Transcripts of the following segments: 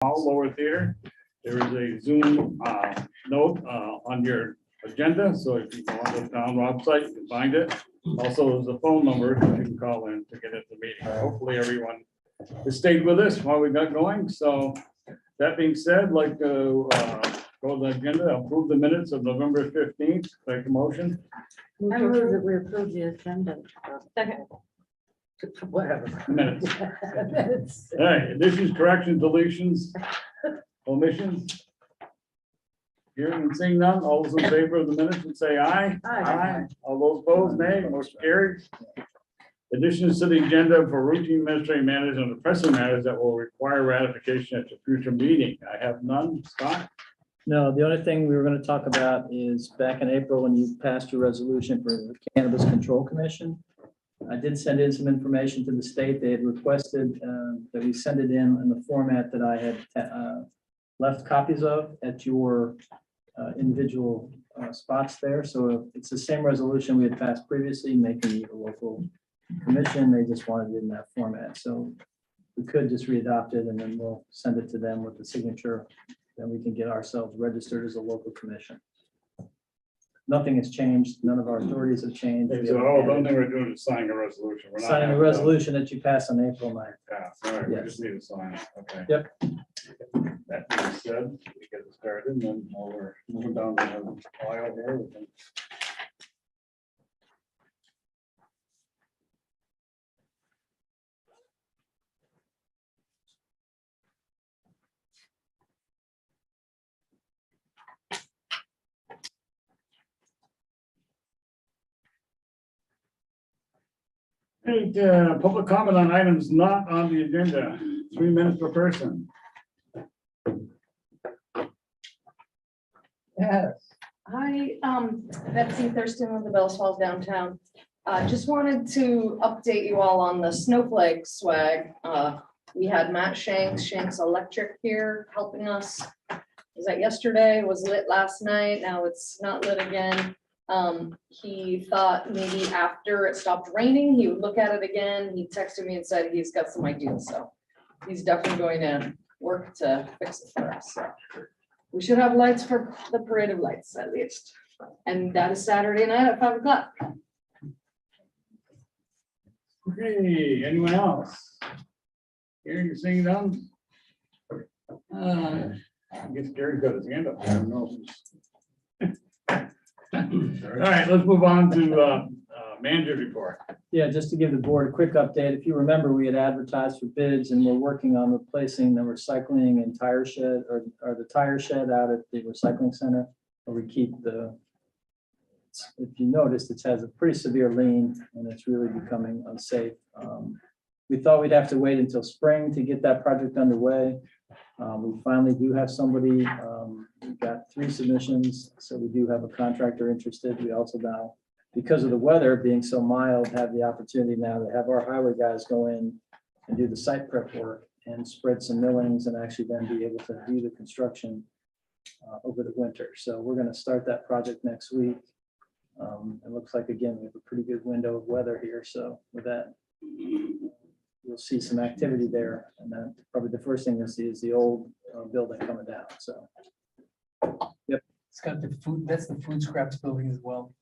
Hall, lower theater. There is a Zoom note on your agenda, so if you go on the town website, you can find it. Also, there's a phone number that you can call in to get into the meeting. Hopefully, everyone has stayed with us while we got going. So that being said, I'd like to go to the agenda, approve the minutes of November 15th. Take a motion. I move that we approve the agenda. Second. Whatever. Minutes. Minutes. All right, additions, corrections, deletions, omissions. Hearing and seeing none, all those in favor of the minutes would say aye. Aye. All those opposed, nay. Motion carried. Additions to the agenda for routine administrative matters and the pressing matters that will require ratification at a future meeting. I have none. Scott? No, the only thing we were going to talk about is back in April when you passed your resolution for the Cannabis Control Commission. I did send in some information to the state. They had requested that we send it in the format that I had left copies of at your individual spots there. So it's the same resolution we had passed previously, making it a local commission. They just wanted it in that format. So we could just readopt it and then we'll send it to them with the signature. Then we can get ourselves registered as a local commission. Nothing has changed. None of our authorities have changed. So, oh, the only thing we're doing is signing a resolution. We're not Signing a having resolution that you passed on April 9th. pass. All right, we Yes. just need to sign it. Okay. Yep. That being said, we get it started and then while we're moving down the aisle here, we can. Hey, public comment on items not on the agenda, 3 minutes per person. Yes. Hi, Betsy Thurston with the Bells Falls downtown. Just wanted to update you all on the snowflake swag. We had Matt Shanks Electric here helping us. Was that yesterday? It was lit last night. Now it's not lit again. He thought maybe after it stopped raining, he would look at it again. He texted me and said he's got some ideas, so he's definitely going to work to fix it for us. So we should have lights for the parade of lights at least. And that is Saturday night at 5 o'clock. Okay, anyone else? Hearing you seeing them? I guess Gary's got his hand up. I don't know. All right, let's move on to manager report. Yeah, just to give the board a quick update. If you remember, we had advertised for bids and we're working on replacing the recycling and tire shed or the tire shed out at the recycling center. Where we keep if you noticed, it has a pretty severe lean and it's really becoming unsafe. We thought we'd have to wait until spring to get that project underway. We finally do have somebody. We've got 3 submissions, so we do have a contractor interested. We also now, because of the weather being so mild, have the opportunity now to have our highway guys go in and do the site prep work and spread some millings and actually then be able to do the construction over the winter. So we're going to start that project next week. It looks like, again, we have a pretty good window of weather here. So with that, you'll see some activity there. And then probably the first thing you'll see is the old building coming down. So, yep. It's got the food, that's the food scraps building as well.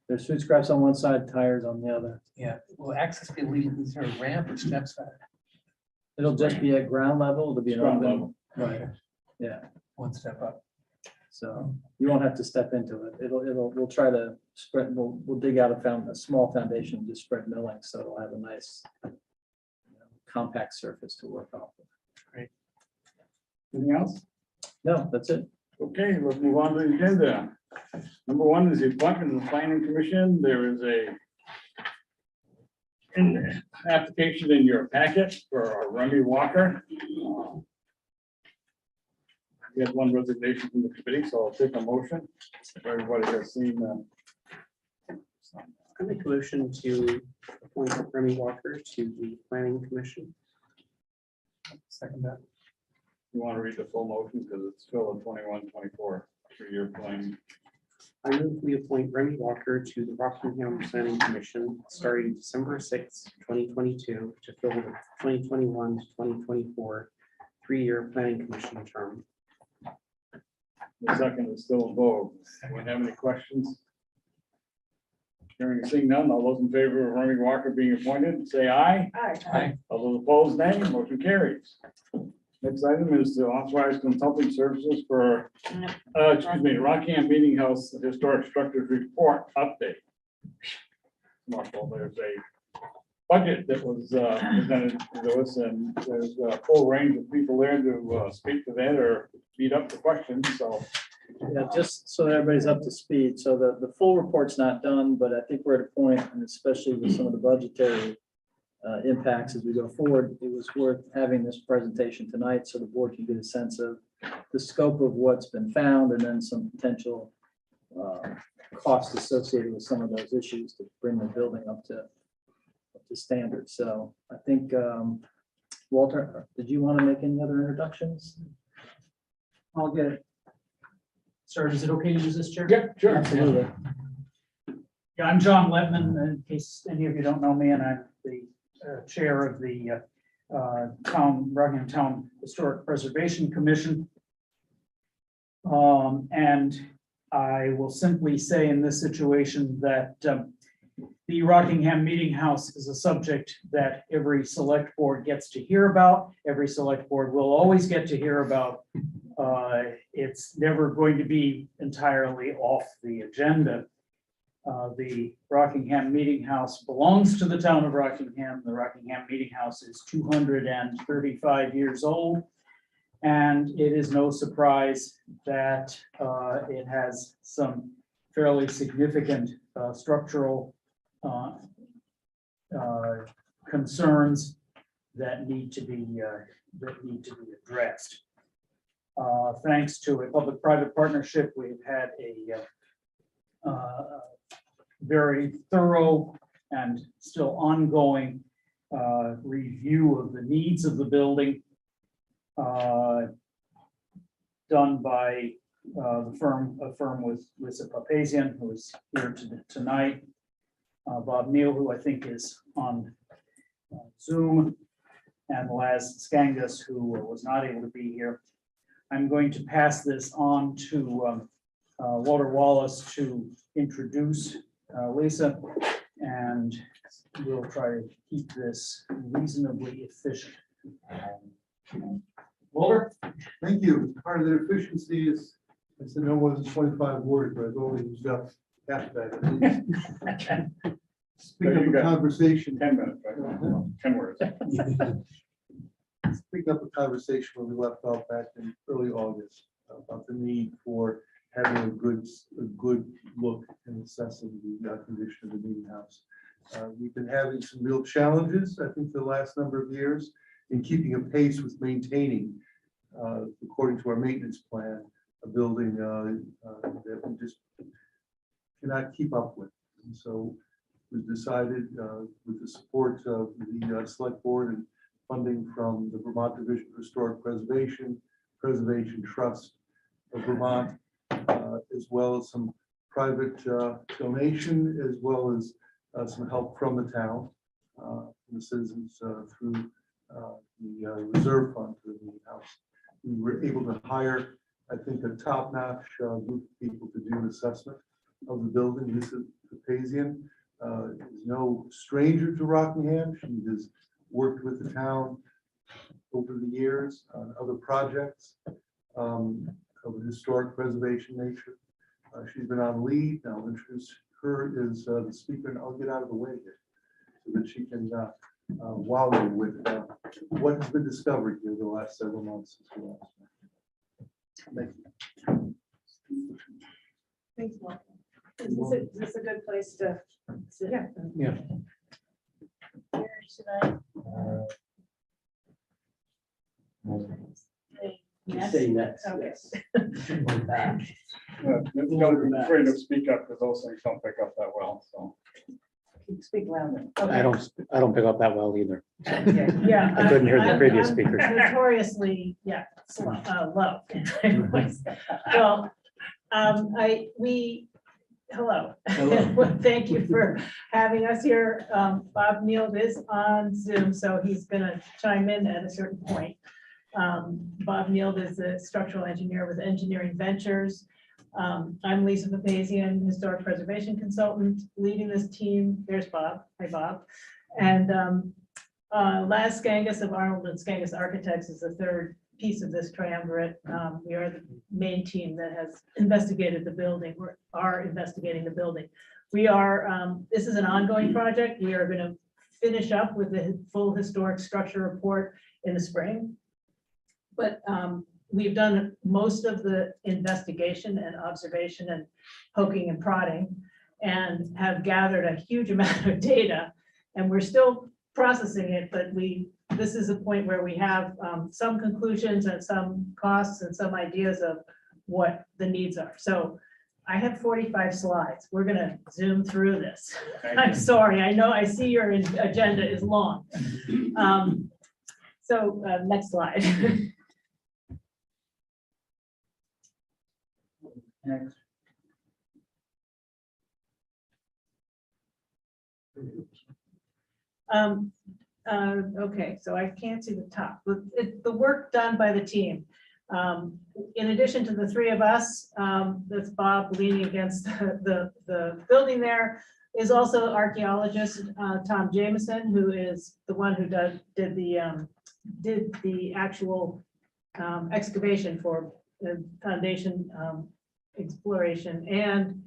There's food scraps on one side, tires on the other. Yeah, will access be leading, is there a ramp or steps? It'll just be at ground level. It'll be an Ground open, level. right? Yeah. One step up. So you won't have to step into it. We'll try to spread, we'll dig out a small foundation, just spread milling. So it'll have a nice compact surface to work off of. Great. Anything else? No, that's it. Okay, let's move on to the agenda. Number 1 is the appointment of the planning commission. There is an application in your packet for Remy Walker. We had 1 resignation from the committee, so I'll take a motion. If everybody has seen. I make a motion to appoint Remy Walker to the planning commission. Second that. You want to read the full motion because it's still a 21-24 for your plan. I move we appoint Remy Walker to the Rockingham Planning Commission starting December 6th, 2022 to fill the 2021 to 2024 3-year planning commission term. The second is still a vote. Anyone have any questions? Hearing and seeing none, all those in favor of Remy Walker being appointed, say aye. Aye. All those opposed, nay. Motion carries. Next item is to authorize consulting services for, Rockingham Meeting House Historic Structures Report Update. Marshall, there's a budget that was presented to us, and there's a full range of people there to speak to that or beat up the questions, so. Yeah, just so that everybody's up to speed. So the full report's not done, but I think we're at a point, and especially with some of the budgetary impacts as we go forward, it was worth having this presentation tonight so the board can get a sense of the scope of what's been found and then some potential costs associated with some of those issues to bring the building up to standard. So I think, Walter, did you want to make any other introductions? I'll get it. Sir, is it okay to use this chair? Yep, sure. Absolutely. Yeah, I'm John Letman, in case any of you don't know me, and I'm the chair of the Rockingham Town Historic Preservation Commission. And I will simply say in this situation that the Rockingham Meeting House is a subject that every select board gets to hear about. Every select board will always get to hear about. It's never going to be entirely off the agenda. The Rockingham Meeting House belongs to the town of Rockingham. The Rockingham Meeting House is 235 years old. And it is no surprise that it has some fairly significant structural concerns that need to be addressed. Thanks to a public-private partnership, we've had a very thorough and still ongoing review of the needs of the building done by a firm with Lisa Papazian, who is here tonight, Bob Neal, who I think is on Zoom, and Laz Skangas, who was not able to be here. I'm going to pass this on to Walter Wallace to introduce Lisa, and we'll try to keep this reasonably efficient. Walter? Thank you. Part of the efficiency is, I said no more than 25 words, but I've only used up half that. Speak up a conversation. 10 minutes, right? 10 words. Pick up a conversation where we left off back in early August about the need for having a good look and assessing the condition of the meeting house. We've been having some real challenges, I think, the last number of years in keeping a pace with maintaining, according to our maintenance plan, a building that we just cannot keep up with. And so we've decided, with the support of the select board and funding from the Vermont Division of Historic Preservation Trust of Vermont, as well as some private donation, as well as some help from the town, and the citizens through the reserve fund for the meeting house. We were able to hire, I think, a top-notch group of people to do an assessment of the building. Lisa Papazian is no stranger to Rockingham. She has worked with the town over the years on other projects of a historic preservation nature. She's been on lead. Now I'll introduce her as the speaker, and I'll get out of the way here so that she can wow you with what has been discovered here the last several months as well. Thank you. Thanks, Mark. Is this a good place to sit? Yeah. Where should I? Yes. Say yes. Okay. Don't be afraid to speak up because those things don't pick up that well, so. Speak louder. I don't pick up that well either. Okay, yeah. I couldn't hear the I'm- previous I'm speakers. Notoriously, yeah, low. Well, hello. Well, thank you for having us here. Bob Neal is on Zoom, so he's gonna chime in at a certain point. Bob Neild is a structural engineer with Engineering Ventures. I'm Lisa Papazian, historic preservation consultant, leading this team. There's Bob. Hi, Bob. And Laz Skangus of Arnold and Skangus Architects is the third piece of this triumvirate. We are the main team that has investigated the building. We are investigating the building. We are, this is an ongoing project. We are going to finish up with the full historic structure report in the spring. But we've done most of the investigation and observation and poking and prodding and have gathered a huge amount of data. And we're still processing it, but this is a point where we have some conclusions and some costs and some ideas of what the needs are. So I have 45 slides. We're gonna zoom through this. I'm sorry, I know, I see your agenda is long. So next slide. Next. Okay, so I can't see the top, but the work done by the team. In addition to the three of us, that's Bob leaning against the building there, is also archaeologist Tom Jameson, who is the one who did the actual excavation for the foundation exploration, and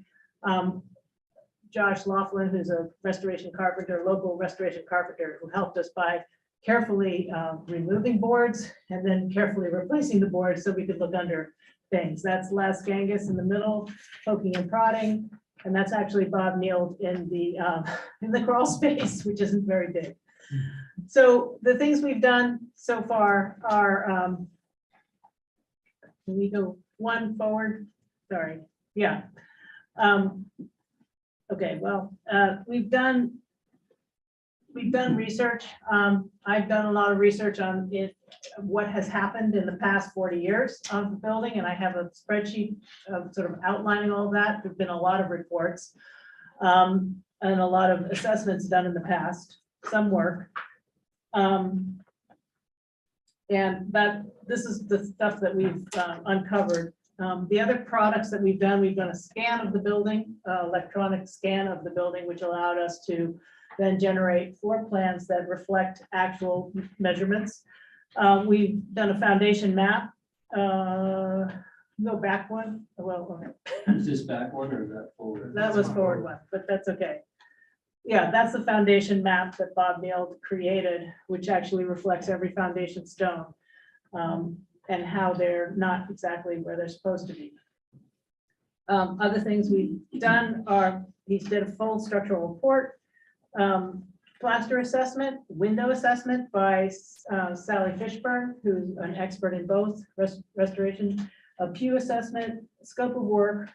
Josh Laughlin, who's a restoration carpenter, local restoration carpenter, who helped us by carefully removing boards and then carefully replacing the boards so we could look under things. That's Laz Skangus in the middle, poking and prodding, and that's actually Bob Neild in the crawl space, which isn't very big. So the things we've done so far are, can we go one forward? Sorry, yeah. Okay, well, we've done research. I've done a lot of research on it, what has happened in the past 40 years of the building, and I have a spreadsheet of sort of outlining all of that. There've been a lot of reports and a lot of assessments done in the past, some work. And this is the stuff that we've uncovered. The other products that we've done a scan of the building, electronic scan of the building, which allowed us to then generate floor plans that reflect actual measurements. We've done a foundation map. Go back one. Well, okay. Is this back one or is that forward? That was forward one, but that's okay. Yeah, that's the foundation map that Bob Neild created, which actually reflects every foundation stone. And how they're not exactly where they're supposed to be. Other things we've done are, he did a full structural report, plaster assessment, window assessment by Sally Fishburne, who's an expert in both restoration, a pew assessment, scope of work,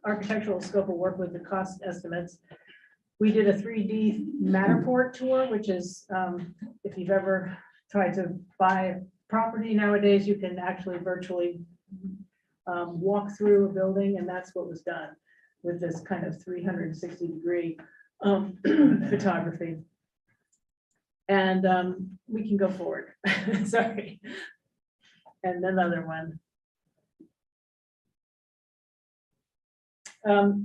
architectural scope of work with the cost estimates. We did a 3D Matterport tour, which is, if you've ever tried to buy property nowadays, you can actually virtually walk through a building, and that's what was done with this kind of 360-degree photography. And we can go forward. Sorry. And another one.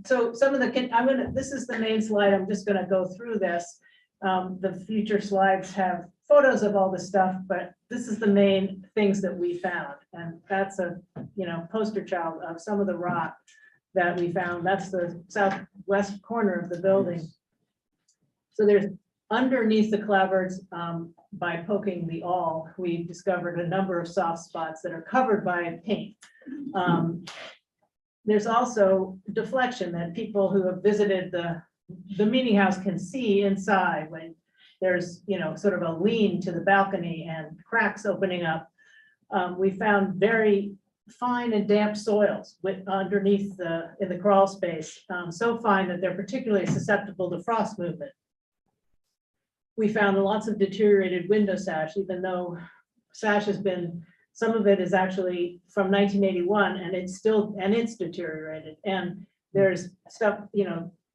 So some of the, this is the main slide. I'm just gonna go through this. The future slides have photos of all the stuff, but this is the main things that we found. And that's a, poster child of some of the rock that we found. That's the southwest corner of the building. So there's underneath the clapboards, by poking the awl, we discovered a number of soft spots that are covered by paint. There's also deflection that people who have visited the meeting house can see inside when there's, sort of a lean to the balcony and cracks opening up. We found very fine and damp soils underneath in the crawl space, so fine that they're particularly susceptible to frost movement. We found lots of deteriorated window sash, even though sash has been, some of it is actually from 1981 and it's deteriorated. And there's stuff,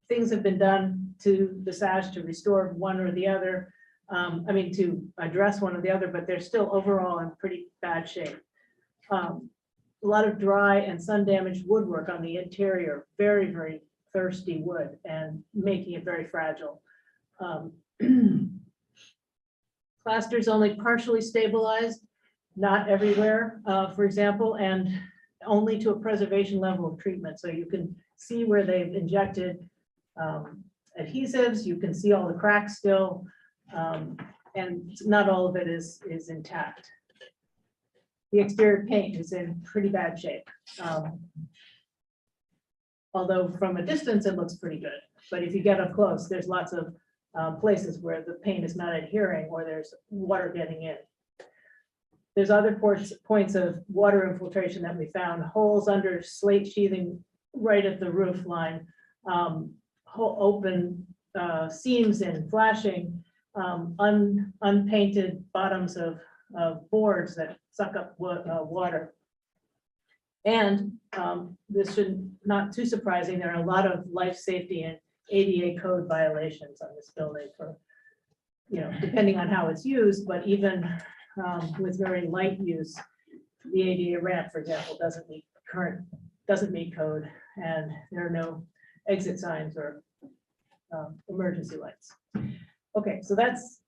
things have been done to the sash to restore one or the other. I mean, to address one or the other, but they're still overall in pretty bad shape. A lot of dry and sun damaged woodwork on the interior, very, very thirsty wood and making it very fragile. Plaster's only partially stabilized, not everywhere, for example, and only to a preservation level of treatment. So you can see where they've injected adhesives, you can see all the cracks still, and not all of it is intact. The exterior paint is in pretty bad shape. Although from a distance, it looks pretty good. But if you get up close, there's lots of places where the paint is not adhering or there's water getting in. There's other points of water infiltration that we found, holes under slate sheathing right at the roof line, open seams and flashing, unpainted bottoms of boards that suck up water. And this should not too surprising, there are a lot of life safety and ADA code violations on this building for, depending on how it's used, but even with very light use, the ADA ramp, for example, doesn't meet code, and there are no exit signs or emergency lights. Okay, so that's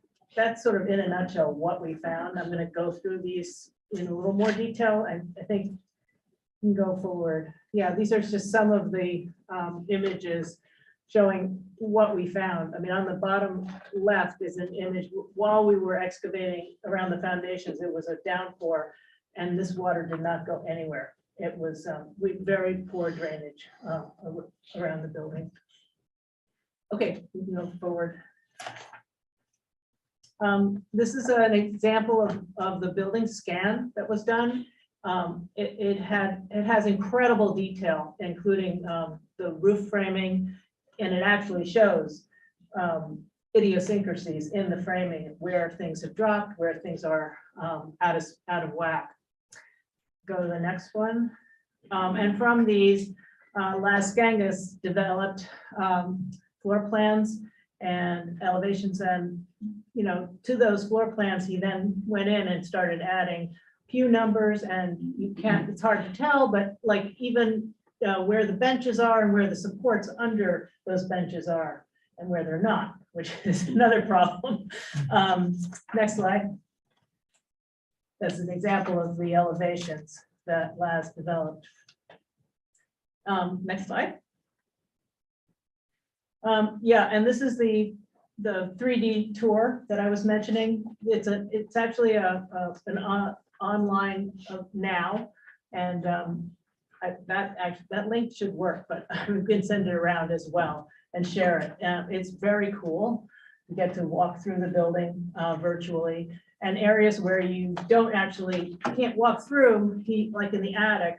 sort of in a nutshell what we found. I'm going to go through these in a little more detail, and I think you can go forward. Yeah, these are just some of the images showing what we found. I mean, on the bottom left is an image while we were excavating around the foundations, it was a downpour and this water did not go anywhere. It was with very poor drainage around the building. Okay, we can go forward. This is an example of the building scan that was done. It has incredible detail, including the roof framing, and it actually shows idiosyncrasies in the framing, where things have dropped, where things are out of whack. Go to the next one. And from these, Las Gangas developed floor plans and elevations, and to those floor plans, he then went in and started adding pew numbers, and it's hard to tell, but like even where the benches are and where the supports under those benches are and where they're not, which is another problem. Next slide. That's an example of the elevations that Laz developed. Next slide. Yeah, and this is the 3D tour that I was mentioning. It's actually an online now, and that link should work, but we can send it around as well and share it. It's very cool. You get to walk through the building virtually, and areas where you can't walk through, like in the attic,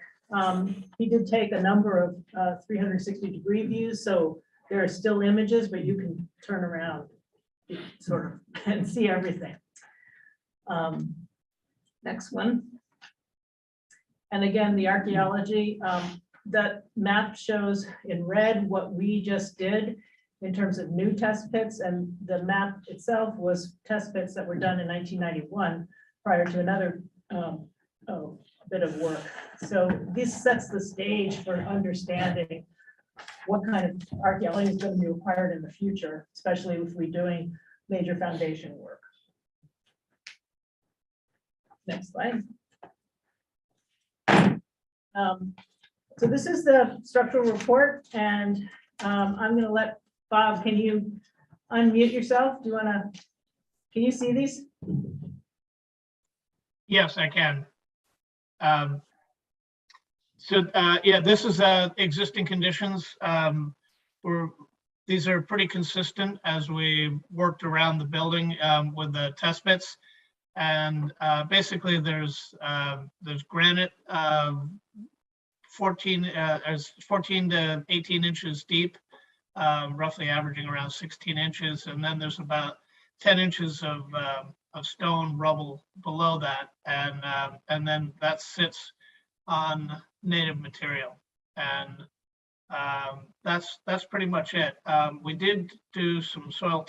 he did take a number of 360-degree views, so there are still images, but you can turn around sort of and see everything. Next one. And again, the archaeology, that map shows in red what we just did in terms of new test pits, and the map itself was test pits that were done in 1991 prior to another bit of work. So this sets the stage for understanding what kind of archaeology is going to be required in the future, especially if we're doing major foundation work. Next slide. So this is the structural report, and I'm going to let Bob, can you unmute yourself? Do you want to, can you see these? Yes, I can. Yeah, this is existing conditions. These are pretty consistent as we worked around the building with the test pits. And basically there's granite 14 to 18 inches deep, roughly averaging around 16 inches. And then there's about 10 inches of stone rubble below that. And then that sits on native material. And that's pretty much it. We did do some soil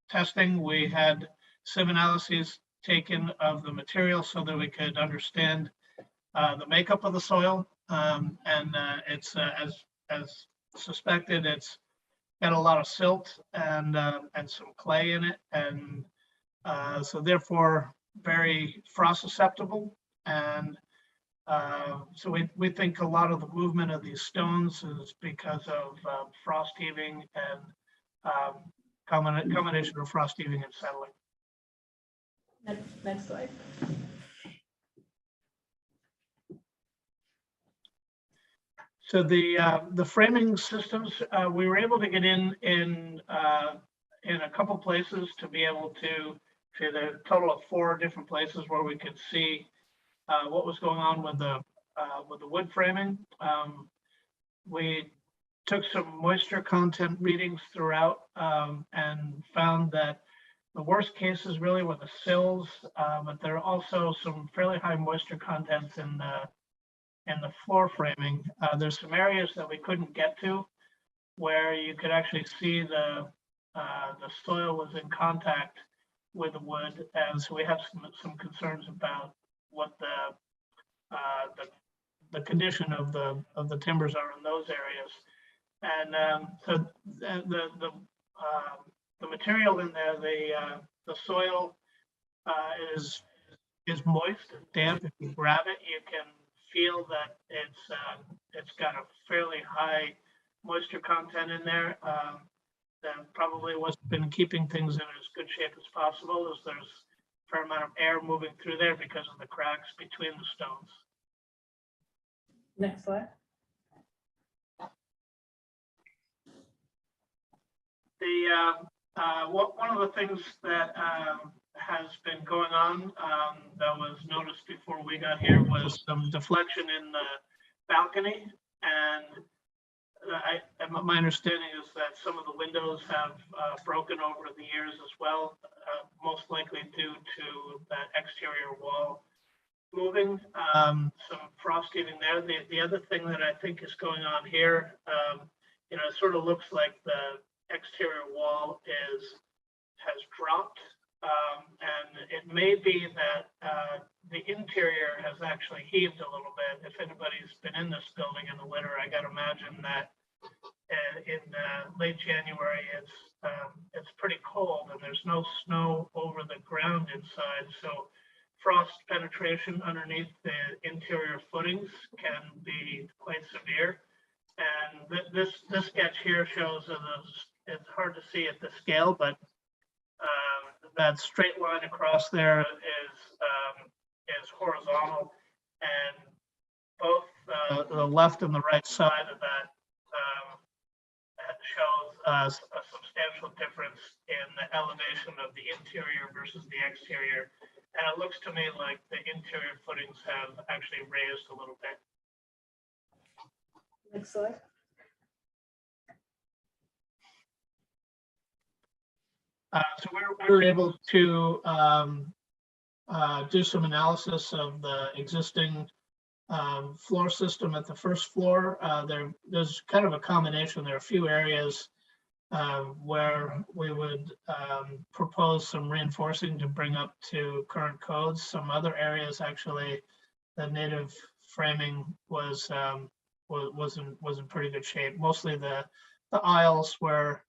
testing. We had sieve analyses taken of the material so that we could understand the makeup of the soil. It's as suspected, it's got a lot of silt and some clay in it, and so therefore very frost susceptible. And so we think a lot of the movement of these stones is because of frost heaving and combination of frost heaving and settling. Next slide. So the framing systems, we were able to get in a couple places to be able to the total of 4 different places where we could see what was going on with the wood framing. We took some moisture content readings throughout and found that the worst cases really were the sills, but there are also some fairly high moisture contents in the floor framing. There's some areas that we couldn't get to where you could actually see the soil was in contact with the wood, and so we have some concerns about what the condition of the timbers are in those areas. And so the material in there, the soil is moist and damp. If you grab it, you can feel that it's got a fairly high moisture content in there. That probably what's been keeping things in as good shape as possible is there's a fair amount of air moving through there because of the cracks between the stones. Next slide. One of the things that has been going on that was noticed before we got here was some deflection in the balcony, and my understanding is that some of the windows have broken over the years as well, most likely due to that exterior wall moving. Some frost heaving there. The other thing that I think is going on here, it sort of looks like the exterior wall has dropped, and it may be that the interior has actually heaved a little bit. If anybody's been in this building in the winter, I got to imagine that in late January it's pretty cold and there's no snow over the ground inside, so frost penetration underneath the interior footings can be quite severe. And this sketch here shows it's hard to see at the scale, but that straight line across there is horizontal, and both the left and the right side of that shows a substantial difference in the elevation of the interior versus the exterior. And it looks to me like the interior footings have actually raised a little bit. Next slide. So we were able to do some analysis of the existing floor system at the first floor. There's kind of a combination. There are a few areas where we would propose some reinforcing to bring up to current codes. Some other areas, actually, the native framing was in pretty good shape. Mostly the aisles where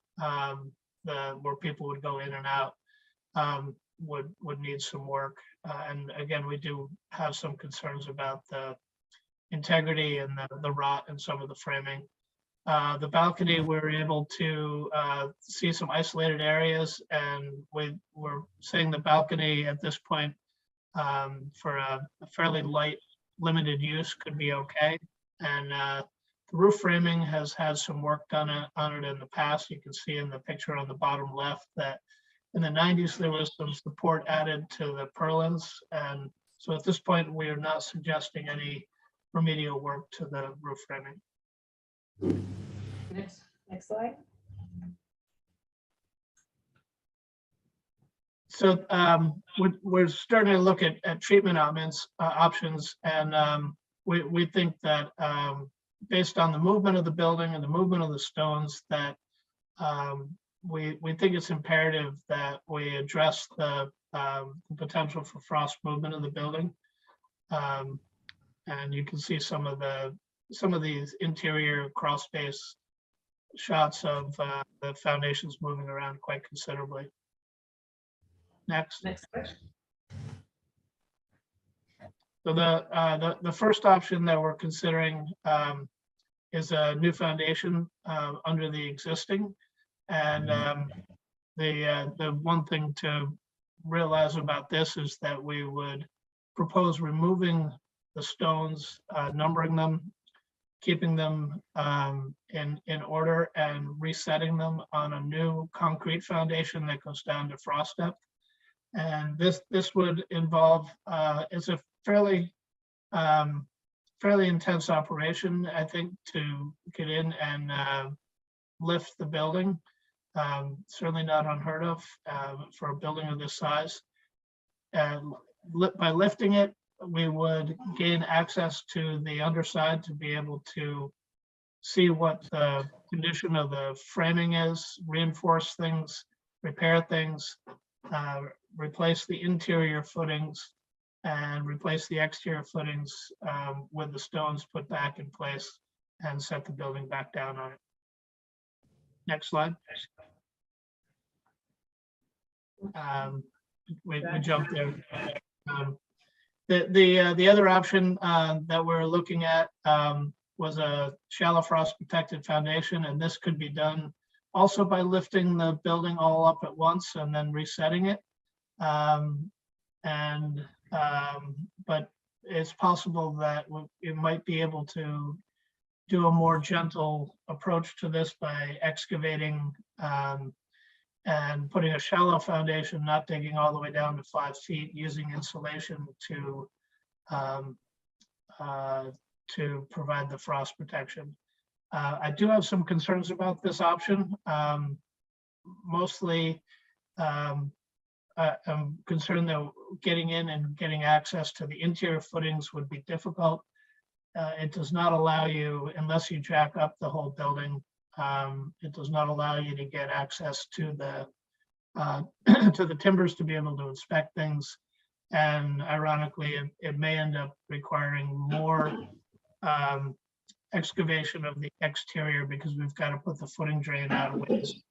where people would go in and out would need some work. And again, we do have some concerns about the integrity and the rot in some of the framing. The balcony, we were able to see some isolated areas, and we're saying the balcony at this point for a fairly light, limited use could be okay. And the roof framing has had some work done on it in the past. You can see in the picture on the bottom left that in the 90s, there was some support added to the purlins. And so at this point, we are not suggesting any remedial work to the roof framing. Next slide. So we're starting to look at treatment options, and we think that based on the movement of the building and the movement of the stones, that we think it's imperative that we address the the potential for frost movement of the building. And you can see some of these interior crawl space shots of the foundations moving around quite considerably. Next. So the first option that we're considering is a new foundation under the existing. And the one thing to realize about this is that we would propose removing the stones, numbering them, keeping them in order, and resetting them on a new concrete foundation that goes down to frost depth. And this would involve, it's a fairly intense operation, I think, to get in and lift the building. Certainly not unheard of for a building of this size. And by lifting it, we would gain access to the underside to be able to see what the condition of the framing is, reinforce things, repair things, replace the interior footings, and replace the exterior footings with the stones put back in place, and set the building back down on it. Next slide. We jumped there. The other option that we're looking at was a shallow frost protected foundation, and this could be done also by lifting the building all up at once and then resetting it. But it's possible that you might be able to do a more gentle approach to this by excavating and putting a shallow foundation, not digging all the way down to 5 feet, using insulation to provide the frost protection. I do have some concerns about this option. Mostly, I'm concerned that getting in and getting access to the interior footings would be difficult. It does not allow you, unless you jack up the whole building, it does not allow you to get access to the timbers to be able to inspect things. And ironically, it may end up requiring more excavation of the exterior because we've got to put the footing drain out of ways.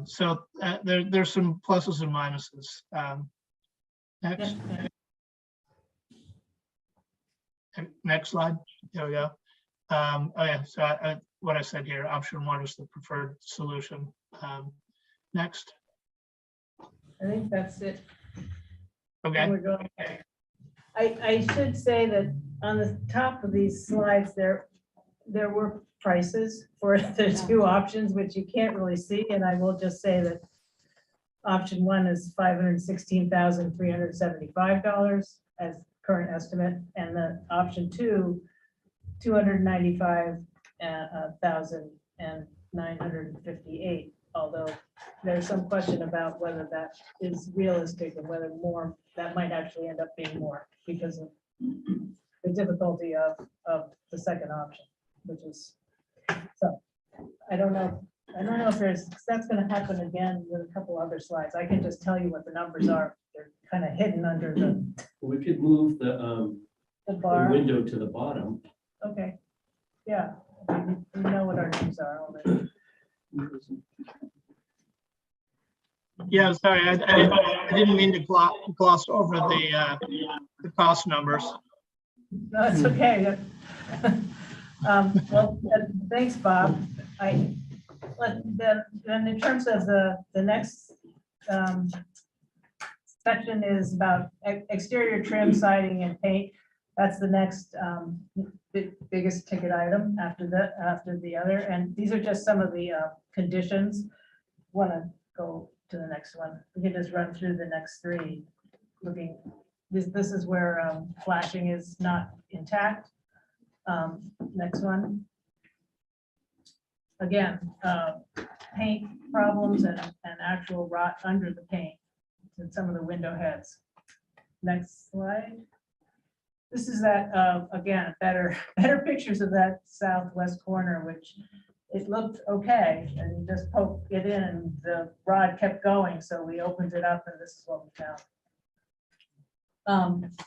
So there's some pluses and minuses. Next. Next slide. There we go. Oh yeah, so what I said here, option 1 is the preferred solution. Next. I think that's it. Okay. We're going. I should say that on the top of these slides, there were prices for the two options, which you can't really see. And I will just say that option 1 is $516,375 as current estimate, and the option 2, $295,958. Although there's some question about whether that is realistic and whether more, that might actually end up being more because of the difficulty of the second option, which is, so I don't know if that's going to happen again with a couple other slides. I can just tell you what the numbers are. They're kind of hidden under the We could move the bar. window to the bottom. Okay, yeah, we know what our names are already. Yeah, sorry, I didn't mean to gloss over the cost numbers. No, it's okay. Well, thanks, Bob. Then in terms of the next section is about exterior trim, siding, and paint. That's the next biggest ticket item after the other. And these are just some of the conditions. Want to go to the next one? We can just run through the next 3. Looking, this is where flashing is not intact. Next one. Again, paint problems and actual rot under the paint in some of the window heads. Next slide. This is that, again, better pictures of that southwest corner, which it looked okay, and you just poke it in and the rod kept going, so we opened it up and this is what we found.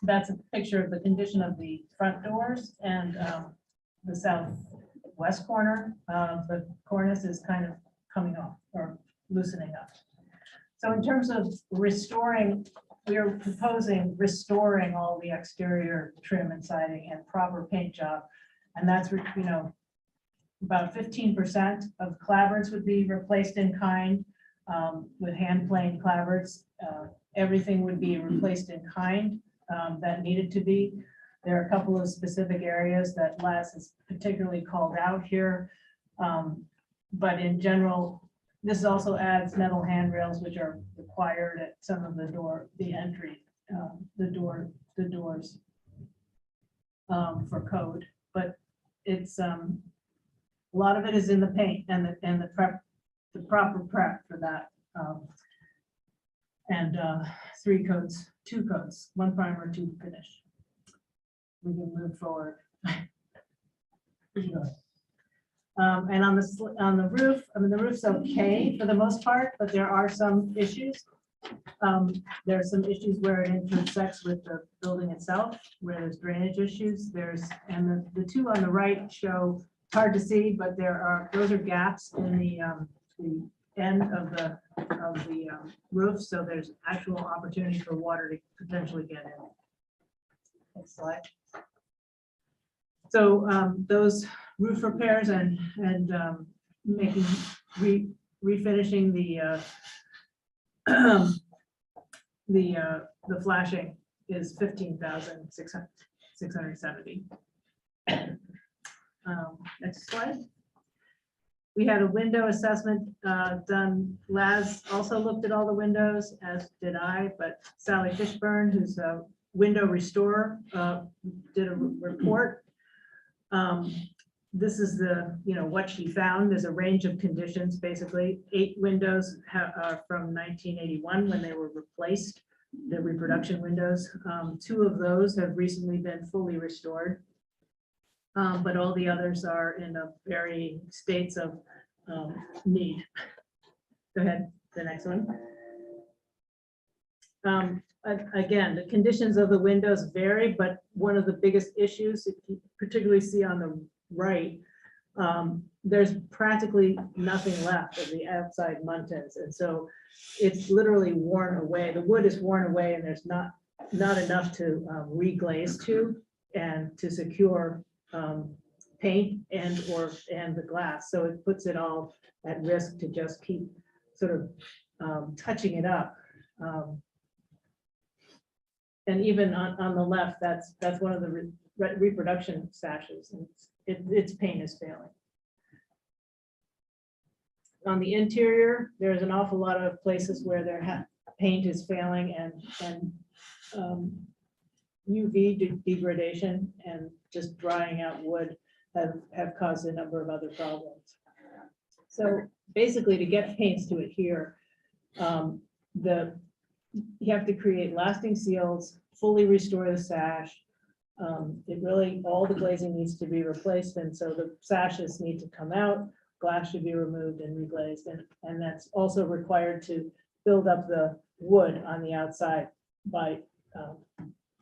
That's a picture of the condition of the front doors and the southwest corner. The cornice is kind of coming off or loosening up. So in terms of restoring, we are proposing restoring all the exterior trim and siding and proper paint job. And that's, you know, about 15% of clapboards would be replaced in kind with hand planed clapboards. Everything would be replaced in kind that needed to be. There are a couple of specific areas that Les has particularly called out here. But in general, this also adds metal handrails, which are required at some of the doors for code. But it's a lot of it is in the paint and the proper prep for that. Two coats, one primer, two finish. We can move forward. And on the roof, I mean, the roof's okay for the most part, but there are some issues. There are some issues where it intersects with the building itself, where there's drainage issues. And the two on the right show, hard to see, but those are gaps in the end of the roof, so there's actual opportunity for water to potentially get in. Next slide. So those roof repairs and refinishing the flashing is $15,670. Next slide. We had a window assessment done. Laz also looked at all the windows, as did I, but Sally Fishburne, who's a window restorer, did a report. This is what she found. There's a range of conditions, basically. 8 windows from 1981 when they were replaced, the reproduction windows. 2 of those have recently been fully restored. But all the others are in a varying states of need. Go ahead, the next one. Again, the conditions of the windows vary, but one of the biggest issues, if you particularly see on the right, there's practically nothing left of the outside muntins. And so it's literally worn away. The wood is worn away and there's not enough to reglaze to and to secure paint and the glass. So it puts it all at risk to just keep sort of touching it up. And even on the left, that's one of the reproduction sashes, and its paint is failing. On the interior, there's an awful lot of places where their paint is failing and UV degradation and just drying out wood have caused a number of other problems. So basically, to get paints to adhere, you have to create lasting seals, fully restore the sash. All the glazing needs to be replaced, and so the sashes need to come out, glass should be removed and reglazed, and that's also required to build up the wood on the outside by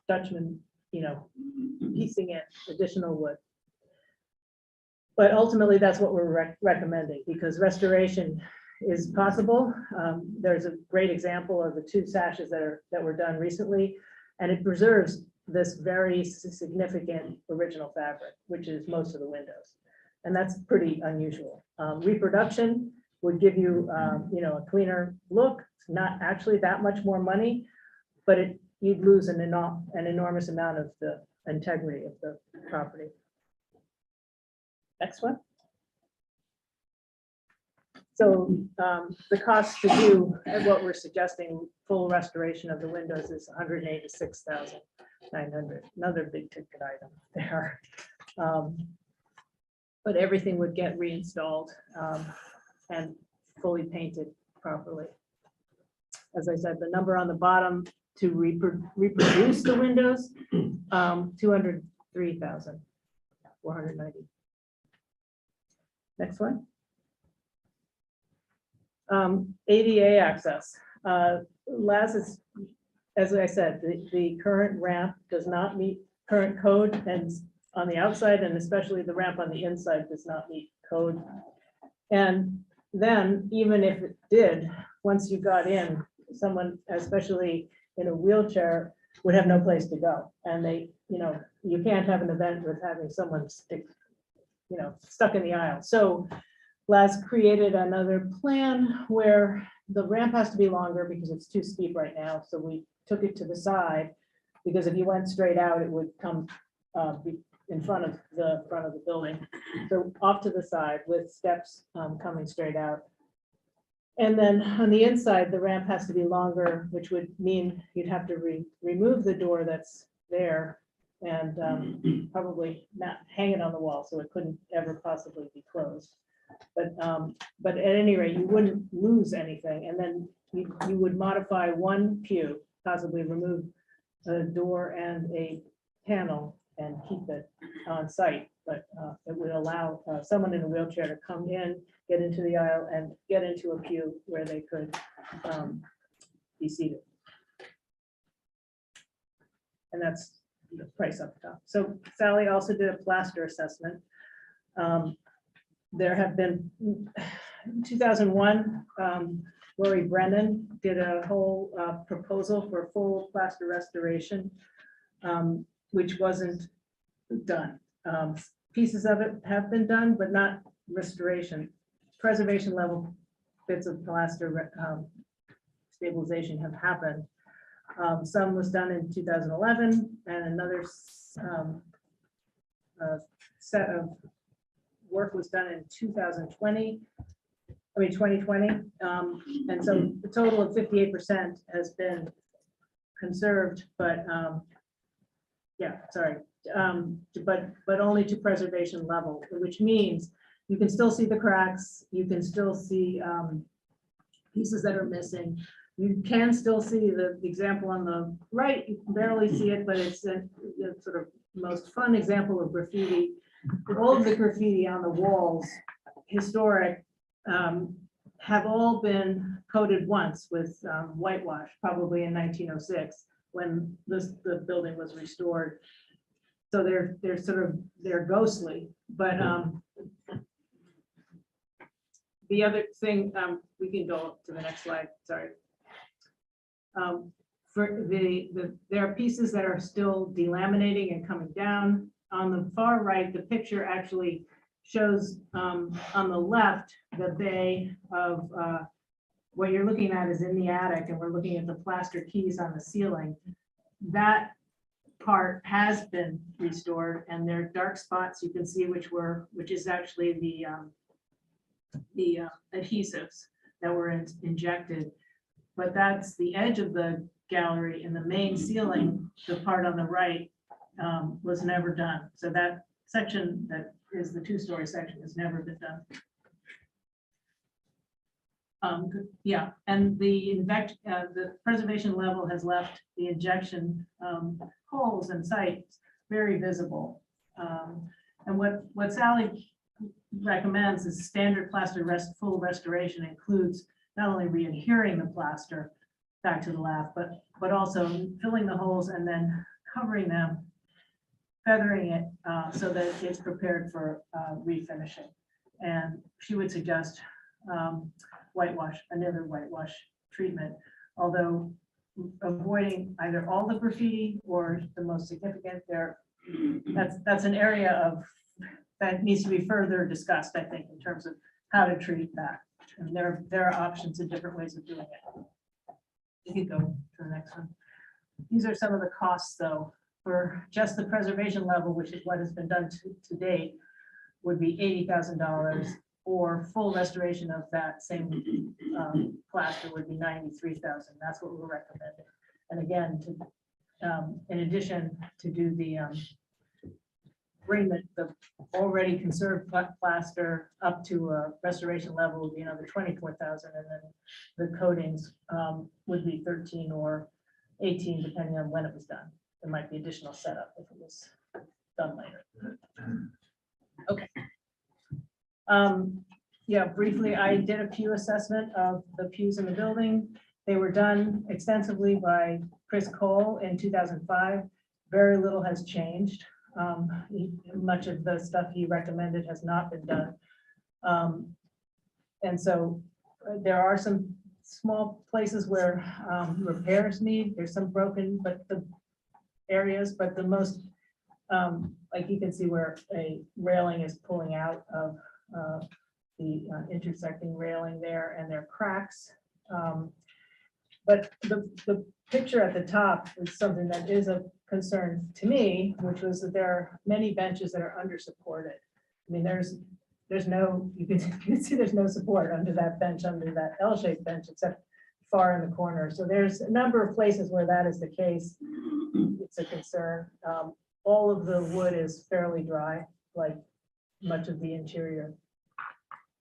Dutchman, piecing in additional wood. But ultimately, that's what we're recommending, because restoration is possible. There's a great example of the 2 sashes that were done recently, and it preserves this very significant original fabric, which is most of the windows. And that's pretty unusual. Reproduction would give you, a cleaner look. It's not actually that much more money, but you'd lose an enormous amount of the integrity of the property. Next one. So the cost to do what we're suggesting, full restoration of the windows, is $186,900. Another big ticket item there. But everything would get reinstalled and fully painted properly. As I said, the number on the bottom to reproduce the windows, $203,490. Next one. ADA access. Last is, as I said, the current ramp does not meet current code, and on the outside, and especially the ramp on the inside does not meet code. And then even if it did, once you got in, someone, especially in a wheelchair, would have no place to go. And they, you can't have an event with having someone stuck in the aisle. So Laz created another plan where the ramp has to be longer because it's too steep right now. So we took it to the side, because if you went straight out, it would come be in front of the building. So off to the side with steps coming straight out. And then on the inside, the ramp has to be longer, which would mean you'd have to remove the door that's there and probably not hang it on the wall, so it couldn't ever possibly be closed. But at any rate, you wouldn't lose anything, and then you would modify one pew, possibly remove a door and a panel and keep it on site. But it would allow someone in a wheelchair to come in, get into the aisle, and get into a pew where they could be seated. And that's the price up top. So Sally also did a plaster assessment. There have been, in 2001, Lori Brennan did a whole proposal for full plaster restoration, which wasn't done. Pieces of it have been done, but not restoration. Preservation level bits of plaster stabilization have happened. Some was done in 2011, and another set of work was done in 2020. I mean 2020, and so the total of 58% has been conserved, but but only to preservation level, which means you can still see the cracks, you can still see pieces that are missing. You can still see the example on the right. You can barely see it, but it's a sort of most fun example of graffiti. All of the graffiti on the walls, historic, have all been coated once with whitewash, probably in 1906, when the building was restored. So they're ghostly, but the other thing, we can go to the next slide, sorry. There are pieces that are still delaminating and coming down. On the far right, the picture actually shows on the left the bay of what you're looking at is in the attic, and we're looking at the plaster keys on the ceiling. That part has been restored, and there are dark spots you can see, which is actually the adhesives that were injected. But that's the edge of the gallery, and the main ceiling, the part on the right, was never done. So that section that is the two-story section has never been done. Yeah, and the preservation level has left the injection holes and sites very visible. And what Sally recommends is standard plaster full restoration includes not only re-adhering the plaster back to the lab, but also filling the holes and then covering them, feathering it so that it's prepared for refinishing. And she would suggest another whitewash treatment, although avoiding either all the graffiti or the most significant there. That's an area that needs to be further discussed, I think, in terms of how to treat that. And there are options and different ways of doing it. You can go to the next one. These are some of the costs, though, for just the preservation level, which is what has been done to date, would be $80,000, or full restoration of that same plaster would be $93,000. That's what we're recommending. And again, in addition to do bring the already conserved plaster up to a restoration level would be another $24,000, and then the coatings would be 13 or 18, depending on when it was done. There might be additional setup if it was done later. Okay. Yeah, briefly, I did a pew assessment of the pews in the building. They were done extensively by Chris Cole in 2005. Very little has changed. Much of the stuff he recommended has not been done. And so there are some small places where repairs need, there's some broken, but the areas, but the most, like you can see where a railing is pulling out of the intersecting railing there, and there are cracks. But the picture at the top is something that is a concern to me, which was that there are many benches that are under supported. I mean, there's no, you can see there's no support under that bench, under that L-shaped bench, except far in the corner. So there's a number of places where that is the case. It's a concern. All of the wood is fairly dry, like much of the interior.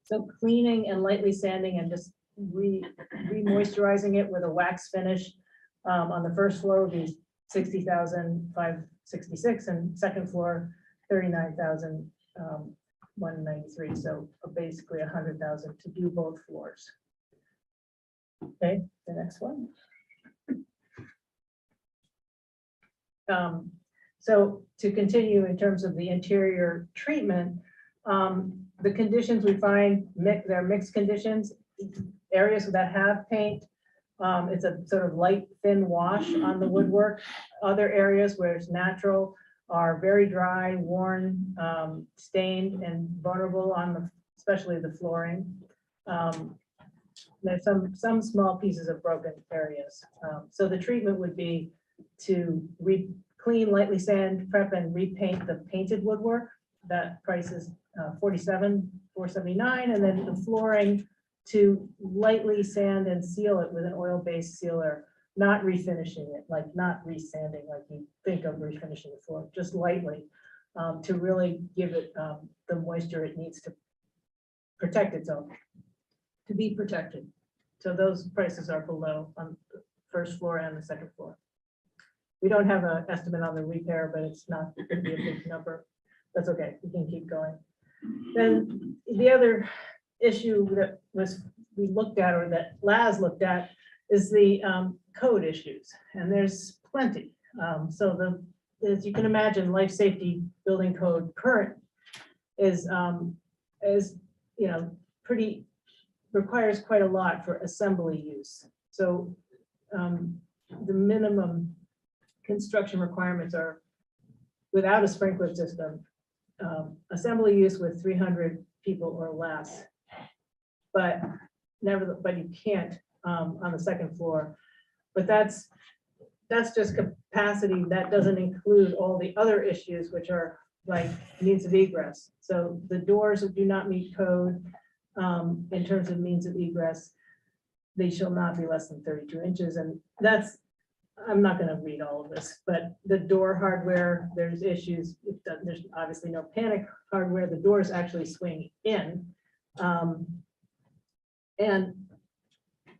So cleaning and lightly sanding and just re-moisturizing it with a wax finish on the first floor would be $60,566, and second floor 39,193. So basically 100,000 to do both floors. Okay, the next one. So to continue in terms of the interior treatment, the conditions we find, they're mixed conditions. Areas that have paint, it's a sort of light thin wash on the woodwork. Other areas where it's natural are very dry, worn, stained, and vulnerable on the, especially the flooring. There's some small pieces of broken areas. So the treatment would be to clean, lightly sand, prep, and repaint the painted woodwork. That price is $47,479, and then the flooring to lightly sand and seal it with an oil-based sealer, not refinishing it, like not resanding like you think of refinishing the floor, just lightly, to really give it the moisture it needs to protect itself, to be protected. So those prices are below on the first floor and the second floor. We don't have an estimate on the repair, but it's not going to be a big number. That's okay, we can keep going. Then the other issue that we looked at, or that Laz looked at, is the code issues, and there's plenty. So as you can imagine, life safety building code current is pretty, requires quite a lot for assembly use. So the minimum construction requirements are without a sprinkler system, assembly use with 300 people or less, but you can't on the second floor. But that's just capacity. That doesn't include all the other issues, which are like means of egress. So the doors do not meet code in terms of means of egress. They shall not be less than 32 inches, and that's, I'm not going to read all of this, but the door hardware, there's issues. There's obviously no panic hardware. The doors actually swing in. And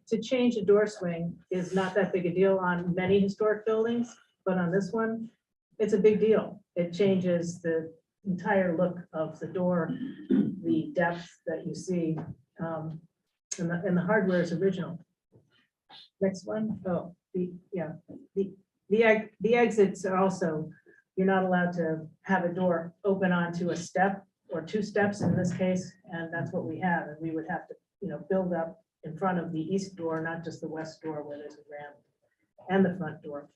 to change a door swing is not that big a deal on many historic buildings, but on this one, it's a big deal. It changes the entire look of the door, the depth that you see, and the hardware is original. Next one. Oh, the exits are also, you're not allowed to have a door open onto a step or two steps in this case, and that's what we have. And we would have to, build up in front of the east door, not just the west door where there's a ramp, and the front door.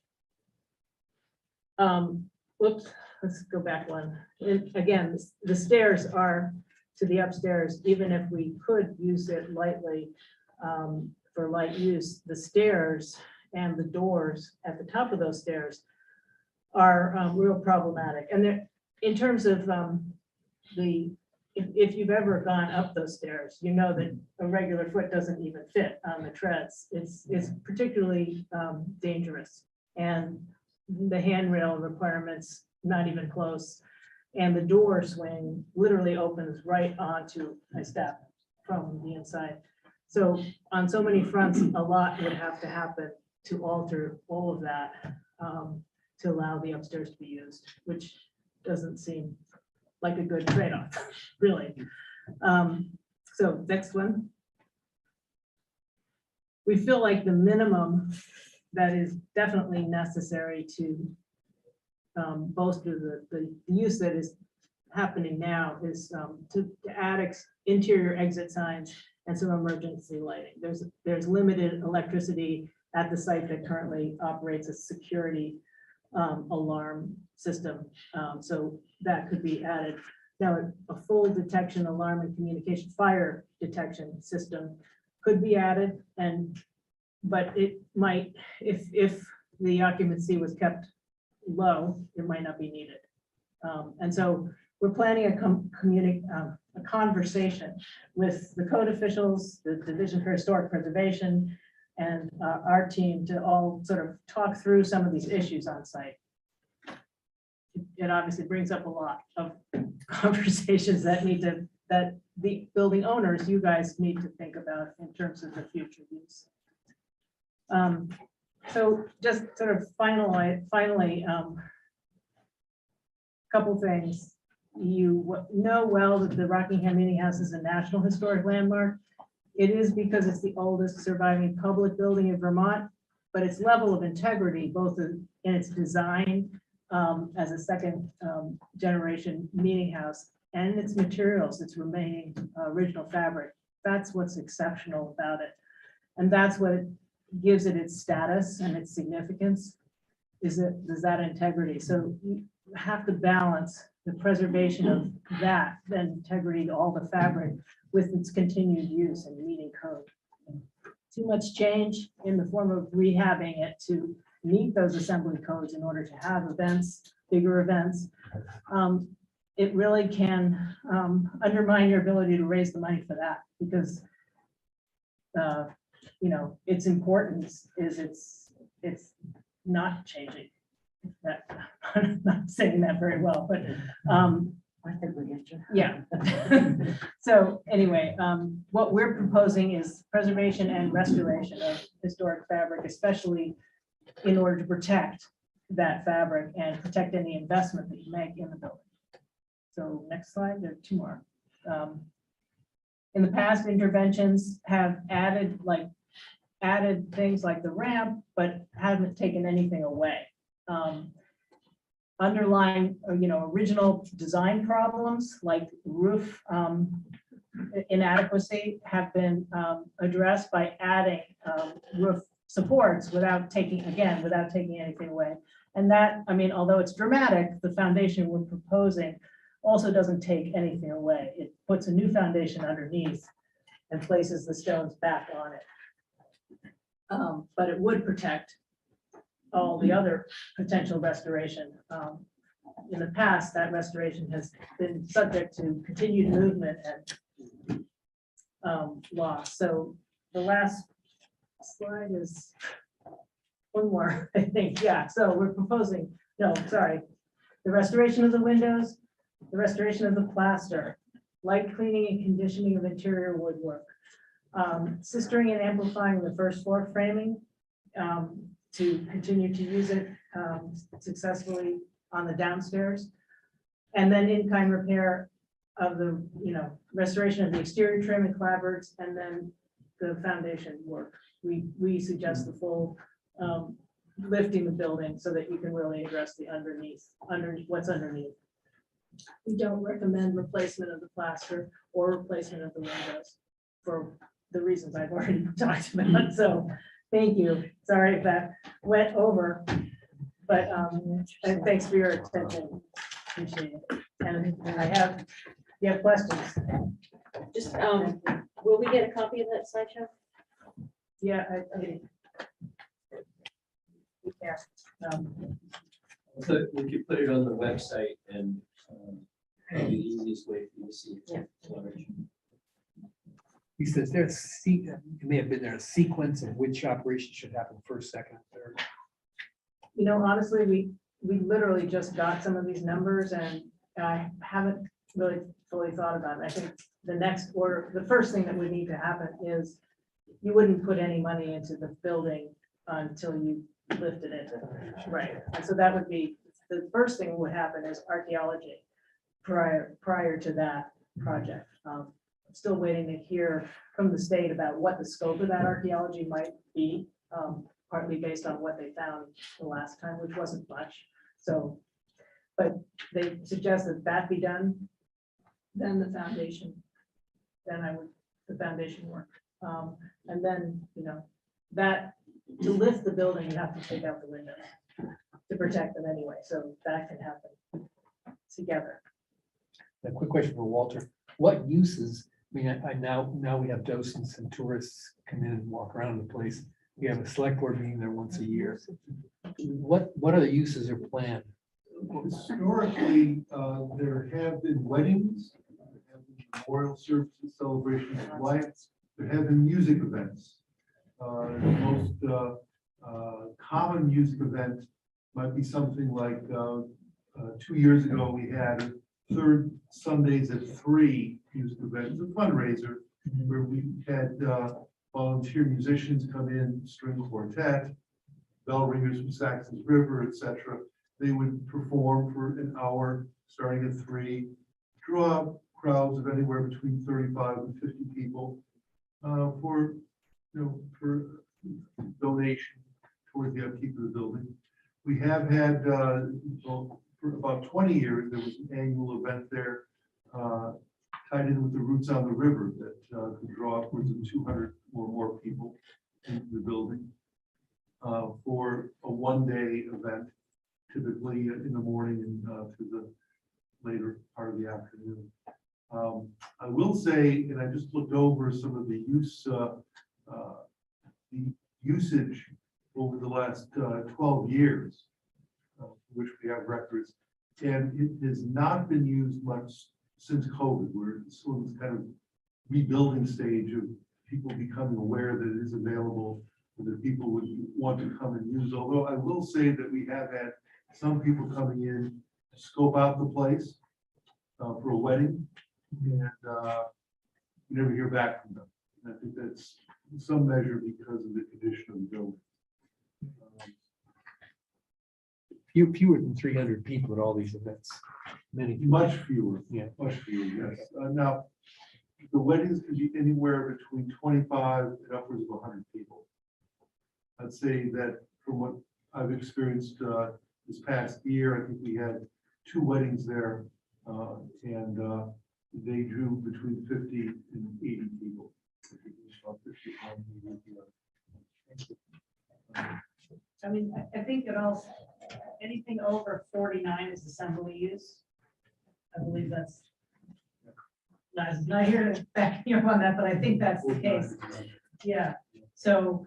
Whoops, let's go back one. And again, the stairs are to the upstairs, even if we could use it lightly for light use, the stairs and the doors at the top of those stairs are real problematic. And they're, in terms of if you've ever gone up those stairs, you know that a regular foot doesn't even fit on the treads. It's particularly dangerous, and the handrail requirements not even close. And the door swing literally opens right onto a step from the inside. So on so many fronts, a lot would have to happen to alter all of that to allow the upstairs to be used, which doesn't seem like a good trade-off, really. So next one. We feel like the minimum that is definitely necessary to bolster the use that is happening now is to add interior exit signs and some emergency lighting. There's limited electricity at the site that currently operates a security alarm system. So that could be added. Now, a full detection, alarm and communication fire detection system could be added, but it might, if the occupancy was kept low, it might not be needed. And so we're planning a conversation with the code officials, the Division for Historic Preservation, and our team to all sort of talk through some of these issues on site. It obviously brings up a lot of conversations that the building owners, you guys need to think about in terms of the future use. So just sort of finally, couple things. You know well that the Rockingham Meeting House is a National Historic Landmark. It is because it's the oldest surviving public building in Vermont, but its level of integrity, both in its design as a second generation meeting house and its materials, its remaining original fabric, that's what's exceptional about it. And that's what gives it its status and its significance, is that integrity. So you have to balance the preservation of that, the integrity to all the fabric with its continued use and meeting code. Too much change in the form of rehabbing it to meet those assembly codes in order to have events, bigger events. It really can undermine your ability to raise the money for that, because you know, its importance is it's not changing. That, I'm not saying that very well, but I think we get you. yeah. So anyway, what we're proposing is preservation and restoration of historic fabric, especially in order to protect that fabric and protect any investment that you make in the building. So next slide, there are two more. In the past, interventions have added things like the ramp, but haven't taken anything away. Underlying, original design problems like roof inadequacy have been addressed by adding roof supports without taking anything away. And that, I mean, although it's dramatic, the foundation we're proposing also doesn't take anything away. It puts a new foundation underneath and places the stones back on it. But it would protect all the other potential restoration. In the past, that restoration has been subject to continued movement and loss. So the last slide is one more, I think. Yeah, so we're proposing, the restoration of the windows, the restoration of the plaster, light cleaning and conditioning of interior woodwork, sistering and amplifying the first floor framing to continue to use it successfully on the downstairs, and then in-kind repair of the restoration of the exterior trim and clapboards, and then the foundation work. We suggest the full lifting the building so that you can really address the what's underneath. We don't recommend replacement of the plaster or replacement of the windows for the reasons I've already talked about. So thank you. Sorry if that went over, but and thanks for your attention. Appreciate it. And you have questions? Just, will we get a copy of that slideshow? Yeah, yeah. So we could put it on the website and that'd be the easiest way for you to see. Yeah. He says there's it may have been there a sequence of which operation should happen first, second, third. Honestly, we literally just got some of these numbers and I haven't really fully thought about it. I think the first thing that would need to happen is you wouldn't put any money into the building until you lifted it. Right. And so that would be, the first thing would happen is archaeology prior to that project. still waiting to hear from the state about what the scope of that archaeology might be, partly based on what they found the last time, which wasn't much. So, but they suggest that that be done, then the foundation, the foundation work. And then, you know, that, to lift the building, you have to take out the windows to protect them anyway, so that can happen together. A quick question for Walter. What uses, I mean, I now we have docents and tourists come in and walk around the place. We have a select board meeting there once a year. What other uses are planned? Historically, there have been weddings, there have been memorial services, celebrations of life, there have been music events. The most common music event might be something like 2 years ago, we had third Sundays at 3 music event, a fundraiser where we had volunteer musicians come in, string quartet, bell ringers from Saxon's River, etc. They would perform for an hour, starting at 3, draw crowds of anywhere between 35 and 50 people for donation towards the upkeep of the building. We have had for about 20 years, there was an annual event there tied in with the Roots on the River that could draw upwards of 200 or more people into the building for a one-day event, typically in the morning and to the later part of the afternoon. I will say, and I just looked over some of the usage over the last 12 years, which we have records, and it has not been used much since COVID. We're still in this kind of rebuilding stage of people becoming aware that it is available, and that people would want to come and use. Although I will say that we have had some people coming in to scope out the place for a wedding, and you never hear back from them. And I think that's in some measure because of the condition of the building. Fewer than 300 people at all these events. Much fewer. Yeah. Much fewer, yes. Now, the weddings can be anywhere between 25 and upwards of 100 people. I'd say that from what I've experienced this past year, I think we had 2 weddings there, and they drew between 50 and 80 people. I mean, I think it also, anything over 49 is assembly use. I believe that's, not here to back you up on that, but I think that's the case. Yeah, so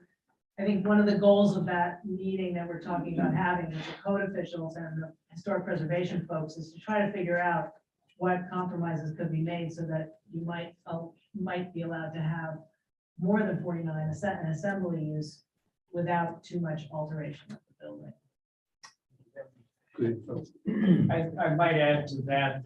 I think one of the goals of that meeting that we're talking about having with the code officials and the historic preservation folks is to try to figure out what compromises could be made so that you might be allowed to have more than 49 an assembly use without too much alteration of the building. I might add to that,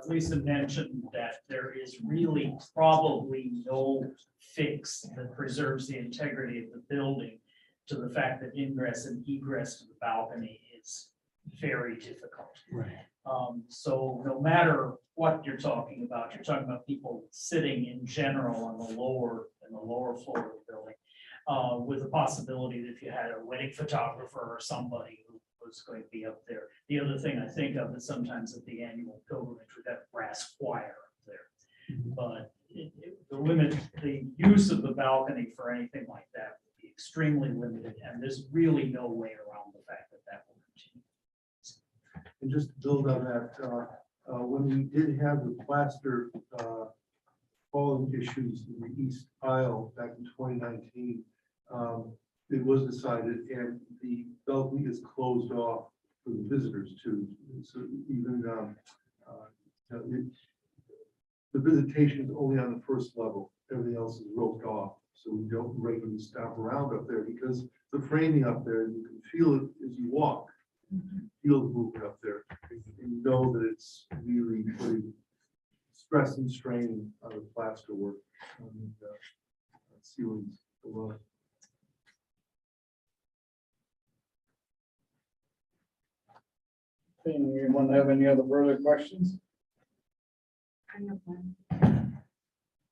Lisa mentioned that there is really probably no fix that preserves the integrity of the building to the fact that ingress and egress to the balcony is very difficult. Right. So no matter what you're talking about people sitting in general on the lower floor of the building, with the possibility that if you had a wedding photographer or somebody who was going to be up there. The other thing I think of is sometimes at the annual pilgrimage, we've got brass choir up there. But the use of the balcony for anything like that would be extremely limited, and there's really no way around the fact that that will continue. And just to build on that, when we did have the plaster falling issues in the east aisle back in 2019, it was decided, and the balcony is closed off for the visitors too. So even the visitation is only on the first level. Everything else is roped off, so we don't regularly stop around up there because the framing up there, you can feel it as you walk. Feel the movement up there, and you know that it's really putting stress and strain on the plaster work on the ceilings below. Anyone have any other further questions?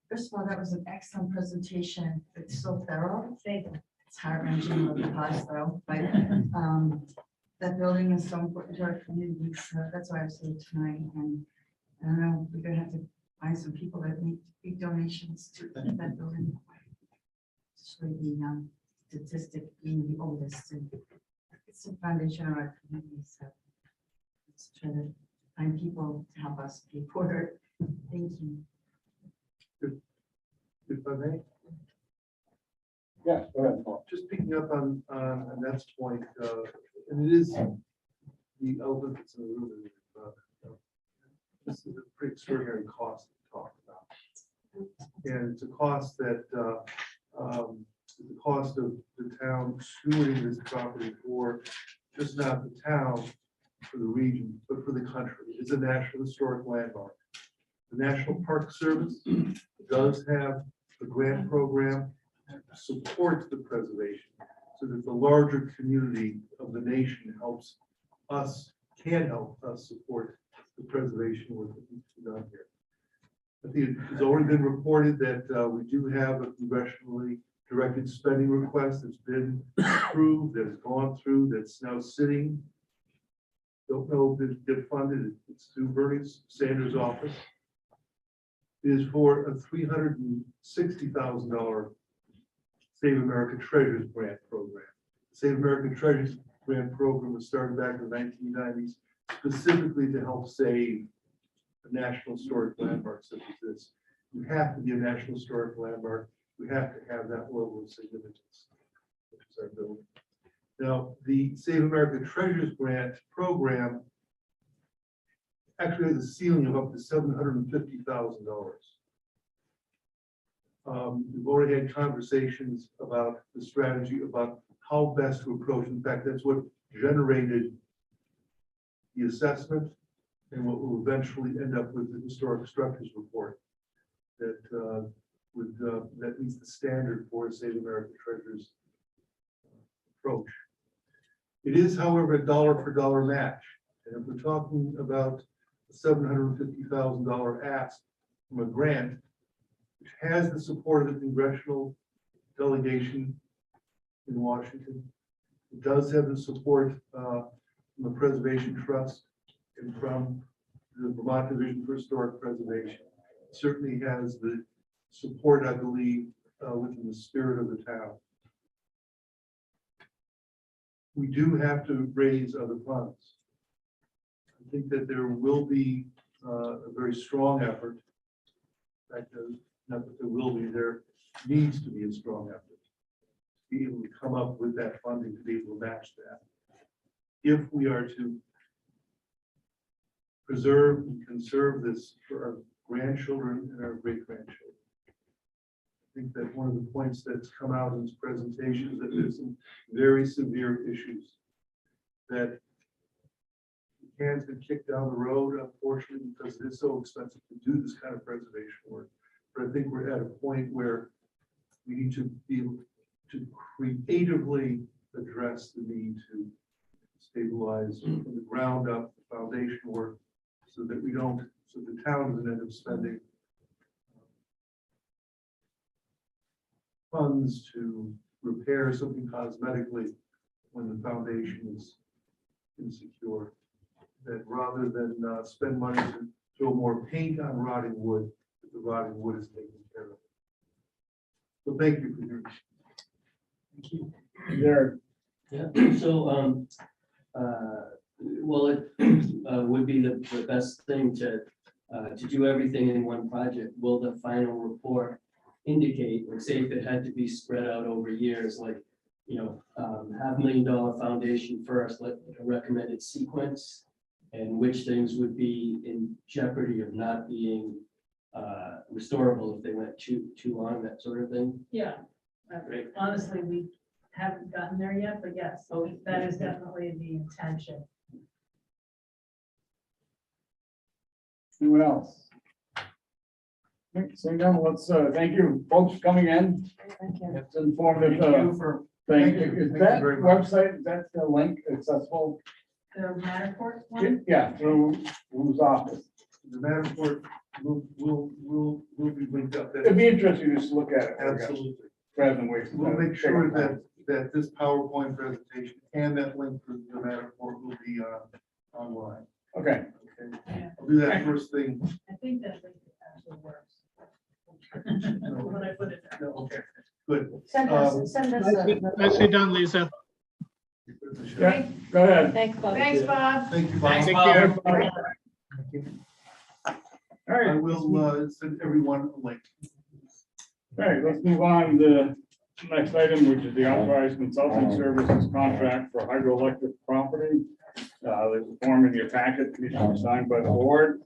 First of all, that was an excellent presentation. It's so thorough. Thank you. It's heart-wrenching with the cost though, but that building is so important to our community. So that's why I was here tonight. And I don't know, we're gonna have to find some people that make big donations to keep that building. Especially the statistic being the oldest, and it's the foundation of our community. So let's try to find people to help us pay for it. Thank you. If I may, Yeah, go ahead, Paul. just picking up on Annette's point, and it is the elephant that's in the room. This is a pretty extraordinary cost to talk about. And it's a cost that, the cost of the town stewarding this property for just not the town, for the region, but for the country. It's a National Historic Landmark. The National Park Service does have a grant program to support the preservation, so that the larger community of the nation helps us, can help us support the preservation work that needs to be done here. I think it's already been reported that we do have a congressionally directed spending request that's been approved, that has gone through, that's now sitting. Don't know if it's get funded. It's through Bernie Sanders' office. It is for a $360,000 Save America Treasures grant program. Save America Treasures grant program was started back in the 1990s, specifically to help save a national historic landmark such as this. You have to be a national historic landmark. We have to have that level of significance, which is our building. Now, the Save America Treasures grant program actually has a ceiling of up to $750,000. We've already had conversations about the strategy about how best to approach. In fact, that's what generated the assessment and what will eventually end up with the historic structures report that that meets the standard for a Save America Treasures approach. It is, however, a dollar for dollar match. And if we're talking about a $750,000 ask from a grant, which has the support of the congressional delegation in Washington, it does have the support from the Preservation Trust and from the Vermont Division for Historic Preservation. It certainly has the support, I believe, within the spirit of the town. We do have to raise other funds. I think that there will be a very strong effort. In fact, not that there will be, there needs to be a strong effort to be able to come up with that funding to be able to match that. If we are to preserve and conserve this for our grandchildren and our great-grandchildren. I think that one of the points that's come out in this presentation is that there's some very severe issues that the can's been kicked down the road, unfortunately, because it is so expensive to do this kind of preservation work. But I think we're at a point where we need to be able to creatively address the need to stabilize from the ground up the foundation work, so that we don't, so the town doesn't end up spending funds to repair something cosmetically when the foundation is insecure. That rather than spend money to throw more paint on rotting wood, that the rotting wood is taken care of. So thank you for your. Thank you. There, Yeah, so, well, it would be the best thing to do everything in one project. Will the final report indicate, like, say if it had to be spread out over years, like, you know, $500,000 foundation first, like a recommended sequence, and which things would be in jeopardy of not being restorable if they went too long, that sort of thing? Yeah. Great. Honestly, we haven't gotten there yet, but yes, so that is definitely the intention. anyone else? Okay, so now let's, thank you folks for coming in. Thank you. It's informative. Thank you for. Thank Thank you. you. Is Thank that you very much. website, is that the link accessible? The Matterport one? Yeah, through whose office? The Matterport we'll be linked up. It'd be interesting just to look at it. Absolutely. Rather than waste. We'll make sure that this PowerPoint presentation and that link for the Matterport will be online. Okay. Okay, I'll do that first thing. I think that actually works. When I put it there. No, okay, good. Send us, send us. Nicely done, Lisa. Yeah, go ahead. Thanks, Bob. Thanks, Bob. Thank you, Bob. Take care. All I right, will send everyone a link. all right, let's move on to the next item, which is the authorized consulting services contract for hydroelectric property. There's a form in your packet, to be signed by the board.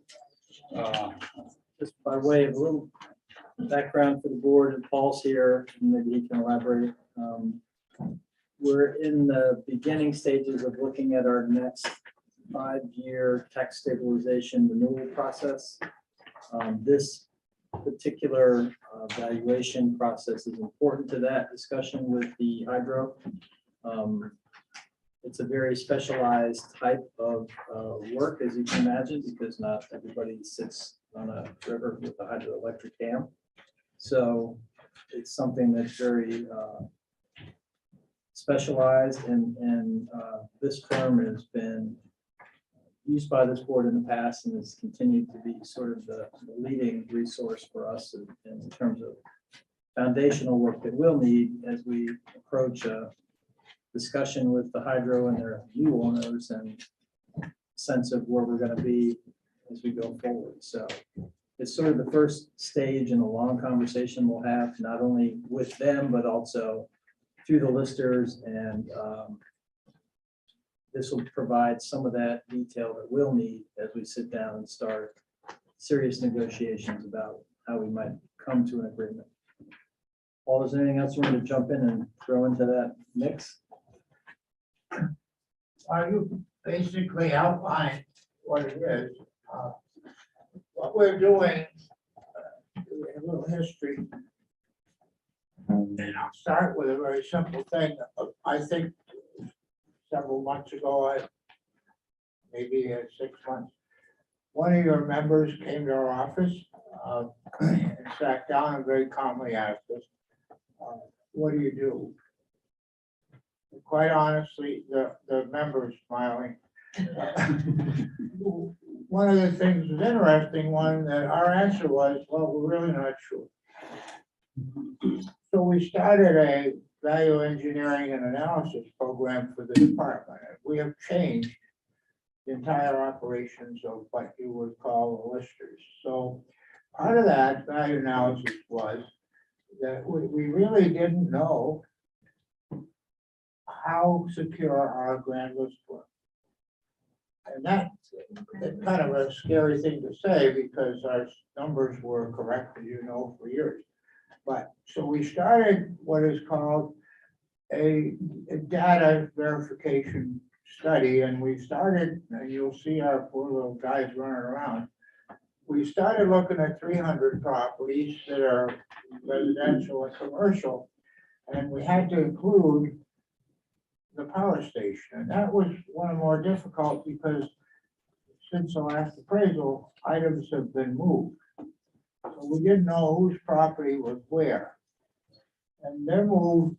Just by way of a little background for the board, and Paul's here, and maybe he can elaborate. We're in the beginning stages of looking at our next 5-year tax stabilization renewal process. This particular valuation process is important to that discussion with the hydro. It's a very specialized type of work, as you can imagine, because not everybody sits on a river with a hydroelectric dam. So it's something that's very specialized, and this firm has been used by this board in the past and has continued to be sort of the leading resource for us in terms of foundational work that we'll need as we approach a discussion with the hydro and their new owners and sense of where we're going to be as we go forward. So it's sort of the first stage in a long conversation we'll have, not only with them, but also through the listers, and this will provide some of that detail that we'll need as we sit down and start serious negotiations about how we might come to an agreement. Paul, is there anything else you want to jump in and throw into that mix? You basically outlined what it is. What we're doing, a little history. And I'll start with a very simple thing. I think several months ago, maybe 6 months, one of your members came to our office and sat down and very calmly asked us, what do you do? And quite honestly, the member is smiling. One of the things was interesting, one that our answer was, well, we're really not sure. So we started a value engineering and analysis program for the department. We have changed the entire operations of what you would call the listers. So part of that value analysis was that we really didn't know how secure our grand list was. And that's kind of a scary thing to say because our numbers were correct, as you know, for years. But so we started what is called a data verification study, and we started, and you'll see our poor little guys running around. We started looking at 300 properties that are residential and commercial, and we had to include the power station. And that was one of the more difficult because since the last appraisal, items have been moved. So we didn't know whose property was where. And they're moved,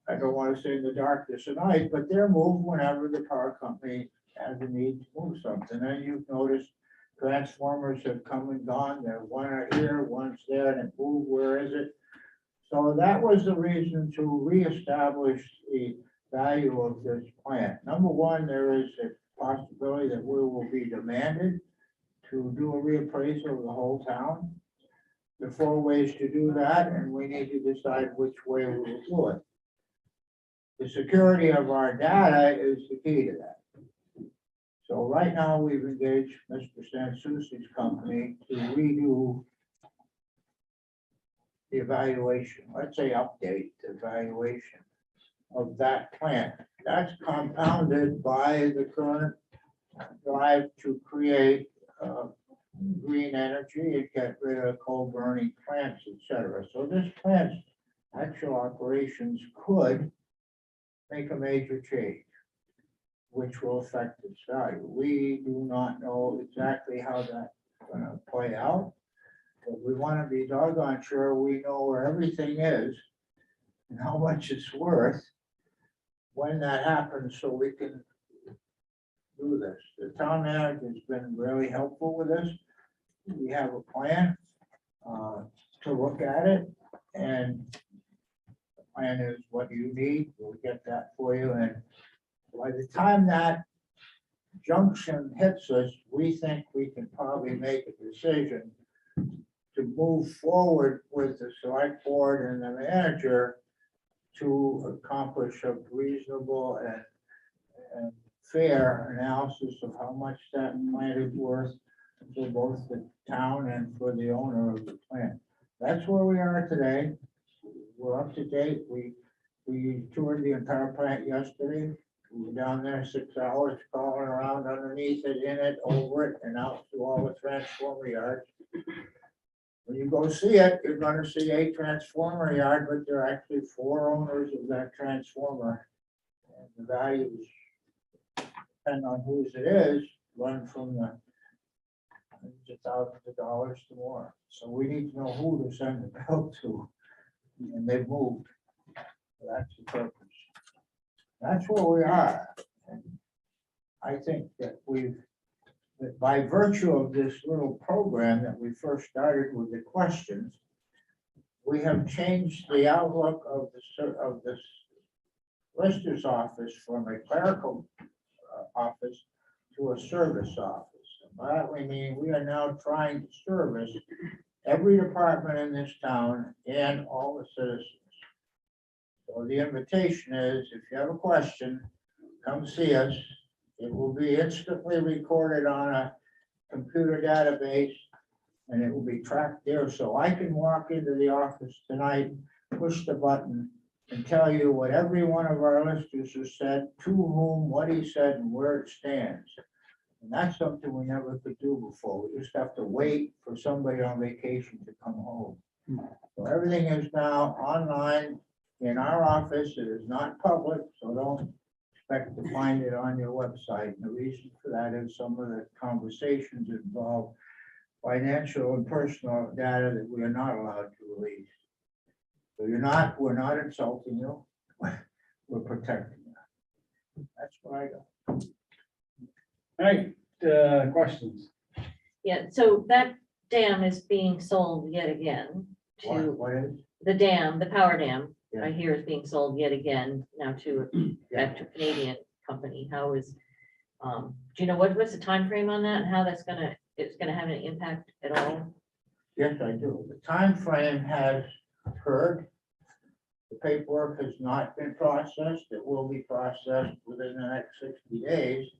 I don't want to say in the darkness of night, but they're moved whenever the power company has a need to move something. And you've noticed transformers have come and gone. They're one are here, one's there, and it moved, where is it? So that was the reason to reestablish the value of this plant. Number one, there is a possibility that we will be demanded to do a reappraisal of the whole town. There are 4 ways to do that, and we need to decide which way we will do it. The security of our data is the key to that. So right now, we've engaged Mr. Sansucci's company to redo the evaluation, let's say update the evaluation of that plant. That's compounded by the current drive to create green energy and get rid of coal burning plants, etc. So this plant's actual operations could make a major change, which will affect its value. We do not know exactly how that's going to play out. But we want to be doggone sure we know where everything is and how much it's worth when that happens, so we can do this. The town manager has been really helpful with this. We have a plan to look at it, and the plan is what you need, we'll get that for you, and by the time that junction hits us, we think we can probably make a decision to move forward with the select board and the manager to accomplish a reasonable and fair analysis of how much that plant is worth for both the town and for the owner of the plant. That's where we are today. We're up to date. We toured the entire plant yesterday. We were down there 6 hours crawling around underneath it, in it, over it, and out through all the transformer yards. When you go see it, you're gonna see a transformer yard, but there are actually 4 owners of that transformer. And the values, depending on whose it is, run from the hundreds of thousands of dollars to more. So we need to know who to send the bill to, and they've moved. So that's the purpose. That's where we are. And I think that that by virtue of this little program that we first started with the questions, we have changed the outlook of this lister's office from a clerical office to a service office. And by that we mean we are now trying to service every department in this town and all the citizens. So the invitation is, if you have a question, come see us. It will be instantly recorded on a computer database, and it will be tracked there. So I can walk into the office tonight, push the button, and tell you what every one of our listers has said, to whom, what he said, and where it stands. And that's something we never could do before. We just have to wait for somebody on vacation to come home. So everything is now online in our office. It is not public, so don't expect to find it on your website. And the reason for that is some of the conversations involve financial and personal data that we are not allowed to release. So we're not insulting you. We're protecting you. That's what I got. All right, questions? Yeah, so that dam is being sold yet again to What is? the dam, the power dam, Yeah. I hear is being sold yet again now to back to a Canadian company. How is, do you know what's the time frame on that and how it's gonna have an impact at all? Yes, I do. The time frame has occurred. The paperwork has not been processed. It will be processed within the next 60 days.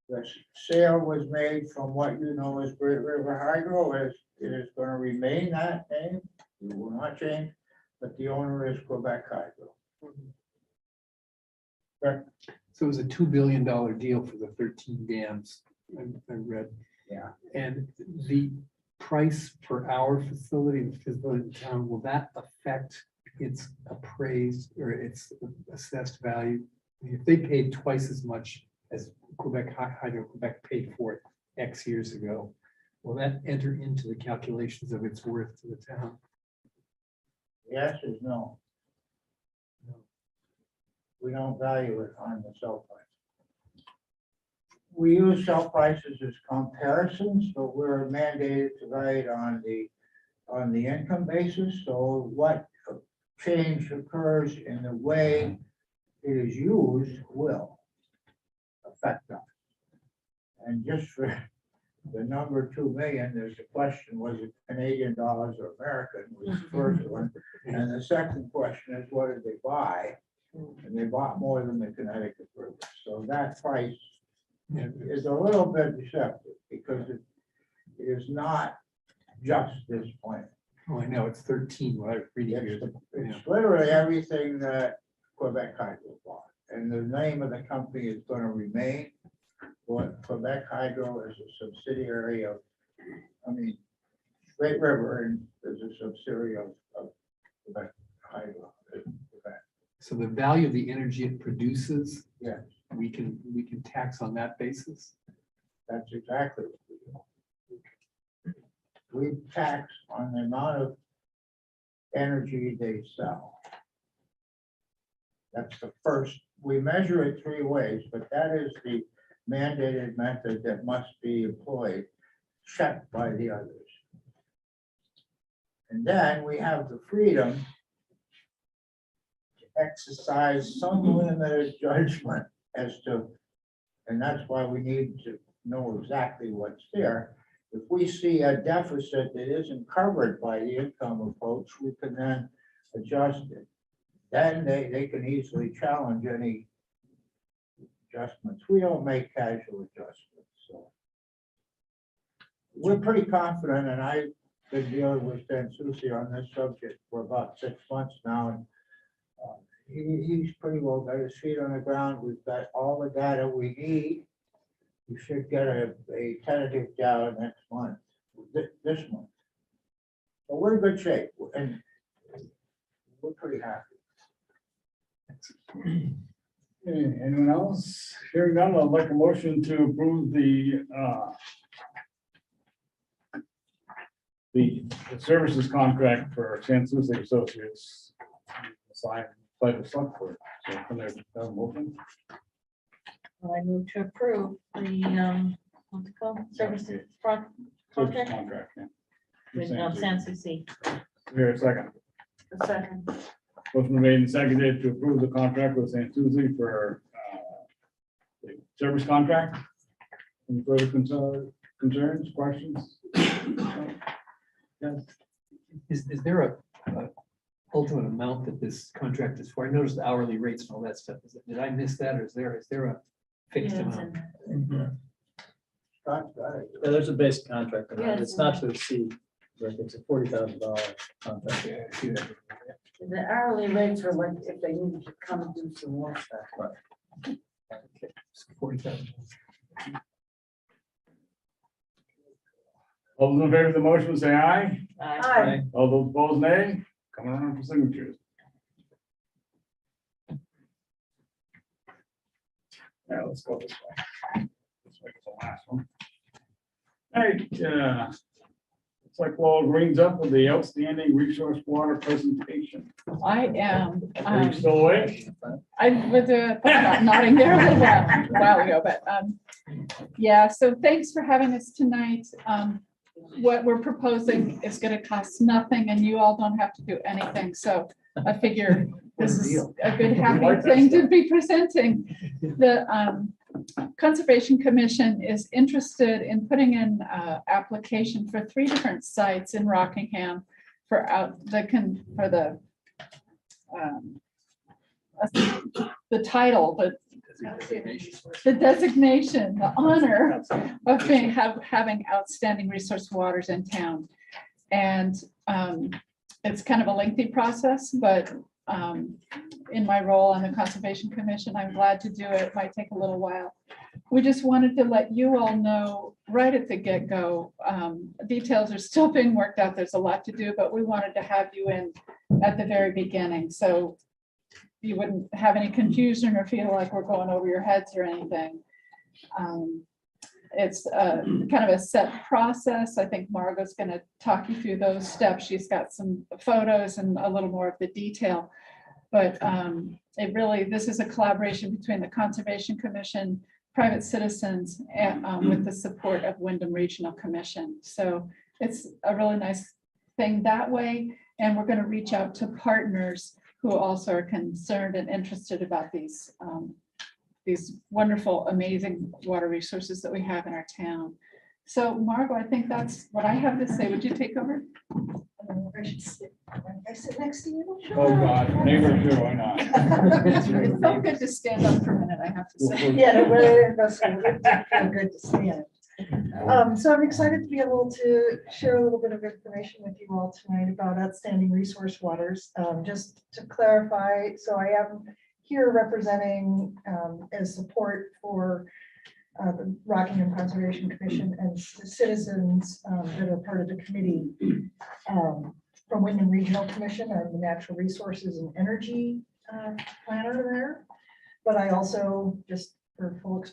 The sale was made from what you know as Great River Hydro. It is going to remain that name. It will not change, but the owner is Quebec Hydro. So it was a $2 billion deal for the 13 dams, I read. Yeah. And the price per hour facility in town, will that affect its appraised or its assessed value? I mean, if they paid twice as much as Hydro-Quebec paid for it X years ago, will that enter into the calculations of its worth to the town? The answer is no. We don't value it on the sell price. We use sell prices as comparisons, but we're mandated to value it on the income basis. So what change occurs in the way it is used will affect us. And just for the number 2 million, there's a question, was it Canadian dollars or American, was the first one. And the second question is, what did they buy? And they bought more than the Connecticut River. So that price is a little bit deceptive because it is not just this plant. Oh, I know, it's 13, what I'm reading here. It's literally everything that Quebec Hydro bought. And the name of the company is going to remain. But Quebec Hydro is a subsidiary of, Great River is a subsidiary of Quebec Hydro. So the value of the energy it produces, Yes, we can tax on that basis. that's exactly what we do. we tax on the amount of energy they sell. That's the first, we measure it 3 ways, but that is the mandated method that must be employed, checked by the others. And then we have the freedom to exercise some limited judgment as to, and that's why we need to know exactly what's there. If we see a deficit that isn't covered by the income approach, we can then adjust it. Then they can easily challenge any adjustments. We don't make casual adjustments, so. We're pretty confident, and I've been dealing with Dan Susi on this subject for about 6 months now, and he's pretty well got his feet on the ground. We've got all the data we need. We should get a tentative data next month, this month. But we're in good shape, and we're pretty happy. Okay, anyone else? Hearing none, I'd like a motion to approve the services contract for San Souci Associates. Signed by the select board. So can I have a motion? I move to approve the, what's it called, services Service contract contract, yeah. with San Souci. Here, a second. A second. Motion made and seconded to approve the contract with San Souci for the service contract. Any further concerns, questions? Is there a ultimate amount that this contract is for? I noticed the hourly rates and all that stuff. Did I miss that, or is there a fixed amount? Scott's got it. Yeah, there's a base contract, and Yes. it's not to exceed, like, it's a $40,000 contract. Yeah, I see that. The hourly rates are like if they need to come and do some more stuff. Okay, it's 40,000. All those in favor of the motion, say aye. Aye. All those opposed, nay. Coming around for signatures. Yeah, let's go this way. This way is the last one. Hey, it's like Paul brings up with the outstanding resource water presentation. I am. Are you still awake? I was nodding there a little while ago, but yeah, so thanks for having us tonight. What we're proposing is going to cost nothing and you all don't have to do anything. So I figure this is a good, happy thing to be presenting. The Conservation Commission is interested in putting in application for 3 different sites in Rockingham for the title, but the designation, the honor of having outstanding resource waters in town. And it's kind of a lengthy process, but in my role on the Conservation Commission, I'm glad to do it. It might take a little while. We just wanted to let you all know right at the get-go. Details are still being worked out. There's a lot to do, but we wanted to have you in at the very beginning. So you wouldn't have any confusion or feel like we're going over your heads or anything. It's kind of a set process. I think Margot's going to talk you through those steps. She's got some photos and a little more of the detail. But this is a collaboration between the Conservation Commission, private citizens, and with the support of Wyndham Regional Commission. So it's a really nice thing that way. And we're going to reach out to partners who also are concerned and interested about these wonderful, amazing water resources that we have in our town. So Margot, I think that's what I have to say. Would you take over? I should sit next to you. Oh, God, neighbor, sure, why not? It felt good to stand up for a minute, I have to say. Yeah, it really does feel good to stand. So I'm excited to be able to share a little bit of information with you all tonight about outstanding resource waters. Just to clarify, so I am here representing as support for the Rockingham Conservation Commission and the citizens that are part of the committee from Wyndham Regional Commission. I'm the Natural Resources and Energy planner there, but I also, just for full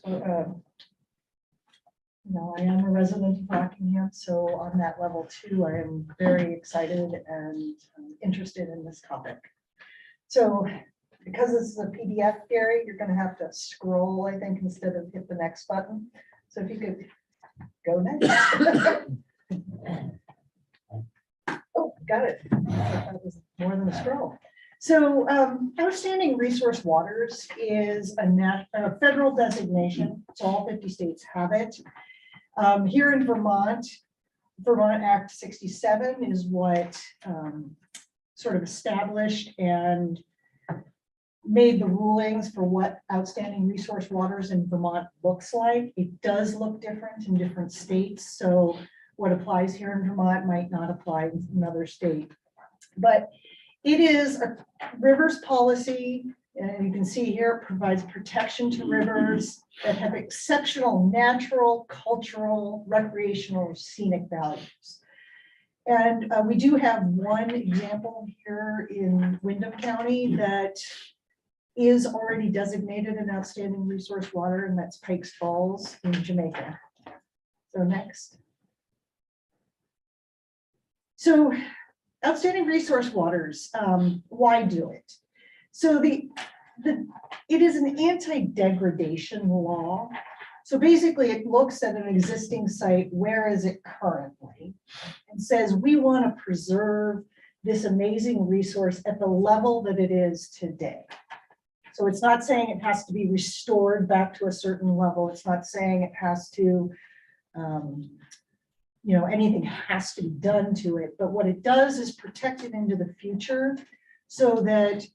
No, I am a resident of Rockingham, so on that level too, I am very excited and interested in this topic. So because this is a PDF, Gary, you're gonna have to scroll, I think, instead of hit the next button. So if you could go next. Oh, got it. That was more than a scroll. So outstanding resource waters is a federal designation. So all 50 states have it. Here in Vermont, Vermont Act 67 is what sort of established and made the rulings for what outstanding resource waters in Vermont looks like. It does look different in different states. So what applies here in Vermont might not apply in another state. But it is a rivers policy, and you can see here it provides protection to rivers that have exceptional natural, cultural, recreational, scenic values. And we do have one example here in Windham County that is already designated an outstanding resource water, and that's Pikes Falls in Jamaica. So next. So outstanding resource waters, why do it? So it is an anti-degradation law. So basically it looks at an existing site, where is it currently, and says we want to preserve this amazing resource at the level that it is today. So it's not saying it has to be restored back to a certain level. It's not saying it has to, anything has to be done to it. But what it does is protect it into the future so that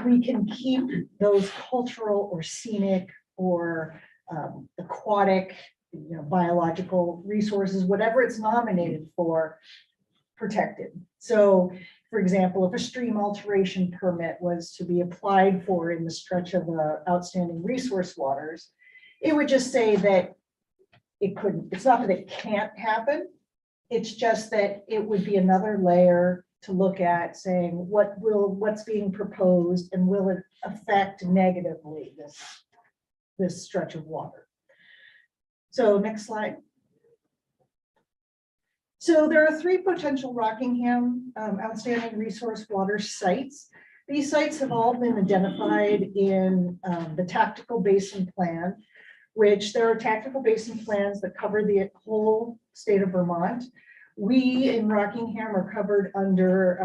we can keep those cultural or scenic or aquatic, biological resources, whatever it's nominated for, protected. So for example, if a stream alteration permit was to be applied for in the stretch of outstanding resource waters, it would just say that it couldn't. It's not that it can't happen. It's just that it would be another layer to look at, saying what's being proposed and will it affect negatively this stretch of water. So next slide. So there are 3 potential Rockingham outstanding resource water sites. These sites have all been identified in the tactical basin plan, which there are tactical basin plans that cover the whole state of Vermont. We in Rockingham are covered under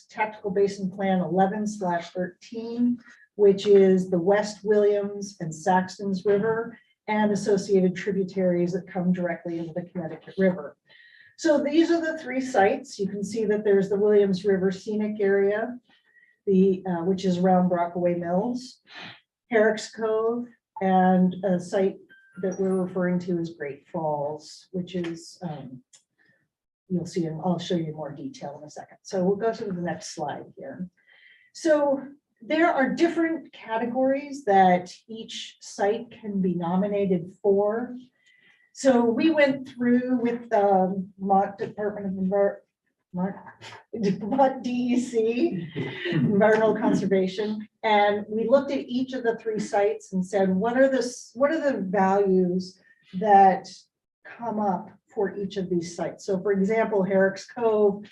tactical basin plan 11/13, which is the West Williams and Saxtons River and associated tributaries that come directly into the Connecticut River. So these are the 3 sites. You can see that there's the Williams River Scenic Area, which is around Brockaway Mills, Herrick's Cove, and a site that we're referring to as Great Falls, which is, you'll see, and I'll show you more detail in a second. So we'll go to the next slide here. So there are different categories that each site can be nominated for. So we went through with the Vermont Department of Vermont DEC, Environmental Conservation, and we looked at each of the 3 sites and said, what are the values that come up for each of these sites? So for example, Herrick's Cove,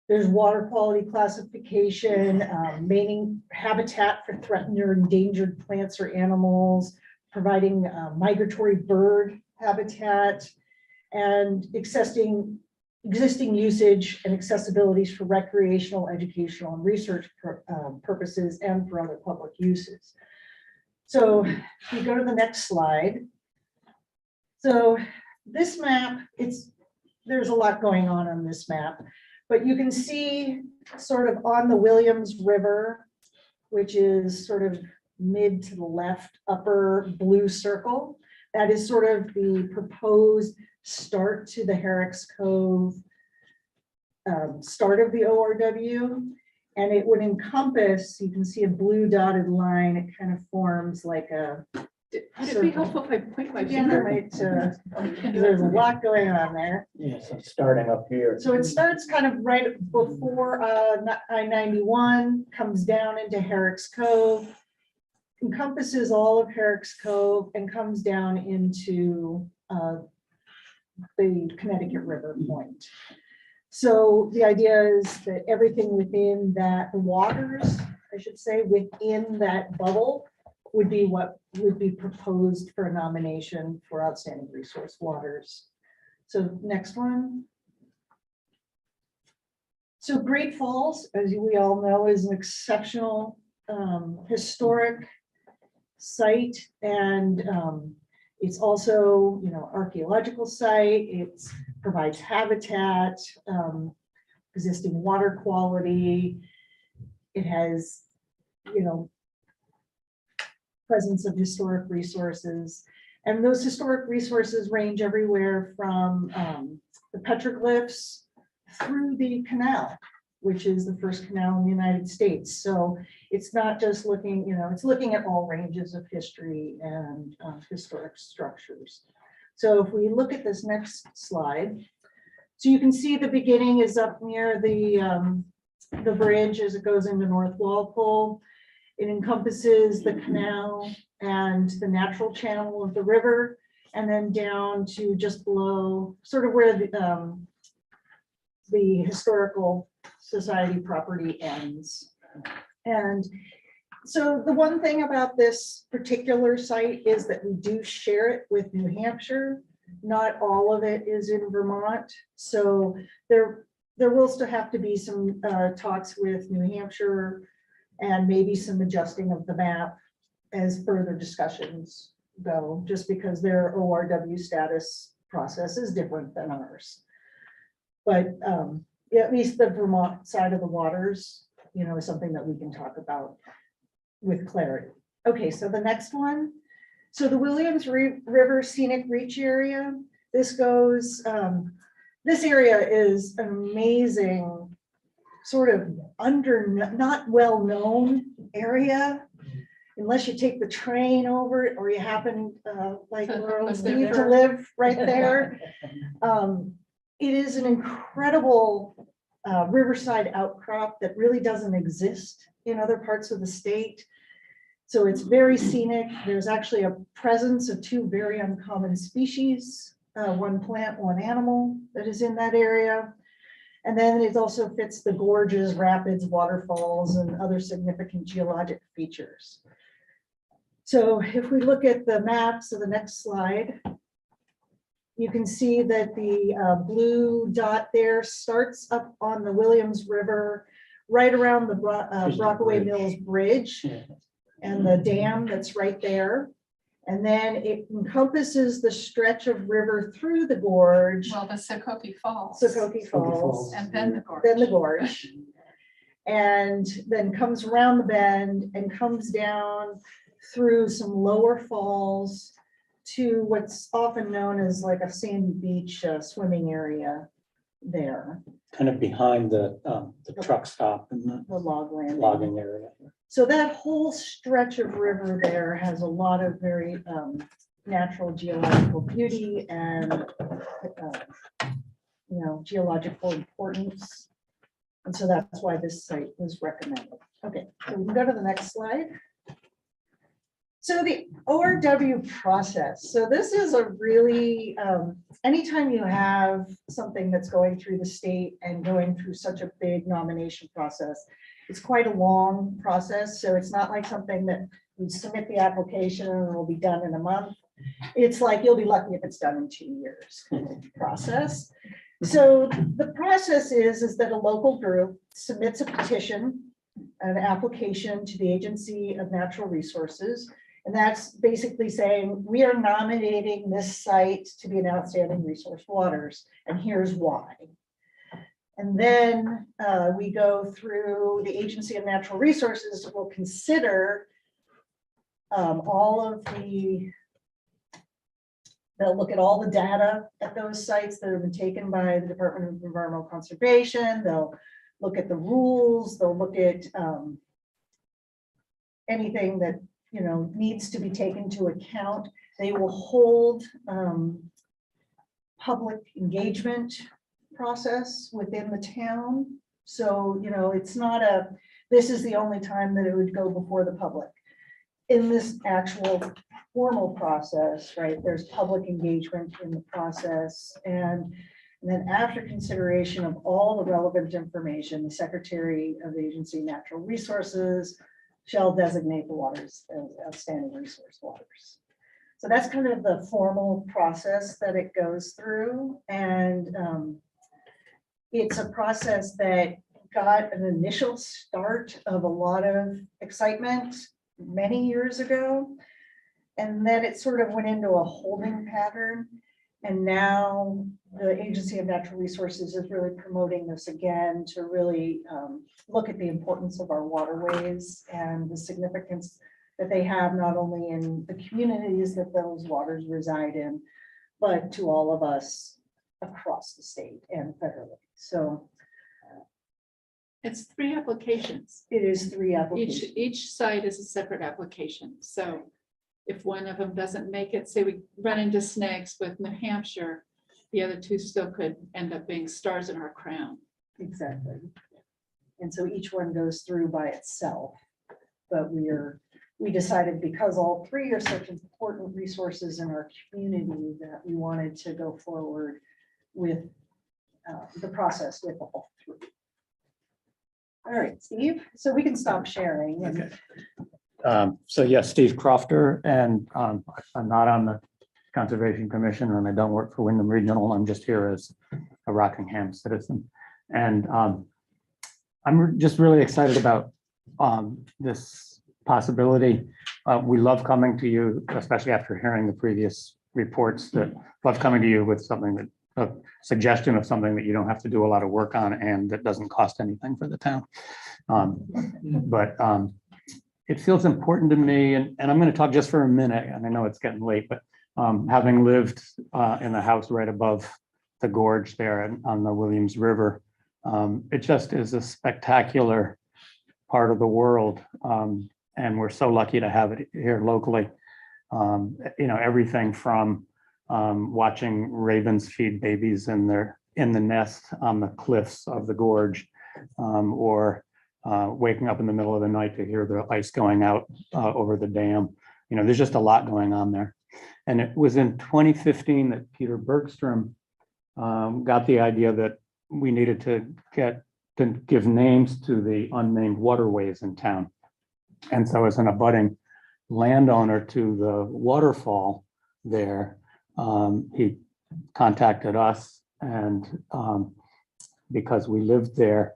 there's water quality classification, maintaining habitat for threatened or endangered plants or animals, providing migratory bird habitat, and existing usage and accessibilities for recreational, educational, and research purposes and for other public uses. So if you go to the next slide. So this map, there's a lot going on this map, but you can see sort of on the Williams River, which is sort of mid to the left upper blue circle. That is sort of the proposed start to the Herrick's Cove start of the ORW. And it would encompass, you can see a blue dotted line. It kind of forms like a. Would it be helpful if I point my Yeah, finger? there's a lot going on there. Yes, I'm starting up here. So it starts kind of right before I-91, comes down into Herrick's Cove, encompasses all of Herrick's Cove, and comes down into the Connecticut River point. So the idea is that everything within that, the waters, I should say, within that bubble would be what would be proposed for a nomination for outstanding resource waters. So next one. So Great Falls, as we all know, is an exceptional historic site, and it's also, you know, archaeological site. It provides habitat, existing water quality. It has, you know, presence of historic resources, and those historic resources range everywhere from the petroglyphs through the canal, which is the first canal in the United States. So it's not just looking, you know, it's looking at all ranges of history and historic structures. So if we look at this next slide, so you can see the beginning is up near the bridge as it goes into North Walpole. It encompasses the canal and the natural channel of the river, and then down to just below, sort of where the historical society property ends. And so the one thing about this particular site is that we do share it with New Hampshire. Not all of it is in Vermont. So there will still have to be some talks with New Hampshire and maybe some adjusting of the map as further discussions go, just because their ORW status process is different than ours. But at least the Vermont side of the waters, you know, is something that we can talk about with clarity. Okay, so the next one. So the Williams River Scenic Reach area, this goes, this area is an amazing, sort of not well-known area, unless you take the train over it or you happen like Steve to live right there. It is an incredible riverside outcrop that really doesn't exist in other parts of the state. So it's very scenic. There's actually a presence of two very uncommon species, one plant, one animal that is in that area. And then it also fits the gorges, rapids, waterfalls, and other significant geologic features. So if we look at the map, so the next slide, you can see that the blue dot there starts up on the Williams River, right around the Rockaway Mills Bridge and the dam that's right there. And then it encompasses the stretch of river through the gorge. Well, the Sokoke Falls. Sokoke Falls. And then the gorge. Then the gorge. And then comes around the bend and comes down through some lower falls to what's often known as like a sandy beach swimming area there. Kind of behind the truck stop and The log landing. logging area. So that whole stretch of river there has a lot of very natural geological beauty and you know, geological importance. And so that's why this site was recommended. Okay, so we can go to the next slide. So the ORW process. So this is a really, anytime you have something that's going through the state and going through such a big nomination process, it's quite a long process. So it's not like something that we submit the application and it'll be done in a month. It's like, you'll be lucky if it's done in 2 years process. So the process is that a local group submits a petition, an application to the Agency of Natural Resources. And that's basically saying, we are nominating this site to be an outstanding resource waters, and here's why. And then we go through the Agency of Natural Resources will consider all of they'll look at all the data at those sites that have been taken by the Department of Environmental Conservation. They'll look at the rules. They'll look at anything that, you know, needs to be taken into account. They will hold public engagement process within the town. So, you know, it's not this is the only time that it would go before the public. In this actual formal process, right? There's public engagement in the process. And then after consideration of all the relevant information, the Secretary of the Agency Natural Resources shall designate the waters as outstanding resource waters. So that's kind of the formal process that it goes through. And it's a process that got an initial start of a lot of excitement many years ago. And then it sort of went into a holding pattern. And now the Agency of Natural Resources is really promoting this again to really look at the importance of our waterways and the significance that they have not only in the communities that those waters reside in, but to all of us across the state and federally. So It's 3 applications. it is 3 applications. Each site is a separate application. So if one of them doesn't make it, say we run into snags with New Hampshire, the other 2 still could end up being stars in our crown. Exactly. And so each one goes through by itself. But we decided because all 3 are such important resources in our community that we wanted to go forward with the process with all 3. All right, Steve, so we can stop sharing. And So yes, Steve Crofter, and I'm not on the Conservation Commission and I don't work for Wyndham Regional. I'm just here as a Rockingham citizen. And I'm just really excited about this possibility. We love coming to you, especially after hearing the previous reports, that love coming to you with something that, a suggestion of something that you don't have to do a lot of work on and that doesn't cost anything for the town. But it feels important to me, and I'm going to talk just for a minute, and I know it's getting late, but having lived in the house right above the gorge there on the Williams River, it just is a spectacular part of the world, and we're so lucky to have it here locally. You know, everything from watching ravens feed babies in the nest on the cliffs of the gorge, or waking up in the middle of the night to hear the ice going out over the dam. You know, there's just a lot going on there. And it was in 2015 that Peter Bergstrom got the idea that we needed to give names to the unnamed waterways in town. And so as an abutting landowner to the waterfall there, he contacted us, and because we lived there,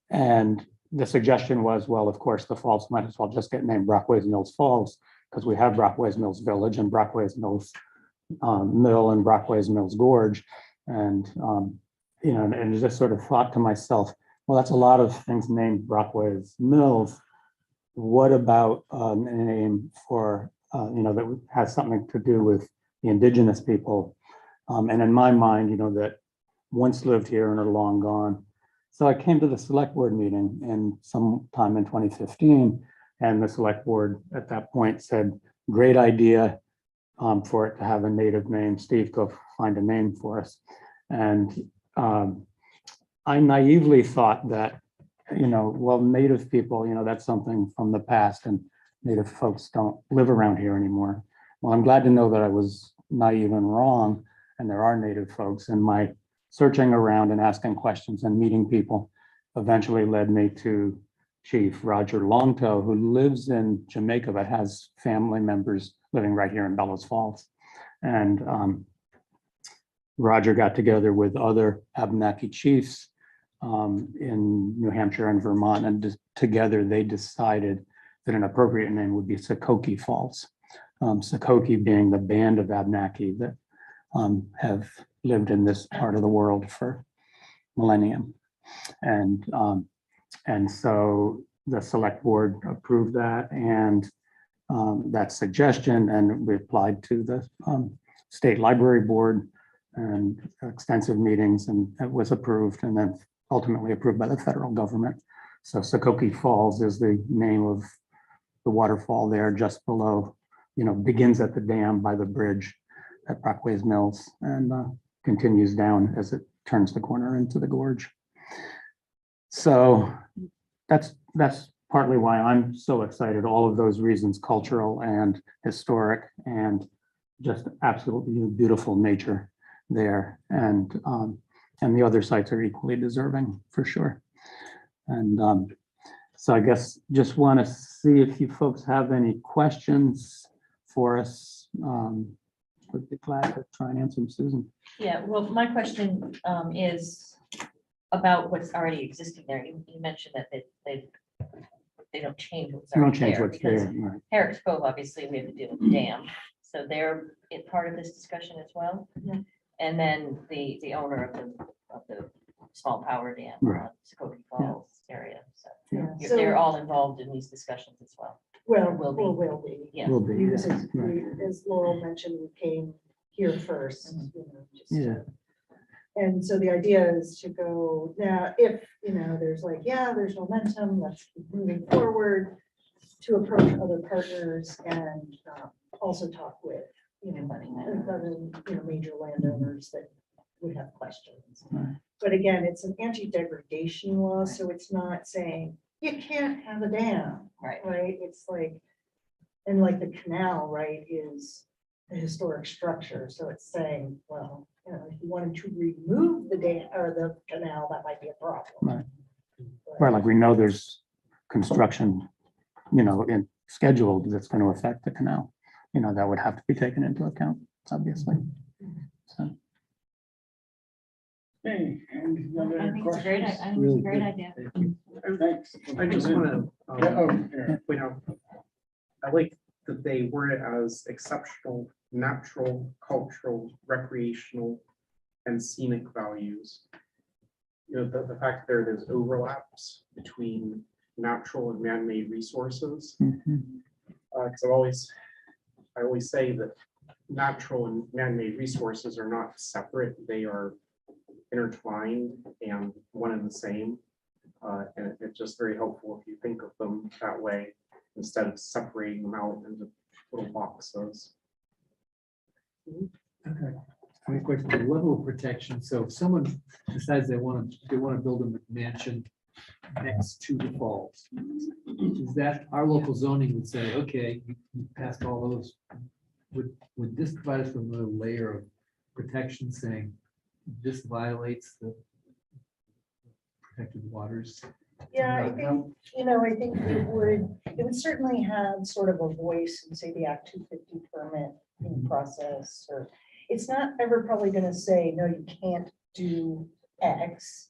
and the suggestion was, well, of course, the falls might as well just get named Brockways Mills Falls, because we have Brockways Mills Village and Brockways Mills Mill and Brockways Mills Gorge. And, you know, and I just sort of thought to myself, well, that's a lot of things named Brockways Mills. What about a name for, you know, that has something to do with the indigenous people? And in my mind, you know, that once lived here and are long gone. So I came to the select board meeting in sometime in 2015, and the select board at that point said, great idea for it to have a native name. Steve, go find a name for us. And I naively thought that, you know, well, native people, you know, that's something from the past, and native folks don't live around here anymore. Well, I'm glad to know that I was naive and wrong, and there are native folks, and my searching around and asking questions and meeting people eventually led me to Chief Roger Longtoe, who lives in Jamaica but has family members living right here in Bellows Falls. And Roger got together with other Abenaki chiefs in New Hampshire and Vermont, and together they decided that an appropriate name would be Sokoke Falls. Sokoke being the band of Abenaki that have lived in this part of the world for millennium. And so the select board approved that, and that suggestion, and we applied to the state library board and extensive meetings, and it was approved, and then ultimately approved by the federal government. So Sokoke Falls is the name of the waterfall there just below, you know, begins at the dam by the bridge at Brockways Mills and continues down as it turns the corner into the gorge. So that's partly why I'm so excited, all of those reasons, cultural and historic and just absolutely beautiful nature there. And the other sites are equally deserving for sure. And so I guess just want to see if you folks have any questions for us. Would be glad to try and answer them, Susan. Yeah, well, my question is about what's already existing there. You mentioned that they don't change what's We don't already change there. what's Because there. Right. Herrick's Cove, obviously, we have to deal with the dam, so they're part of this discussion as well. Yeah. And then the owner of the small power dam Right. on Secocee Falls area, so Yeah. they're all involved in these discussions as well. Well, Will be. will be. Yeah. Will be. We Yeah. was- Right. As Laurel mentioned, we came here first. Just Yeah. to- And so the idea is to go now, if, there's like, yeah, there's momentum, let's keep moving forward, to approach other partners and also talk with, other, major landowners that would have questions. Right. But again, it's an anti-degradation law, so it's not saying you can't have a dam, Right. right? It's like, and like the canal, right, is a historic structure, so it's saying, well, if you wanted to remove the dam or the canal, that might be a problem. Right. Right, like we know there's construction, in scheduled that's going to affect the canal. That would have to be taken into account, obviously. So. Hey, and you have I any think it's a great, questions? I think it's a great idea. Thanks. Oh, Oh, uh, Yeah, oh, point out. I like that they word it as exceptional, natural, cultural, recreational, and scenic values. The fact there's overlaps between natural and man-made resources. Because I always say that natural and man-made resources are not separate, they are intertwined and one and the same. And it's just very helpful if you think of them that way, instead of separating them out into little boxes. Okay. I have a question, the level of protection. So if someone decides they want to build a mansion next to the falls, is that our local zoning would say, okay, you passed all those. Would this provide us with another layer of protection saying this violates the protected waters? Yeah, I think, I think it would certainly have sort of a voice in, say, the Act 250 permit process, or it's not ever probably gonna say, no, you can't do X.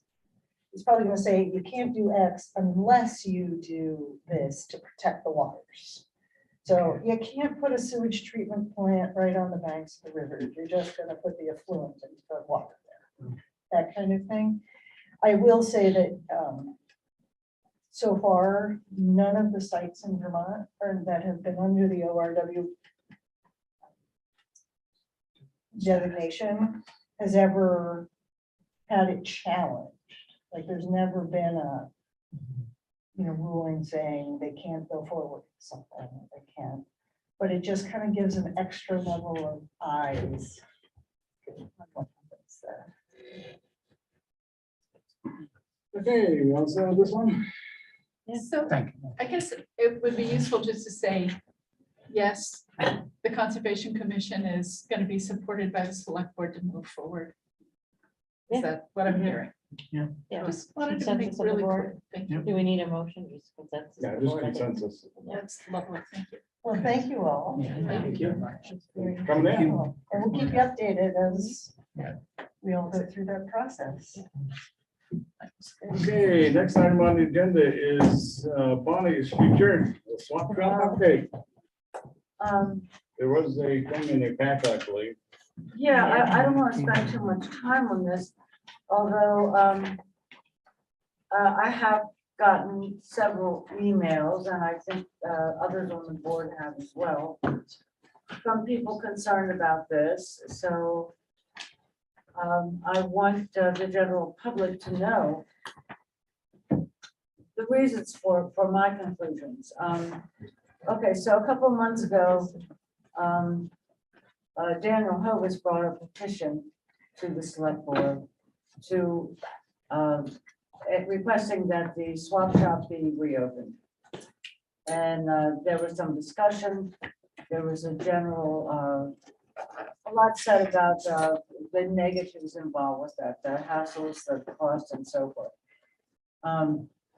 It's probably gonna say, you can't do X unless you do this to protect the waters. So you can't put a sewage treatment plant right on the banks of the river. You're just gonna put the effluent into the water there, that kind of thing. I will say that so far, none of the sites in Vermont that have been under the ORW designation has ever had it challenged. Like there's never been a ruling saying they can't go forward with something, they can't. But it just kind of gives an extra level of eyes on what happens there. Okay, we also have this one. So I guess it would be useful just to say, yes, the Conservation Commission is going to be supported by the select board to move forward. Is that what I'm hearing? Yeah. Yeah, Just wanted to make consensus of the really board. clear. Thank you. Do we need a motion? Just consensus? Yeah, of the just board, I think. consensus. That's lovely. Thank you. Well, thank you all. Thank you. Coming in. And we'll keep you updated as we all go through that process. Okay, next item on the agenda is Bonnie's future swap shop update. There was a thing in the pack, I believe. Yeah, I don't want to spend too much time on this, although I have gotten several emails, and I think others on the board have as well, from people concerned about this. So I want the general public to know the reasons for my conclusions. Okay, so a couple of months ago, Daniel Hovis brought a petition to the select board to requesting that the swap shop be reopened. And there was some discussion. There was a general, a lot said about the negatives involved with that, the hassles, the cost and so forth.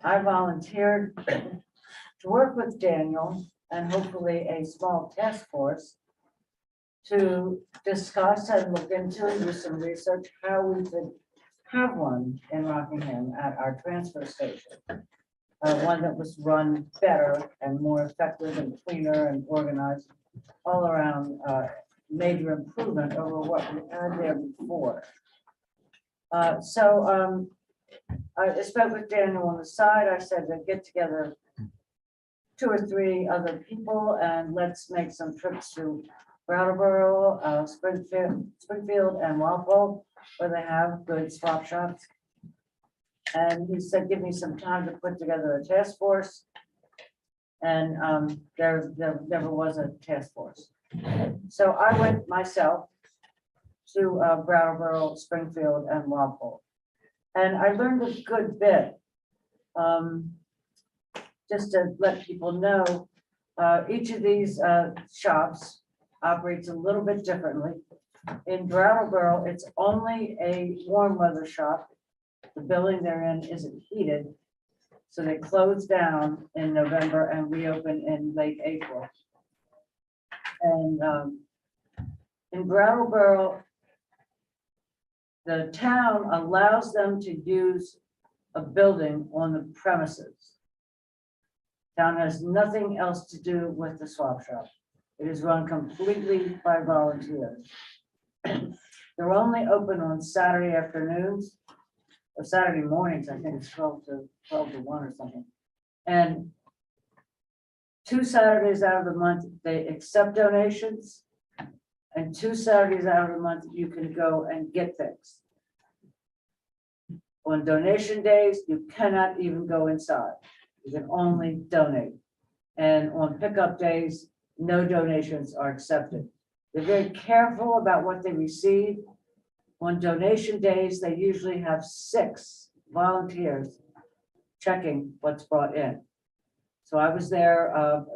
I volunteered to work with Daniel and hopefully a small task force to discuss and look into and do some research how we could have one in Rockingham at our transfer station. One that was run better and more effective and cleaner and organized, all around major improvement over what we had there before. I spoke with Daniel on the side. I said to get together 2 or 3 other people and let's make some trips to Brattleboro, Springfield and Walpole, where they have good swap shops. And he said, give me some time to put together a task force. And there never was a task force. So I went myself to Brattleboro, Springfield and Walpole. And I learned a good bit. Just to let people know, each of these shops operates a little bit differently. In Brattleboro, it's only a warm weather shop. The building they're in isn't heated. So they close down in November and reopen in late April. And in Brattleboro, the town allows them to use a building on the premises. Town has nothing else to do with the swap shop. It is run completely by volunteers. They're only open on Saturday afternoons or Saturday mornings. I think it's 12 to 1 or something. And 2 Saturdays out of the month, they accept donations. And 2 Saturdays out of the month, you can go and get things. On donation days, you cannot even go inside. You can only donate. And on pickup days, no donations are accepted. They're very careful about what they receive. On donation days, they usually have 6 volunteers checking what's brought in. So I was there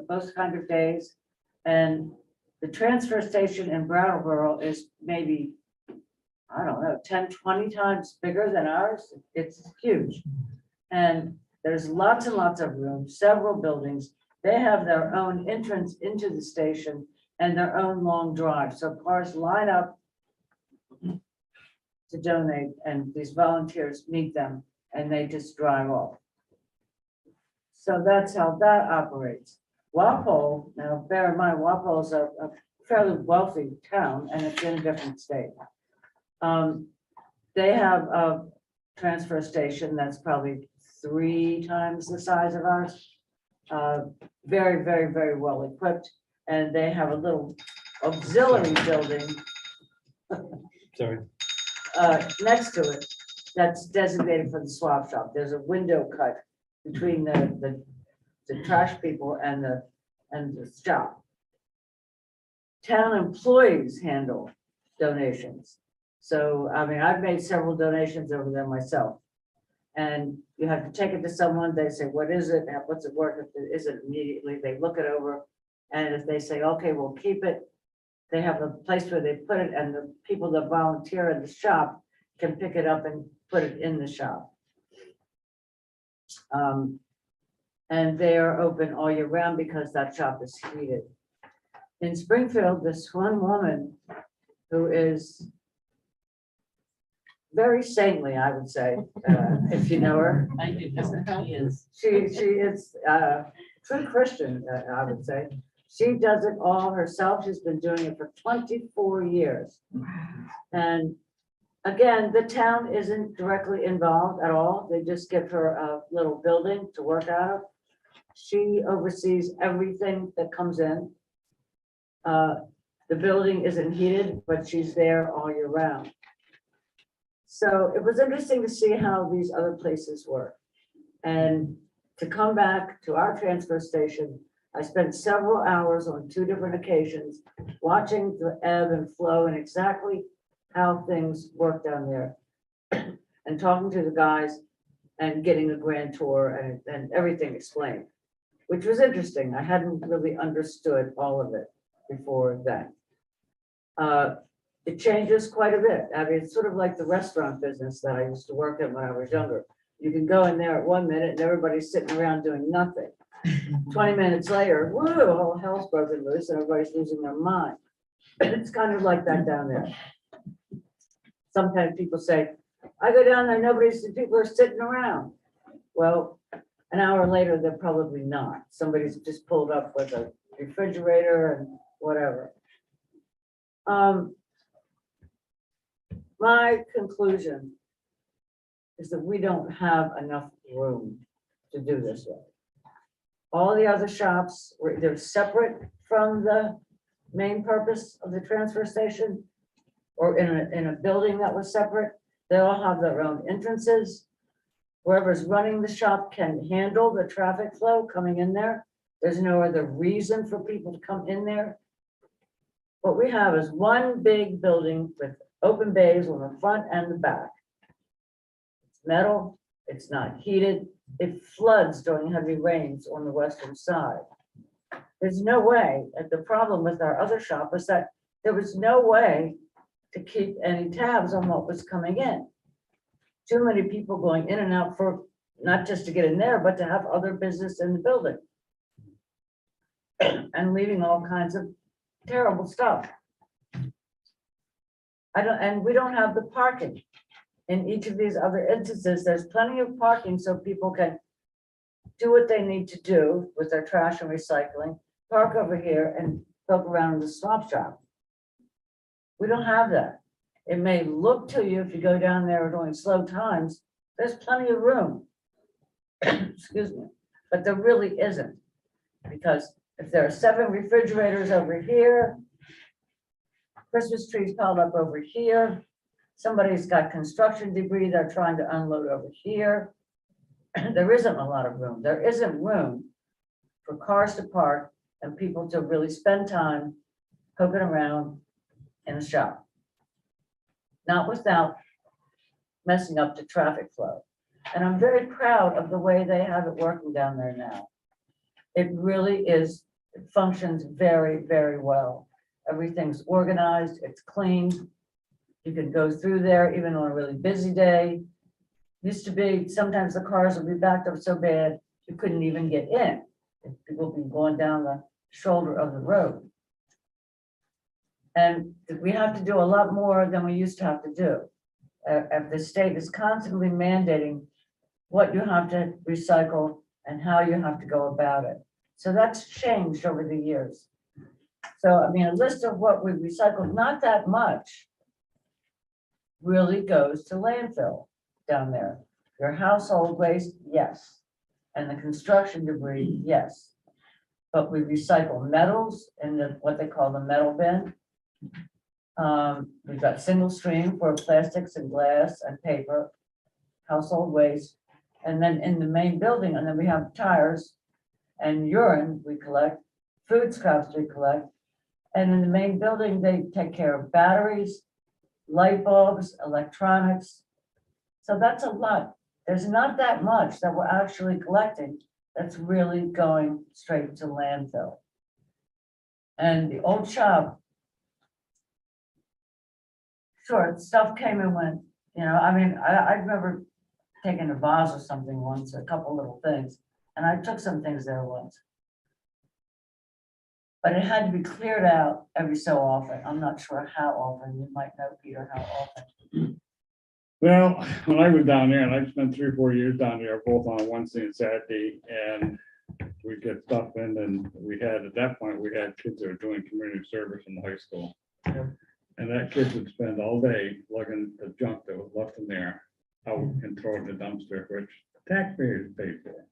most kind of days, and the transfer station in Brattleboro is maybe, I don't know, 10, 20 times bigger than ours. It's huge. And there's lots and lots of room, several buildings. They have their own entrance into the station and their own long drive. So cars line up to donate and these volunteers meet them and they just drive off. So that's how that operates. Walpole, now bear in mind, Walpole is a fairly wealthy town and it's in a different state. They have a transfer station that's probably 3 times the size of ours. Very, very, very well equipped. And they have a little auxiliary building Sorry. next to it that's designated for the swap shop. There's a window cut between the trash people and the shop. Town employees handle donations. So, I mean, I've made several donations over there myself. And you have to take it to someone, they say, what is it? What's it worth? If it isn't immediately, they look it over. And if they say, okay, we'll keep it, they have a place where they put it and the people that volunteer in the shop can pick it up and put it in the shop. And they are open all year round because that shop is heated. In Springfield, this one woman who is very saintly, I would say, if you know her. I do know who she is. She is true Christian, I would say. She does it all herself. She's been doing it for 24 years. And again, the town isn't directly involved at all. They just give her a little building to work out of. She oversees everything that comes in. The building isn't heated, but she's there all year round. So it was interesting to see how these other places work. And to come back to our transfer station, I spent several hours on 2 different occasions watching the ebb and flow and exactly how things work down there. And talking to the guys and getting a grand tour and everything explained. It which was interesting. I hadn't really understood all of it before then. It changes quite a bit. I mean, it's sort of like the restaurant business that I used to work in when I was younger. You can go in there at 1 minute and everybody's sitting around doing nothing. 20 minutes later, woo, all hell's broken loose and everybody's losing their mind. It's kind of like that down there. Sometimes people say, I go down there, people are sitting around. Well, an hour later, they're probably not. Somebody's just pulled up with a refrigerator and whatever. My conclusion is that we don't have enough room to do this with. All the other shops, they're separate from the main purpose of the transfer station or in a building that was separate. They all have their own entrances. Whoever's running the shop can handle the traffic flow coming in there. There's no other reason for people to come in there. What we have is one big building with open bays on the front and the back. It's metal, it's not heated, it floods during heavy rains on the western side. There's no way, and the problem with our other shop was that there was no way to keep any tabs on what was coming in. Too many people going in and out for, not just to get in there, but to have other business in the building. And leaving all kinds of terrible stuff. And we don't have the parking. In each of these other instances, there's plenty of parking so people can do what they need to do with their trash and recycling, park over here and poke around in the swap shop. We don't have that. It may look to you if you go down there during slow times, there's plenty of room. Excuse me, but there really isn't. Because if there are 7 refrigerators over here, Christmas trees piled up over here, somebody's got construction debris they're trying to unload over here, there isn't a lot of room. There isn't room for cars to park and people to really spend time poking around in a shop. Not without messing up the traffic flow. And I'm very proud of the way they have it working down there now. It really is, it functions very, very well. Everything's organized, it's clean. You can go through there even on a really busy day. Used to be, sometimes the cars would be backed up so bad, you couldn't even get in. People would be going down the shoulder of the road. And we have to do a lot more than we used to have to do. If the state is constantly mandating what you have to recycle and how you have to go about it. So that's changed over the years. So, I mean, a list of what we recycled, not that much, really goes to landfill down there. Your household waste, yes. And the construction debris, yes. But we recycle metals in what they call the metal bin. We've got single stream for plastics and glass and paper, household waste. And then in the main building, and then we have tires and urine we collect, food scraps we collect. And in the main building, they take care of batteries, light bulbs, electronics. So that's a lot. There's not that much that we're actually collecting that's really going straight to landfill. And the old shop, sure, stuff came and went, you know, I mean, I remember taking a vase or something once, a couple little things, and I took some things there once. But it had to be cleared out every so often. I'm not sure how often. You might know, Peter, how often. Well, when I was down there, and I spent 3 or 4 years down there, both on Wednesday and Saturday, and we get stuff in, and we had, at that point, we had kids that were doing community service in the high school. And that kids would spend all day lugging the junk that was left in there out and throw it in the dumpster, which taxpayers pay for.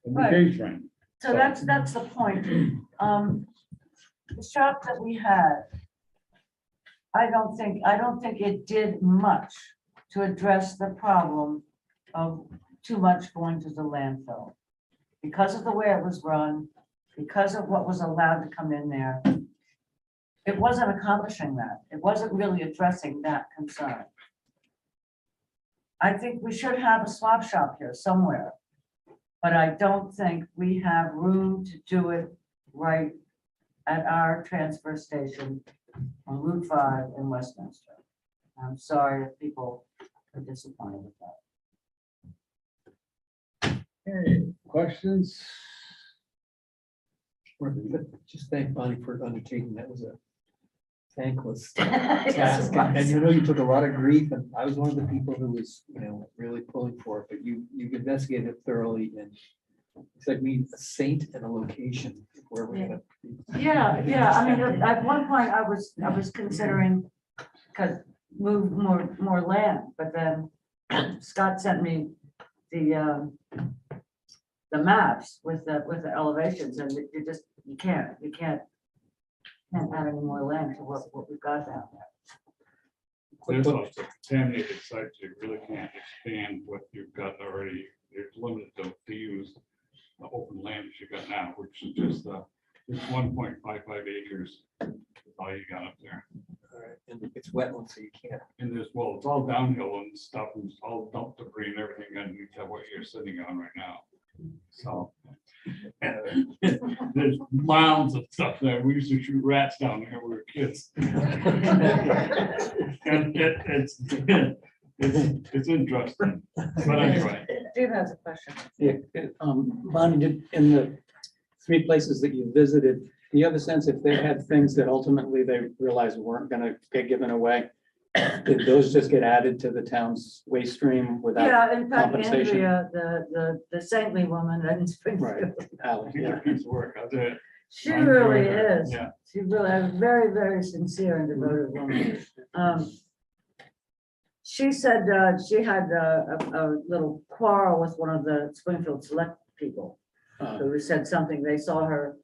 Right. Friend. So that's the point. The shop that we had, I don't think it did much to address the problem of too much going to the landfill. Because of the way it was run, because of what was allowed to come in there, it wasn't accomplishing that. It wasn't really addressing that concern. I think we should have a swap shop here somewhere. But I don't think we have room to do it right at our transfer station on Route 5 in Westminster. I'm sorry if people are disappointed with that. Questions? Just thank Bonnie for undertaking, that was a thankless Yes, task. it And was. you know, you took a lot of grief, and I was one of the people who was, really pulling for it, but you've investigated it thoroughly, and it's like we a saint and a location where we're gonna. Yeah, I mean, at one point I was considering, because move more land, but then Scott sent me the maps with the elevations, and you can't add any more land to what we've got down there. There's lots of contaminated sites, you really can't expand what you've got already. It's limited to use the open land that you got now, which is just, it's 1.55 acres. That's all you got up there. All right, and it's wetland, so you can't. And there's, well, it's all downhill and stuff, and it's all dump debris and everything underneath of what you're sitting on right now. So. There's mounds of stuff there. We used to shoot rats down there when we were kids. And it's interesting, but anyway. Steve has a question. Yeah, Bonnie, in the 3 places that you visited, do you have a sense if they had things that ultimately they realized weren't gonna get given away? Did those just get added to the town's waste stream without? Yeah, in fact, compensation? Andrea, the saintly woman in Springfield, Right, Alex, Yeah, yeah. piece of work. I did. she I'm really enjoying it. is. Yeah. She really, a very, very sincere and devoted woman. She said she had a little quarrel with one of the Springfield Select people who said something. They saw her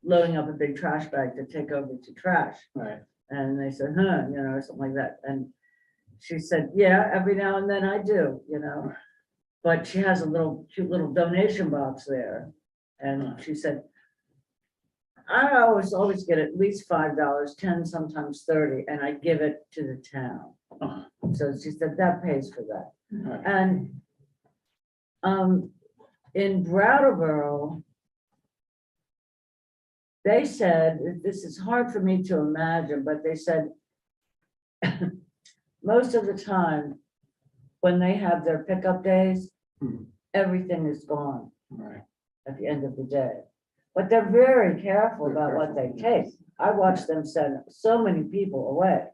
loading up a big trash bag to take over to trash. Right. And they said, or something like that. And she said, yeah, every now and then I do, but she has a cute little donation box there. And she said, I always get at least $5, 10, sometimes 30, and I give it to the town. So she said that pays for that. Right. And in Brattleboro, they said, this is hard for me to imagine, but they said most of the time when they have their pickup days, everything is gone Right. at the end of the day. But they're very careful about what they take. I watch them send so many people away.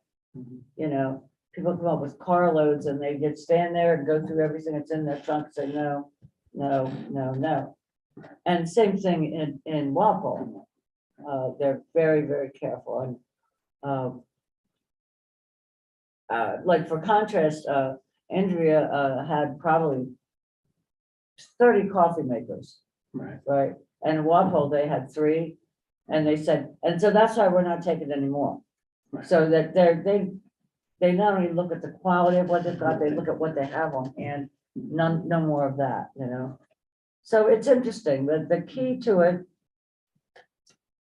People come up with carloads and they stand there and go through everything that's in their trunk and say, no, no, no, no. And same thing in Walpole. They're very, very careful. And like for contrast, Andrea had probably 30 coffee makers, Right. right? And in Walpole, they had 3. And they said, and so that's why we're not taking any more. Right. So that they not only look at the quality of what they've got, they look at what they have on hand. No more of that, So it's interesting, but the key to it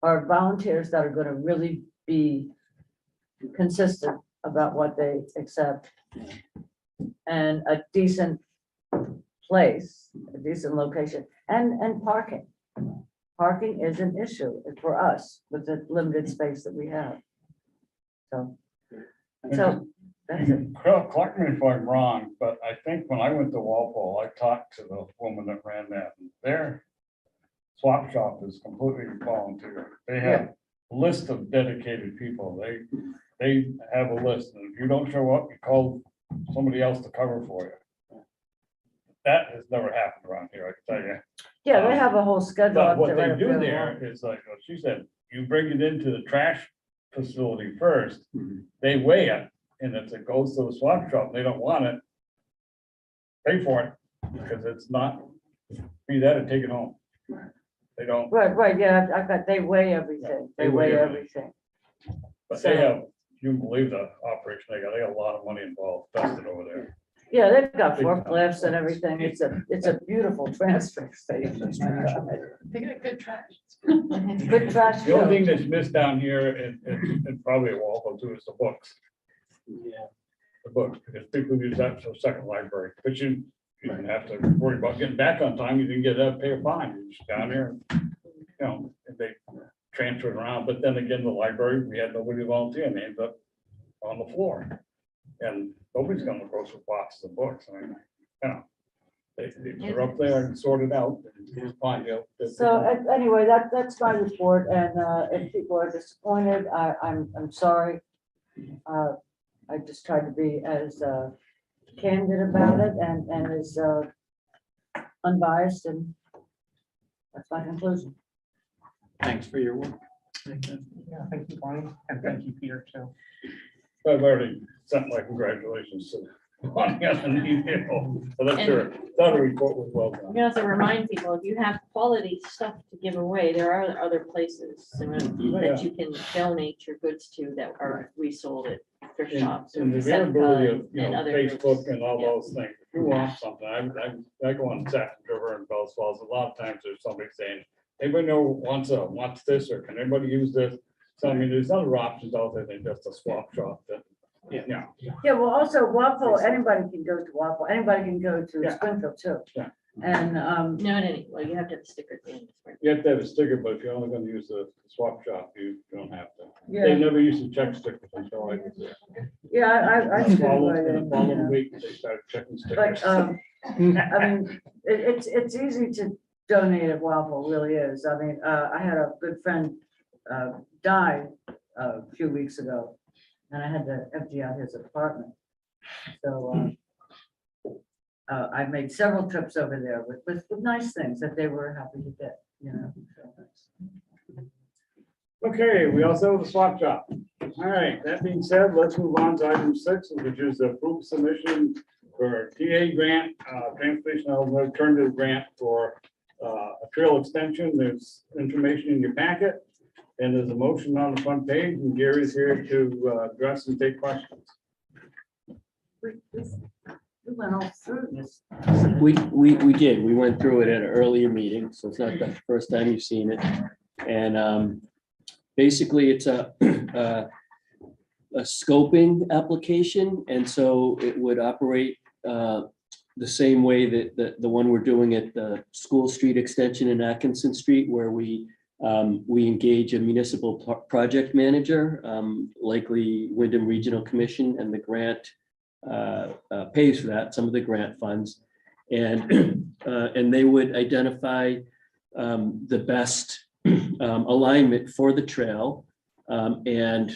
are volunteers that are going to really be consistent about what they accept, and a decent place, a decent location, and parking. Parking is an issue for us with the limited space that we have. So that's it. Correct me if I'm wrong, but I think when I went to Walpole, I talked to the woman that ran that, and their swap shop is completely volunteer. They have a list of dedicated people. They have a list, and if you don't show up, you call somebody else to cover for you. That has never happened around here, I can tell you. Yeah, they have a whole schedule. But up what to they right up do there. there is like, what she said, you bring it into the trash facility first, they weigh it, and if it goes to the swap shop, they don't want it, pay for it, because it's not, be that or take it home. They don't, Right, yeah, I've got, they weigh everything. They weigh everything. but they have, you can believe the operation they got a lot of money involved, vested over there. Yeah, they've got forklifts and everything. It's a beautiful transfer station. They get good trash. Good trash. The only too. thing that's missed down here, and probably a Walpole too, is the books. Yeah. The books, because people use that for second library, but You didn't have to worry about getting back on time. You didn't get to pay a fine. You just down there, and they transferred around. But then again, the library, we had nobody volunteer and they ended up on the floor. And nobody's gonna go through boxes of books. I mean, they're up there and sorted out. It's fine, So anyway, that's my report, and if people are disappointed, I'm sorry. I just tried to be as candid about it and as unbiased, and that's my conclusion. Thanks for your work. Yeah, thank you, Bonnie, and thank you, Peter, too. I've already sent my congratulations to Bonnie on an email. So that's your, that report was well done. You have to remind people, if you have quality stuff to give away, there are other places that you can donate your goods to that are resold at thrift shops. or And the Seneca availability of, and other Facebook groups. and all Yeah. those things. If you want something, I go on Satin River and Bells Falls. A lot of times there's somebody saying, anybody know wants this, or can anybody use this? So I mean, there's other options out there than just a swap shop that, yeah. Yeah, well, also Waffle, anybody can go to Waffle, anybody can go to Yeah. Springfield too. Yeah. And, Not any, well, you have to have a sticker at the end. You have to have a sticker, but if you're only gonna use the swap shop, you don't have to. Yeah. They never used to check stickers until I was there. yeah, I In the stood following- by in the then, following yeah. week, they started checking stickers. But, I mean, it's easy to donate at Waffle, really is. I mean, I had a good friend die a few weeks ago, and I had to empty out his apartment. So I made several trips over there with nice things that they were happy to get, you know. So. Okay, we also have the swap shop. All right, that being said, let's move on to item 6, which is the approved submission for TA grant, transportation alternative grant for a trail extension. There's information in your packet, and there's a motion on the front page, and Gary's here to address and take questions. We went all through this. We did. We went through it at an earlier meeting, so it's not the first time you've seen it. And basically, it's a scoping application, and so it would operate the same way that the one we're doing at the School Street extension in Atkinson Street, where we engage a municipal project manager, likely Wyndham Regional Commission, and the grant pays for that, some of the grant funds. And they would identify the best alignment for the trail and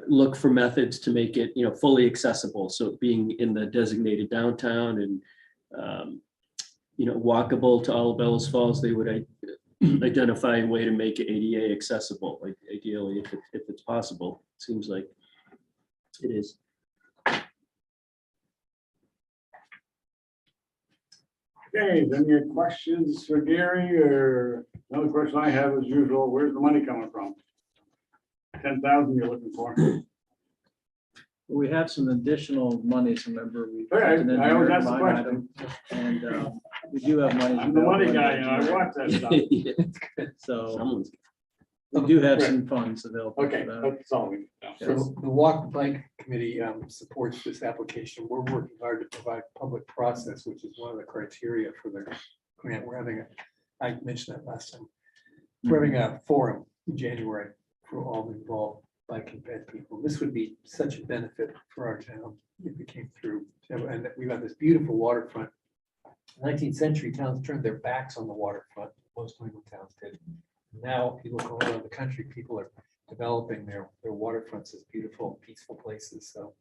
look for methods to make it, fully accessible. So being in the designated downtown and, walkable to all of Bellows Falls, they would identify a way to make it ADA accessible, like ideally, if it's possible. Seems like it is. Okay, then your questions for Gary, or another question I have as usual, where's the money coming from? 10,000 you're looking for. We have some additional monies, remember, we. Okay, put it in I always the ask the line question. item, And we do have money. I'm the money guy, and I watch that stuff. So Someone's we do have some funds available. for Okay, that. that's all we know. So the Walk the Bike Committee supports this application. We're working hard to provide public process, which is one of the criteria for the grant. I mentioned that last time. We're having a forum in January for all the involved bike and ped people. This would be such a benefit for our town if it came through. And we've got this beautiful waterfront. 19th century towns turned their backs on the waterfront. Most New England towns did. Now, if you look all around the country, people are developing their waterfronts as beautiful, peaceful places. So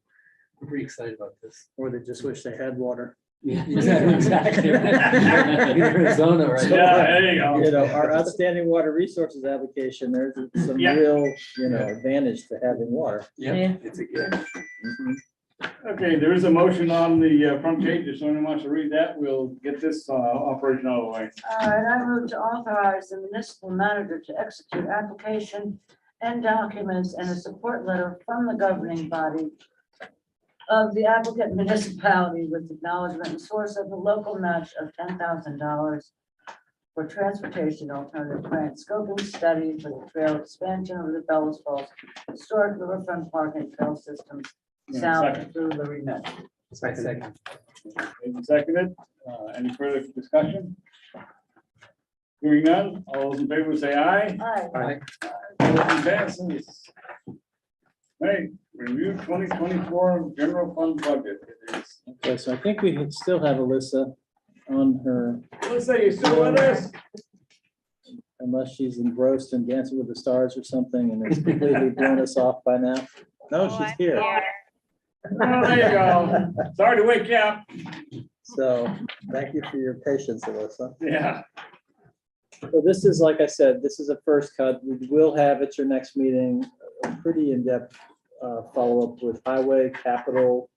we're pretty excited about this. Or they just wish they had water. Exactly. Arizona, right? Yeah, there you go. You know, our outstanding water resources application, there's some Yeah. real, advantage to having water. Yeah, it's a gift. Okay, there is a motion on the front page. If someone wants to read that, we'll get this operation out of the way. All right, I move to authorize the municipal manager to execute application and documents and a support letter from the governing body of the applicant municipality with acknowledgement and source of the local match of $10,000 for transportation alternative grant scoping study for the trail expansion of the Bellows Falls Historic Riverfront Park and Trail Systems south Second. through Larry Meadows. Second. Made and seconded. Any further discussion? Hearing none, all those in favor say aye. Aye. Motion passes. Hey, review 2024 general fund budget. It is. Okay, so I think we still have Alyssa on her, Let's say you still with us? unless she's engrossed in Dancing with the Stars or something and has completely blown us off by now. No, she's here. Oh, there you go. Sorry to wake you up. So thank you for your patience, Alyssa. Yeah. So this is, like I said, this is a first cut. We will have at your next meeting a pretty in-depth follow-up with highway, capital,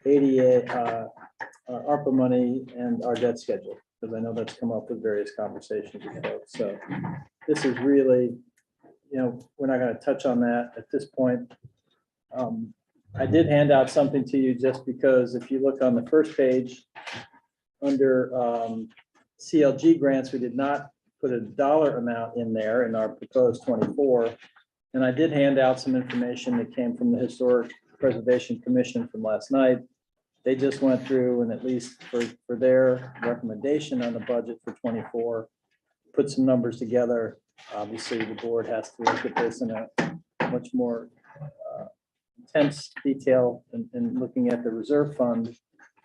ADA, ARPA money, and our debt schedule, because I know that's come up with various conversations with folks. So this is really, we're not going to touch on that at this point. I did hand out something to you just because if you look on the first page, under CLG grants, we did not put a dollar amount in there in our proposed 24. And I did hand out some information that came from the Historic Preservation Commission from last night. They just went through and at least for their recommendation on the budget for 24, put some numbers together. Obviously, the board has to look at this in a much more intense detail in looking at the reserve fund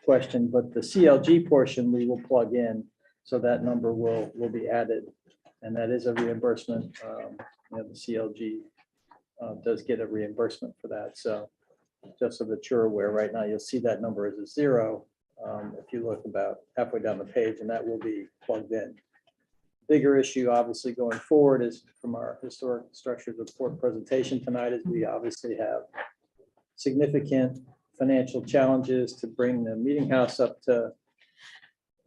question, but the CLG portion we will plug in, so that number will be added, and that is a reimbursement. The CLG does get a reimbursement for that. So just so that you're aware, right now you'll see that number as a zero if you look about halfway down the page, and that will be plugged in. Bigger issue, obviously, going forward is from our historic structures report presentation tonight, is we obviously have significant financial challenges to bring the meeting house up to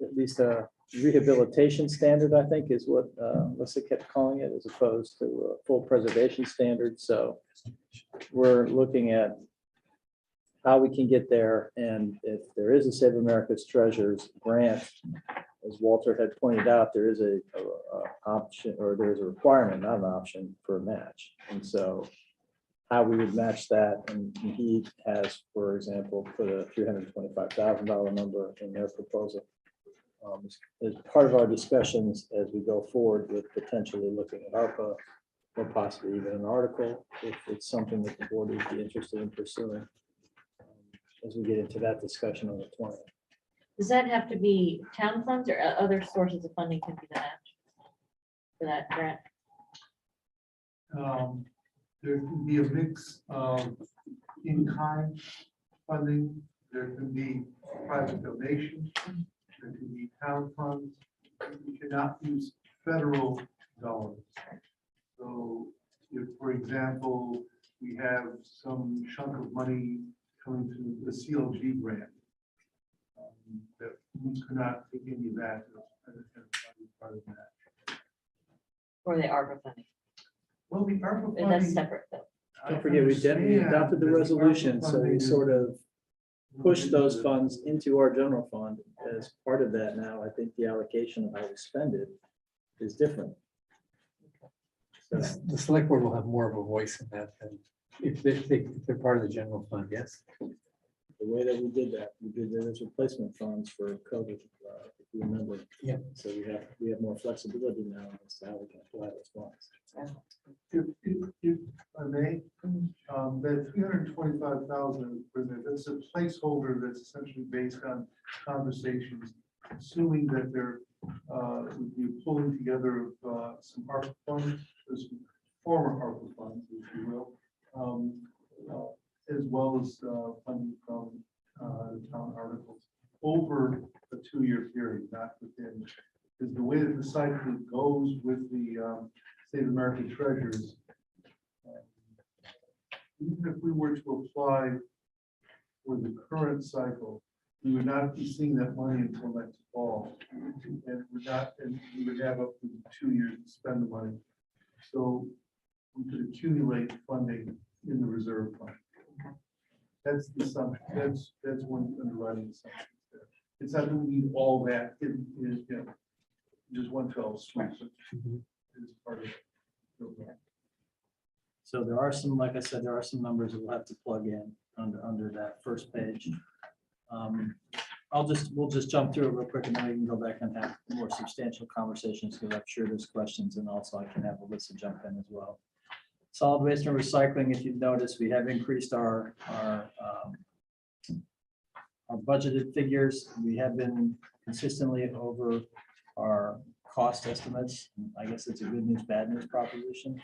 at least a rehabilitation standard, I think is what Melissa kept calling it, as opposed to a full preservation standard. So we're looking at how we can get there. And if there is a Save America's Treasures grant, as Walter had pointed out, there is a option, or there is a requirement, not an option, for a match. And so how we would match that, and he has, for example, put a $325,000 number in their proposal. As part of our discussions as we go forward with potentially looking at ARPA, or possibly even an article, if it's something that the board would be interested in pursuing, as we get into that discussion on the 20th. Does that have to be town funds or other sources of funding can be that for that grant? There can be a mix of in-kind funding, there can be private donations, there can be town funds. We cannot use federal dollars. So if, for example, we have some chunk of money coming through the CLG grant, that we could not take any of that as part of that. Or the ARPA funding? Well, the ARPA And that's funding, separate though. Don't forget, we adopted the resolution, so we sort of push those funds into our general fund. As part of that now, I think the allocation of how we spend it is different. So, The select board will have more of a voice in that than if they're part of the general fund, yes. the way that we did that, we did those replacement funds for COVID, if you remember. Yeah. So we have more flexibility now as to how we can apply those funds. if I may, that 325,000, that's a placeholder that's essentially based on conversations, assuming that there would be a pulling together of some ARPA funds, some former ARPA funds, if you will, as well as funding from town articles over a 2-year period, not within, because the way that the cycle goes with the Save America Treasures, even if we were to apply for the current cycle, we would not be seeing that money until next fall. And we would have up to 2 years to spend the money. So we could accumulate funding in the reserve fund. That's the assumption. That's one underwriting assumption there. It's not that we need all that in just one fell swoop. It's part of it. So there are some, like I said, there are some numbers that we'll have to plug in under that first page. We'll just jump through it real quick and then we can go back and have more substantial conversations because I'm sure there's questions and also I can have Alyssa jump in as well. Solid waste and recycling, if you've noticed, we have increased our budgeted figures. We have been consistently over our cost estimates. I guess it's a good news, bad news proposition.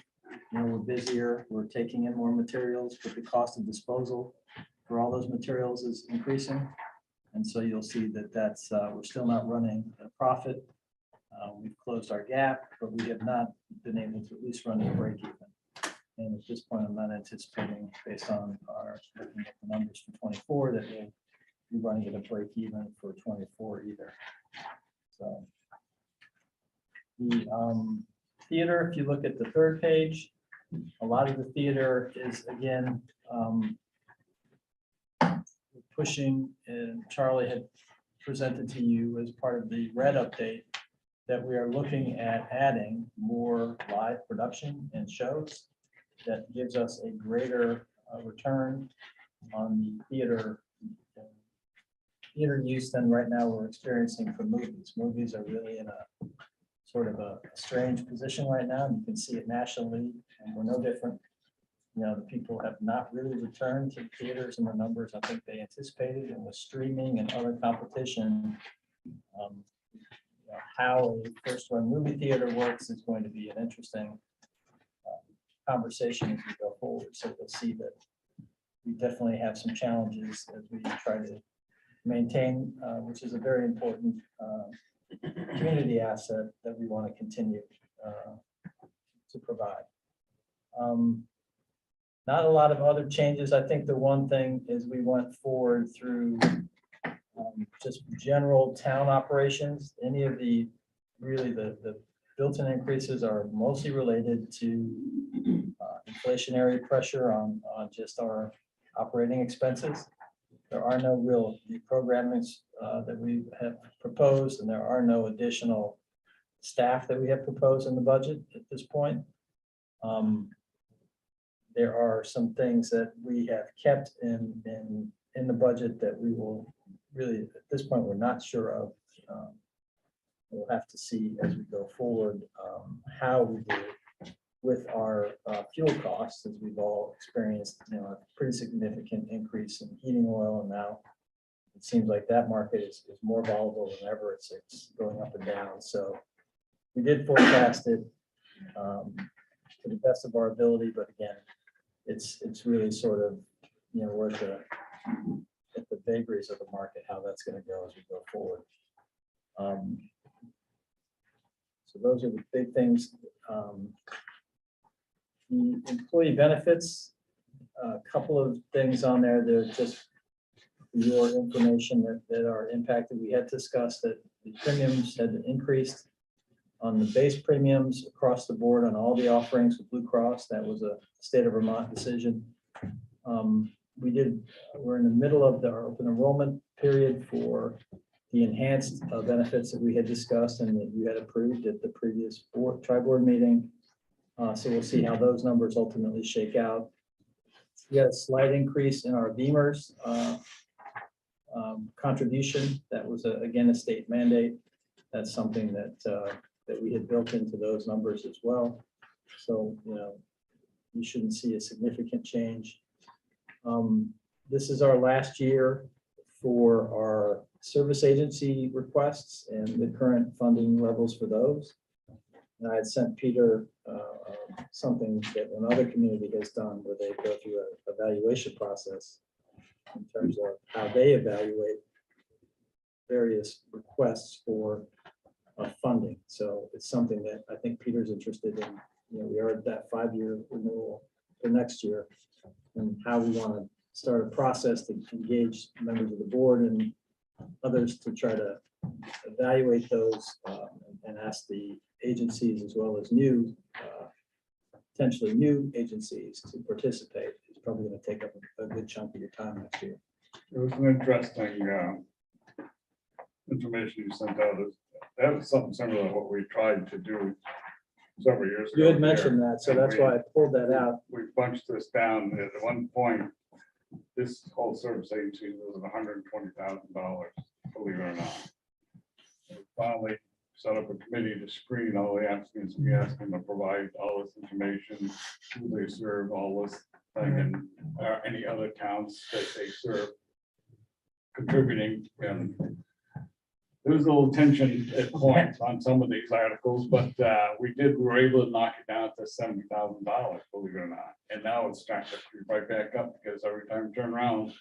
We're busier, we're taking in more materials, but the cost of disposal for all those materials is increasing. And so you'll see that we're still not running a profit. We've closed our gap, but we have not been able to at least run a break even. And at this point, I'm not anticipating, based on our looking at the numbers for 24, that we'll be running at a break even for 24 either. So the theater, if you look at the third page, a lot of the theater is again pushing, and Charlie had presented to you as part of the red update that we are looking at adding more live production and shows that gives us a greater return on the theater use than right now we're experiencing for movies. Movies are really in a sort of a strange position right now. And you can see it nationally, and we're no different. The people have not really returned to theaters in the numbers I think they anticipated, and with streaming and other competition, how a first-run movie theater works is going to be an interesting conversation as we go forward. So you'll see that we definitely have some challenges as we try to maintain, which is a very important community asset that we want to continue to provide. Not a lot of other changes. I think the one thing is we went forward through just general town operations. Any of the built-in increases are mostly related to inflationary pressure on just our operating expenses. There are no real reprogrammings that we have proposed, and there are no additional staff that we have proposed in the budget at this point. There are some things that we have kept in the budget that we will really, at this point, we're not sure of. We'll have to see as we go forward how we do with our fuel costs, as we've all experienced, a pretty significant increase in heating oil, and now it seems like that market is more volatile than ever. It's going up and down. So we did forecast it to the best of our ability, but again, it's really sort of, we're at the vagaries of the market, how that's going to go as we go forward. So those are the big things. The employee benefits, a couple of things on there. There's just your information that are impacted. We had discussed that the premiums had increased on the base premiums across the board on all the offerings with Blue Cross. That was a state of Vermont decision. We're in the middle of our open enrollment period for the enhanced benefits that we had discussed and that you had approved at the previous tri-board meeting. So we'll see how those numbers ultimately shake out. We had a slight increase in our Beamers contribution. That was again a state mandate. That's something that we had built into those numbers as well. So you shouldn't see a significant change. This is our last year for our service agency requests and the current funding levels for those. And I had sent Peter something that another community has done where they go through an evaluation process in terms of how they evaluate various requests for funding. So it's something that I think Peter's interested in. We are at that 5-year renewal for next year, and how we want to start a process to engage members of the board and others to try to evaluate those and ask the agencies as well as potentially new agencies to participate. It's probably going to take up a good chunk of your time next year. It was an interesting information you sent out. That was something similar to what we tried to do several years ago. You had mentioned that, so that's why I pulled that out. We bunched this down. At one point, this whole service agency was $120,000, believe it or not. We finally set up a committee to screen all the applicants. We asked them to provide all this information, who they serve, all this thing, and any other towns that they serve contributing. And there was a little tension at points on some of these articles, but we were able to knock it down to $70,000, believe it or not. And now it's starting to creep right back up because every time you turn around,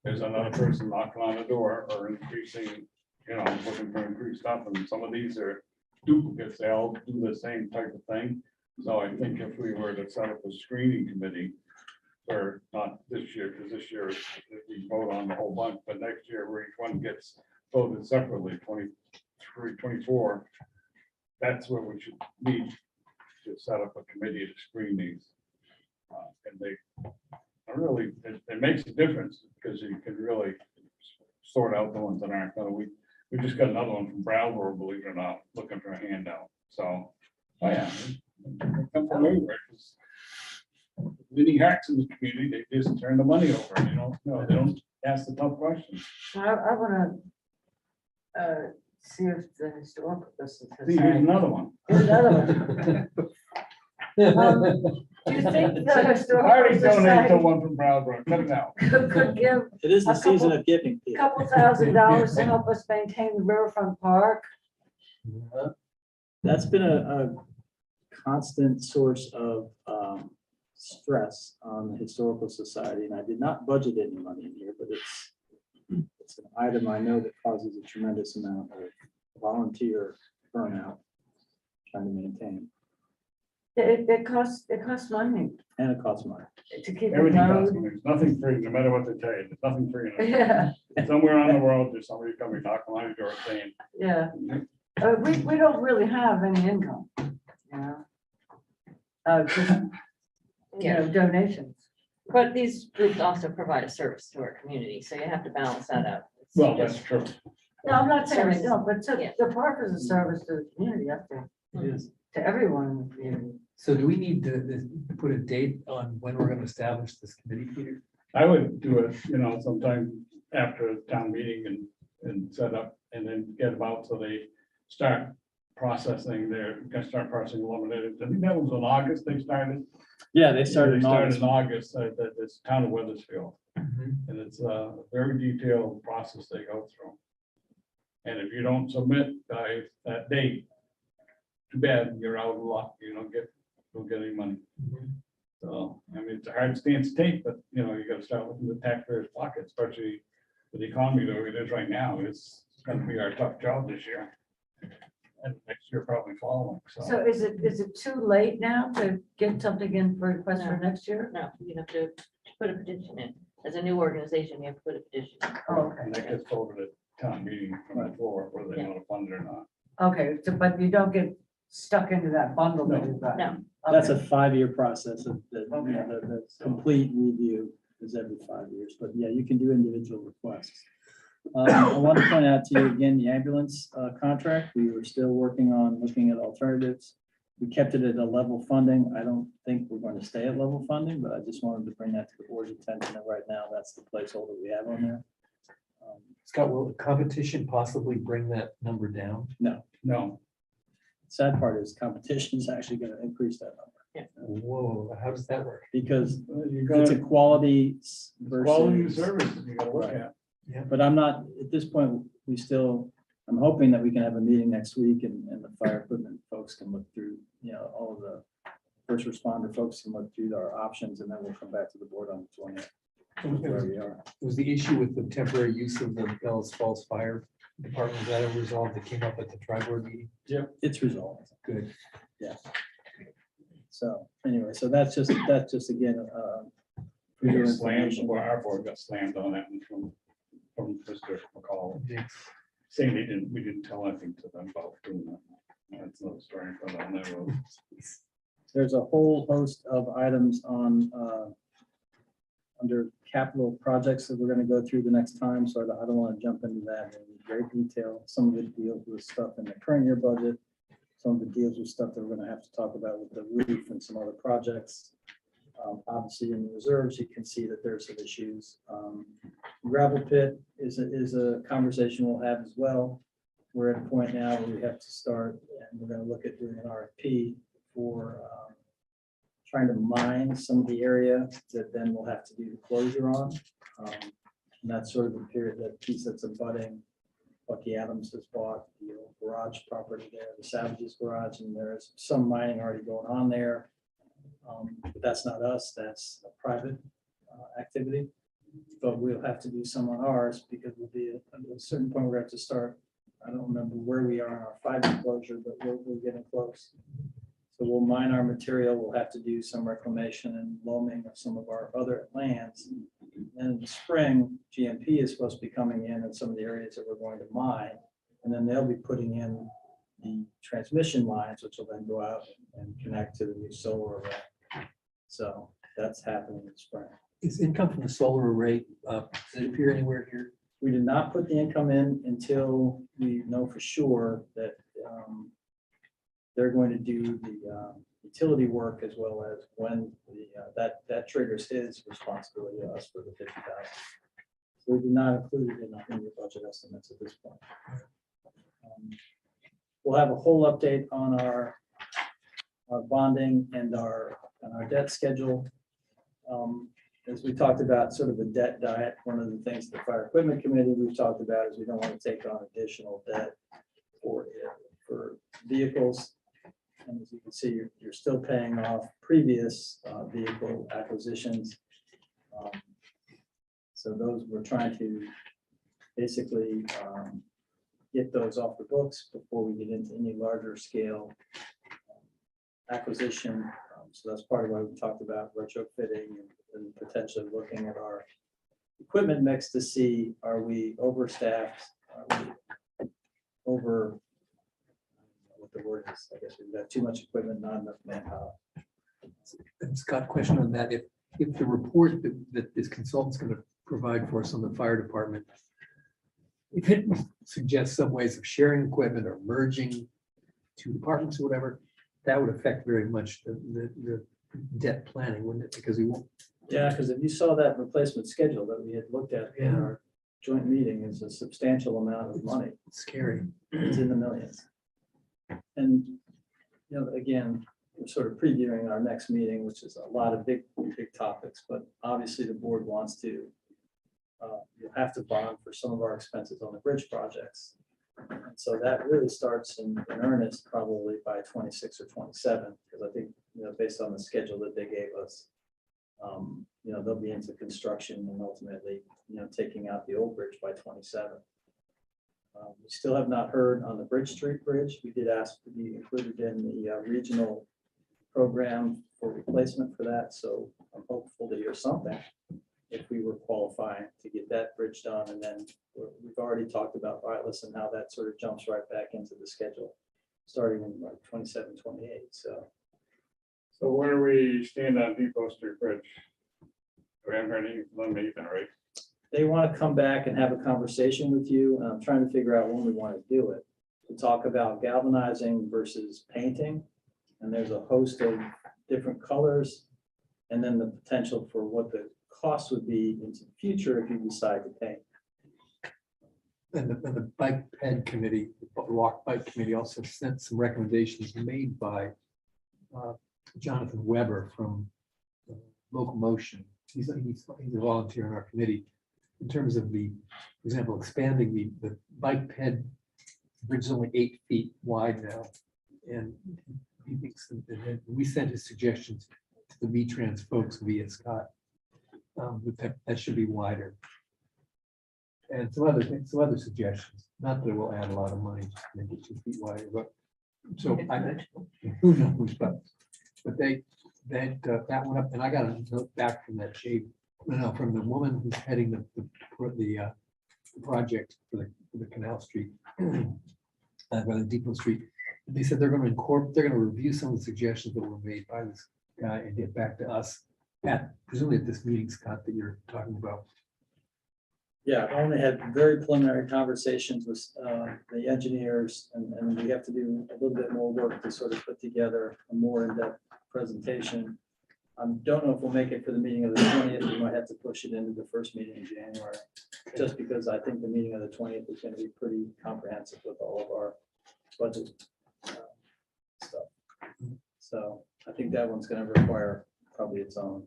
there's another person knocking on the door or increasing, looking for increased stuff. And some of these are duplicates. They all do the same type of thing. So I think if we were to set up a screening committee, or not this year, because this year we vote on the whole bunch, but next year where each one gets voted separately, 23, 24, that's where we should need to set up a committee to screen these. And they are really, it makes a difference because you can really sort out the ones that aren't gonna. We just got another one from Brattleboro, believe it or not, looking for a handout. So, oh yeah, they come from everywhere. 'Cause many hacks in the community, they just turn the money over, they don't ask the tough questions. I wanna see if the historical business has. See, here's another one. Here's another one. Do you think the I historical already donated to society one from Brattleboro, cut it out. could give It is the A couple- season of giving. Peter. couple $1,000 to help us maintain the riverfront park? That's been a constant source of stress on the Historical Society, and I did not budget any money in here, but it's an item I know that causes a tremendous amount of volunteer burnout trying to maintain, It costs money and it costs money. to keep it Everything costs mowed. money. There's nothing free, no matter what they tell you, there's nothing free. in it. Yeah, Somewhere on the world, there's somebody coming knocking on your door saying, yeah. We don't really have any income, just, donations. But these groups also provide a service to our community, so you have to balance that out. It's well, just- that's true. No, I'm not saying they Service. don't, but Yeah. the park is a service to the community, I think, It is. to everyone in the community. So do we need to put a date on when we're gonna establish this committee, Peter? I would do it, sometime after the town meeting and set up and then get them out so they start processing eliminated. I think that was in August they started. Yeah, they started in Started August. in August at this town of Weathersfield. And it's a very detailed process they go through. And if you don't submit by that date, too bad, you're out of luck, you don't get any money. So, I mean, it's a hard stance to take, but you gotta start looking at the taxpayers' pocket, especially with the economy the way it is right now. It's gonna be our tough job this year. And next year probably following, So so. is it too late now to get something in for request for next year? No, you have to put a petition in. As a new organization, you have to put a petition. in. Oh, And that gets voted at town meeting from the floor, whether they want to fund it or not. okay, so, but you don't get stuck into that bundle that you've got? No. That's a Okay. 5-year process. The Okay. complete review is every 5 years, but yeah, you can do individual requests. I want to point out to you again, the ambulance contract, we were still working on looking at alternatives. We kept it at a level funding. I don't think we're going to stay at level funding, but I just wanted to bring that to the board's attention that right now, that's the placeholder we have on there. Scott, will the competition possibly bring that number down? No, Sad part is competition is actually going to increase that number Whoa, how does that work? because you it's a got quality quality of versus. service that you gotta look at. But I'm not, at this point, I'm hoping that we can have a meeting next week and the fire equipment folks can look through, all of the first responder folks can look through our options and then we'll come back to the board on the 20th. Where we are. Was the issue with the temporary use of the Bells Falls Fire Department, was that a resolve that came up at the tri-board meeting? It's resolved. Good. So anyway, so that's just again, for We your got slammed, information. our board got slammed on that one from Mr. McCall, saying we didn't tell anything to them about doing that. That's another story for that. Never. There's a whole host of items on, under capital projects that we're gonna go through the next time, so I don't wanna jump into that in great detail. Some of it deals with stuff in the current year budget. Some of it deals with stuff that we're gonna have to talk about with the roof and some other projects. Obviously, in the reserves, you can see that there's some issues. Gravel pit is a conversation we'll have as well. We're at a point now where we have to start, and we're going to look at doing an RFP for trying to mine some of the area that then we'll have to do the closure on. And that's sort of the period, that piece that's abutting Bucky Adams has bought the old garage property there, the Savages garage, and there's some mining already going on there. But that's not us, that's a private activity. But we'll have to do some on ours because we'll be at a certain point, we're going to have to start. I don't remember where we are in our 5-year closure, but we're getting close. So we'll mine our material, we'll have to do some reclamation and loaming of some of our other lands. And in the spring, GMP is supposed to be coming in some of the areas that we're going to mine. And then they'll be putting in the transmission lines, which will then go out and connect to the new solar array. So that's happening in the spring. Is income from the solar array, does it appear anywhere here? We did not put the income in until we know for sure that they're going to do the utility work as well as when that triggers his responsibility to us for the 50,000. So we did not include it in your budget estimates at this point. We'll have a whole update on our bonding and our debt schedule. As we talked about sort of a debt diet, one of the things the fire equipment committee we've talked about is we don't want to take on additional debt for vehicles. And as you can see, you're still paying off previous vehicle acquisitions. So those we're trying to basically get those off the books before we get into any larger scale acquisition. So that's part of why we talked about retrofitting and potentially looking at our equipment mix to see, are we overstaffed? Are we over, what the word is, I guess we've got too much equipment, not enough manpower. And Scott, question on that, if the report that this consultant's going to provide for us on the fire department, if it suggests some ways of sharing equipment or merging two departments or whatever, that would affect very much the debt planning, wouldn't it? Because we won't. Yeah, because if you saw that replacement schedule that we had looked at in our joint meeting, is a substantial amount of money. It's scary. It's in the millions. And, you know, again, we're sort of previewing our next meeting, which is a lot of big topics, but obviously the board wants to, you'll have to bond for some of our expenses on the bridge projects. And so that really starts in earnest probably by 26 or 27, because I think, you know, based on the schedule that they gave us, you know, they'll be into construction and ultimately, you know, taking out the old bridge by 27. We still have not heard on the Bridge Street Bridge. We did ask to be included in the regional program for replacement for that. So I'm hopeful to hear something if we were qualifying to get that bridge done. And then we've already talked about wireless and how that sort of jumps right back into the schedule, starting in like 27, 28. So where do we stand on Depot Street Bridge? We haven't heard anything from them either, right? they want to come back and have a conversation with you. And I'm trying to figure out when we want to do it, to talk about galvanizing versus painting. And there's a host of different colors. And then the potential for what the cost would be into the future if you decide to paint. And the bike ped committee, the walk bike committee also sent some recommendations made by Jonathan Weber from Locomotion. He's a volunteer in our committee in terms of the, for example, expanding the bike ped bridge is only 8 feet wide now. And he thinks, and we sent his suggestions to the V-Trans folks via Scott. That should be wider. And some other things, some other suggestions, not that it will add a lot of money, just to make it 2 feet wider, but so who knows, but that went up, and I got a note back from that from the woman who's heading the project for the Canal Street, rather Depot Street. And they said they're going to review some of the suggestions that were made by this guy and get back to us presumably at this meeting, Scott, that you're talking about. Yeah, I only had very preliminary conversations with the engineers, and we have to do a little bit more work to sort of put together a more in-depth presentation. don't know if we'll make it for the meeting of the 20th. We might have to push it into the first meeting in January. Just because I think the meeting of the 20th is going to be pretty comprehensive with all of our budget stuff. So I think that one's going to require probably its own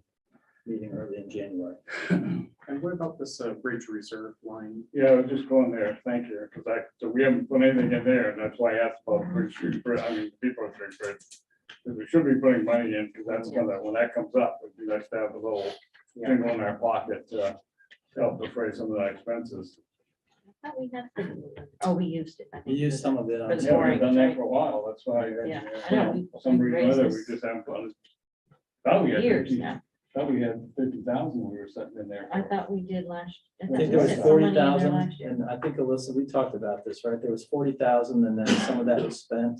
meeting early in January. And what about this bridge reserve line? Yeah, I was just going there, thank you, because so we haven't put anything in there, and that's why I asked about Bridge Street Bridge, Depot Street Bridge. Because we should be putting money in, because that's when that comes up, it'd be nice to have a little jingle in our pocket to help defray some of the expenses. I thought we had oh, we used it. I We think, used some of it on. For the Yeah, we've boring, done that right? for a while, that's why. Yeah, I know, For some we reason or raised other, we this just haven't put it. Thought we had years 50 now. thought we had 50,000 we were setting in there. I for. thought we did last. I thought think we there was set some money in there 40,000, last year. and I think Alyssa, we talked about this, right? There was 40,000, and then some of that was spent.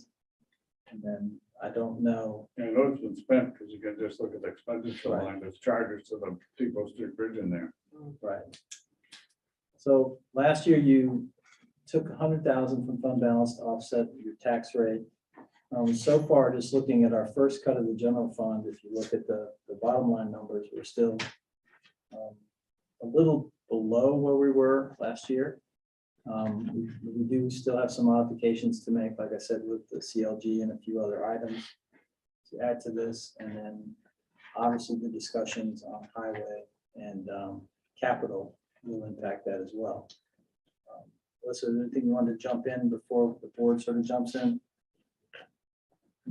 And then I don't know. Yeah, those been spent, because you can just look at the expenditure Right. line, there's charges to the Depot Street Bridge in there. Right. So last year you took 100,000 from fund balance to offset your tax rate. So far, just looking at our first cut of the general fund, if you look at the bottom line numbers, we're still a little below where we were last year. We do still have some modifications to make, like I said, with the CLG and a few other items to add to this. And then obviously the discussions on highway and capital will impact that as well. Alyssa, is there anything you wanted to jump in before the board sort of jumps in?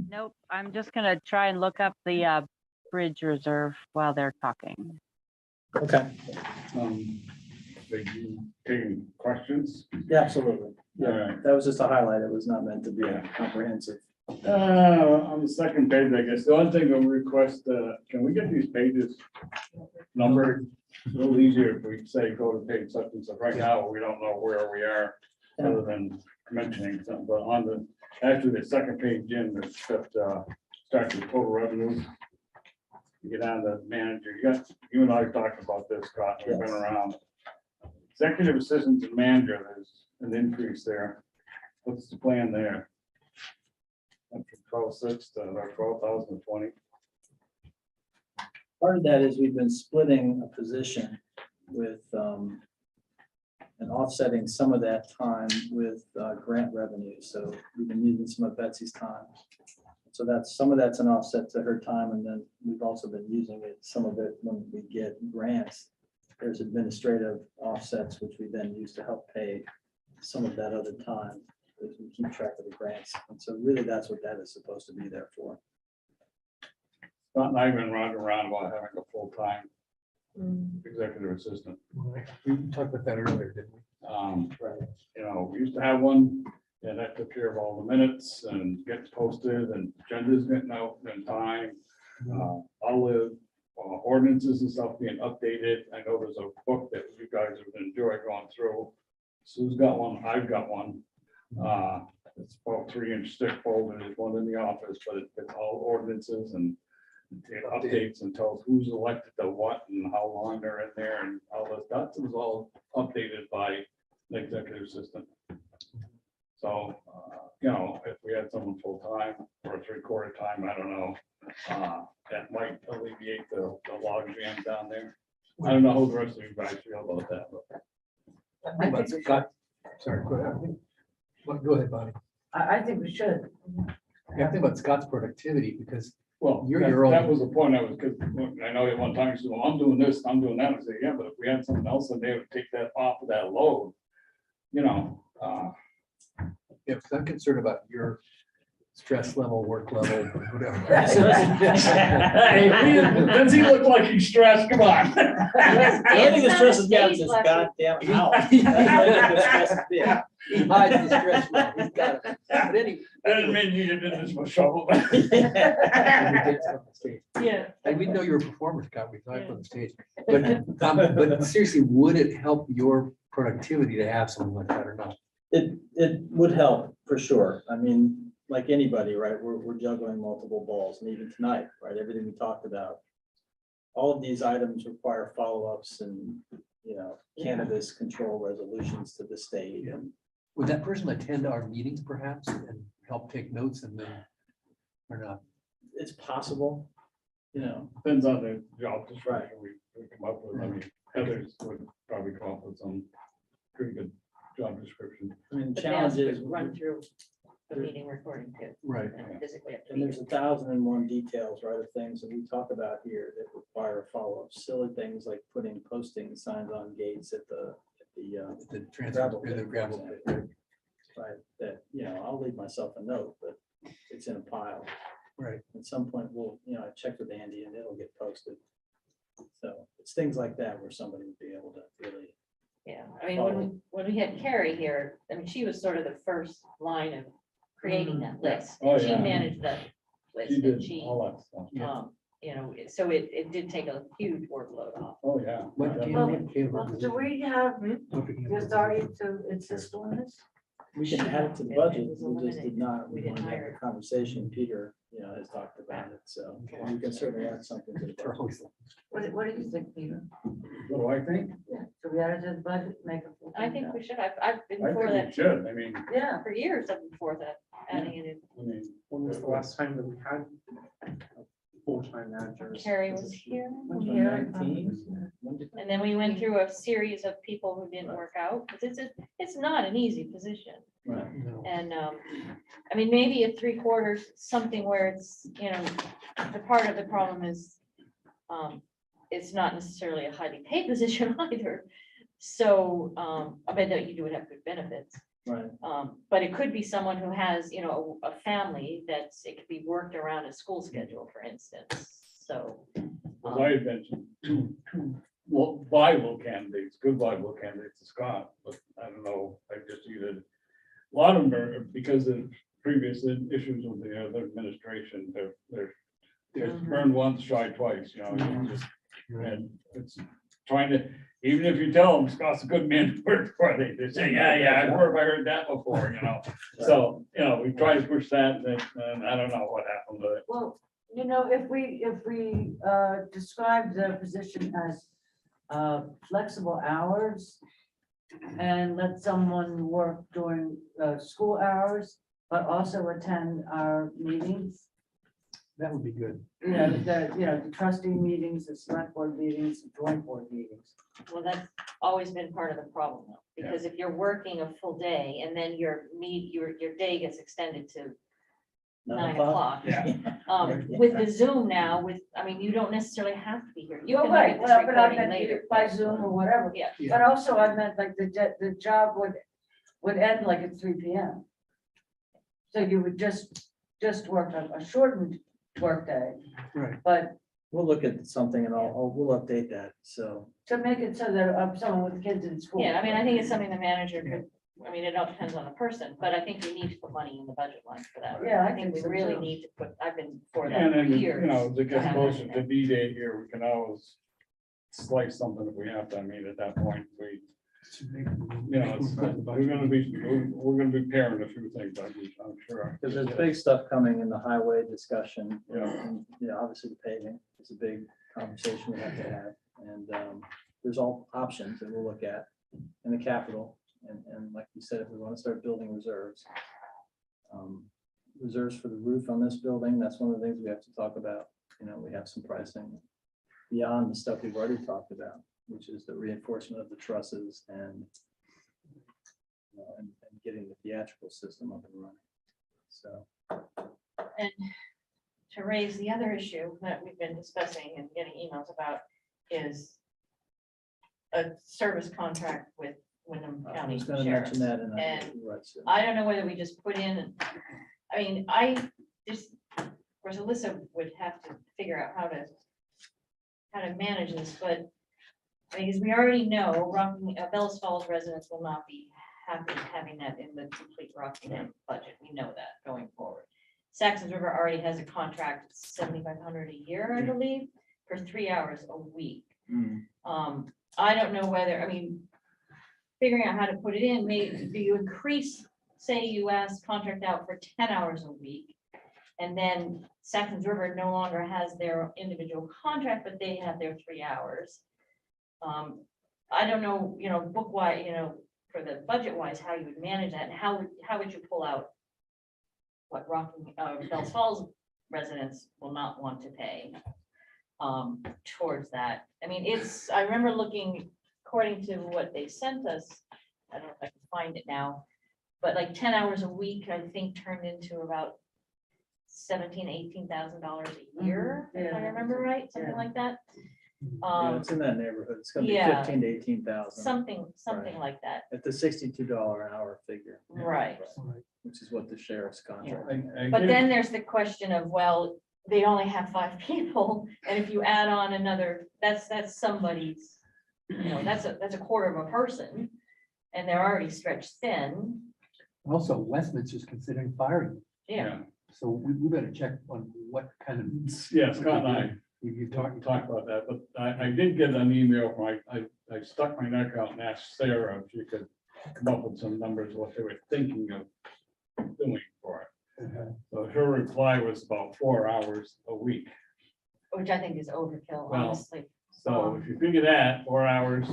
Nope, I'm just gonna try and look up the bridge reserve while they're talking. Okay, They you taking questions? yeah, absolutely. All Yeah, right. that was just a highlight. It was not meant to be comprehensive. On the second page, I guess, the only thing I'll request, can we get these pages numbered? A little easier if we say go to page such and such. Right now, we don't know where we are, other than mentioning something, but on the, actually, the second page in, it's got, starts with total revenue. You get on the manager, you and I talked about this, Scott, we've been Yes. around. Executive assistant and manager, there's an increase there. What's the plan there? Up from 12,600 to about 12,020. Part of that is we've been splitting a position with and offsetting some of that time with grant revenue. So we've been using some of Betsy's time. So that's, some of that's an offset to her time, and then we've also been using it, some of it when we get grants. There's administrative offsets, which we then use to help pay some of that other time, as we keep track of the grants. And so really, that's what that is supposed to be there for. Scott and I have been running around about having a full-time executive assistant. We talked about that earlier, didn't we? You know, we used to have one, and that took care of all the minutes and gets posted and agendas getting out in time. All the ordinances and stuff being updated. I know there's a book that you guys have enjoyed going through. Sue's got one, I've got one. It's about 3-inch thick folder. There's one in the office, but it's all ordinances and it updates and tells who's elected to what and how long they're in there and all this. That was all updated by the executive assistant. So, you know, if we had someone full-time or 3/4 time, I don't know, that might alleviate the log jam down there. I don't know how the rest of you guys feel about that, but. I think Scott, sorry, go ahead. Go ahead, Bonnie. I think we should. Yeah, I think about Scott's productivity, because Well, You're that your own- that was the point I was, because I know at one time you said, well, I'm doing this, I'm doing that. I say, yeah, but if we had someone else and they would take that off of that load, you know, yeah, because I'm concerned about your stress level, work level, whatever. Hey, does he look like he's stressed? Come on. I think the stress is down this goddamn house. He hides the stress well. He's got it. But anyway. That didn't mean you get in this much trouble. Yeah. And we know you're a performer, Scott, we talked on the stage, but seriously, would it help your productivity to have something like that or not? It would help for sure. I mean, like anybody, right? We're juggling multiple balls, and even tonight, right? Everything we talked about. All of these items require follow-ups and, you know, cannabis control resolutions to the state. And Would that person attend our meetings perhaps and help take notes and then, or not? it's possible. Depends on the job description we come up with. I mean, others would probably come up with some pretty good job description. I mean, the But they challenge also is, could run through the meeting recording too. Right. And physically have to and be there's 1,001 details, right, of things that we talk about here that require a follow-up. Silly things like putting posting signs on gates at the The transfer, pit, the for gravel example. pit, right, that, I'll leave myself a note, but it's in a pile. right. At some point, I check with Andy and it'll get posted. So it's things like that where somebody would be able to really, Yeah, I mean, when we had Carrie here, I mean, she was sort of the first line of creating that list. Oh, She yeah. managed that list She and did she, all that stuff. so it did take a huge workload off. Oh, yeah. What do you Well, need, Caleb? Well, do we have Open the authority to insist on this? we can add it to the It budget. was We just did eliminated. not, We we didn't didn't have hire a it. conversation. Peter, has talked about it, so we can certainly add something to the They're budget. always- What do you think, Peter? What do I think? Yeah, so we add it to the budget, make it. I think we should, I've been I for think we that, should. I mean, Yeah, for years, I've been for that, adding it in. I mean, When was the last time that we had a full-time manager? Carrie was here. yeah. 19? When did- And then we went through a series of people who didn't work out, because it's not an easy position. Right. No. And, I mean, maybe a 3/4, something where it's, the part of the problem is, it's not necessarily a highly paid position either. So, I bet that you would have good benefits. Right. But it could be someone who has, a family it could be worked around a school schedule, for instance, so. as I had mentioned, two viable candidates, good viable candidates to Scott, but I don't know, I just either. A lot of them are, because of previous issues with the other administration, they're burned once, tried twice, you just, and it's trying to, even if you tell them Scott's a good man to work for, they say, yeah, I've heard that before, So, we try to push that, and I don't know what happened to it. Well, if we describe the position as flexible hours and let someone work during school hours, but also attend our meetings, That would be good. the trustee meetings, the select board meetings, the joint board meetings. Well, that's always been part of the problem, though, because if you're working a full day and then your day gets extended to 9 o'clock. Yeah. With the Zoom now, you don't necessarily have to be here. You Well, can look right, at this well, but I recording meant later. by Zoom or whatever. Yeah, Yeah. But also I meant like the job would end like at 3 p.m. So you would just work a shortened workday, Right. but We'll look at something and we'll update that, so. to make it so that someone with kids in school. yeah, I think it's something the manager could, it all depends on the person, but I think we need to put money in the budget line for that. Yeah, I I think think we so, really too. need to put, I've been for that And for then, years. as it gets to have closer that to in D-Day here, we can always slice something if we have to. I mean, at that point, we're gonna be pairing a few things, I'm sure. Because there's big stuff coming in the highway discussion, Yeah. and, obviously the paving is a big conversation we have to have. And there's all options that we'll look at in the capital. And like you said, if we want to start building reserves. Reserves for the roof on this building, that's one of the things we have to talk about. We have some pricing beyond the stuff we've already talked about, which is the reinforcement of the trusses and and getting the theatrical system up and running. So. And to raise the other issue that we've been discussing and getting emails about is a service contract with Wyndham I County was gonna Sheriff. mention that and And right, so. I don't know whether we just put in, I just, of course, Alyssa would have to figure out how to manage this, but because we already know Bellas Falls residents will not be happy having that in the complete Rockingham budget. We know that going forward. Saxons River already has a contract, $7,500 a year, I believe, for 3 hours a week. I don't know whether, figuring out how to put it in, maybe do you increase, say you ask contract out for 10 hours a week, and then Saxons River no longer has their individual contract, but they have their 3 hours. I don't know, book wise, for the budget wise, how you would manage that, and how would you pull out what Bells Falls residents will not want to pay? towards that. I mean, I remember looking, according to what they sent us, I don't know if I can find it now, but like 10 hours a week, I think turned into about $18,000 a year, if I remember right, something like that. Yeah, it's in that neighborhood. It's gonna be yeah. 15 to 18,000 Something Right. like that, at the $62 an hour figure. right? Which is what the sheriff's contract. But then there's the question of, well, they only have 5 people, and if you add on another, that's somebody's, that's a quarter of a person, and they're already stretched thin. Also, Westminster's considering firing. Yeah, So we better check on what kind of. Yeah, Scott and I You talked about that, but I did get an email from, I stuck my neck out and asked Sarah if she could come up with some numbers, what they were thinking of doing for it. So her reply was about 4 hours a week. which I think is overkill, Well, honestly. So if you figure that, 4 hours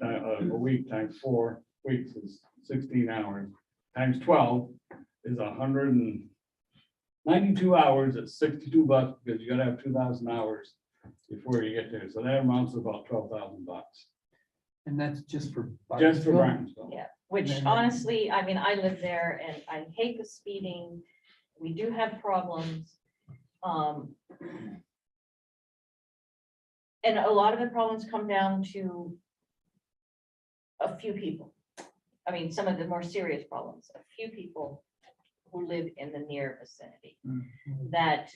a week times 4 weeks is 16 hours, times 12 is 192 hours at $62, because you gotta have 2,000 hours before you get there. So that amounts to about $12,000. And that's just for. Just for Barnesville? Barnesville. Yeah, which honestly, I mean, I live there and I hate the speeding. We do have problems. And a lot of the problems come down to a few people. I mean, some of the more serious problems, a few people who live in the near vicinity that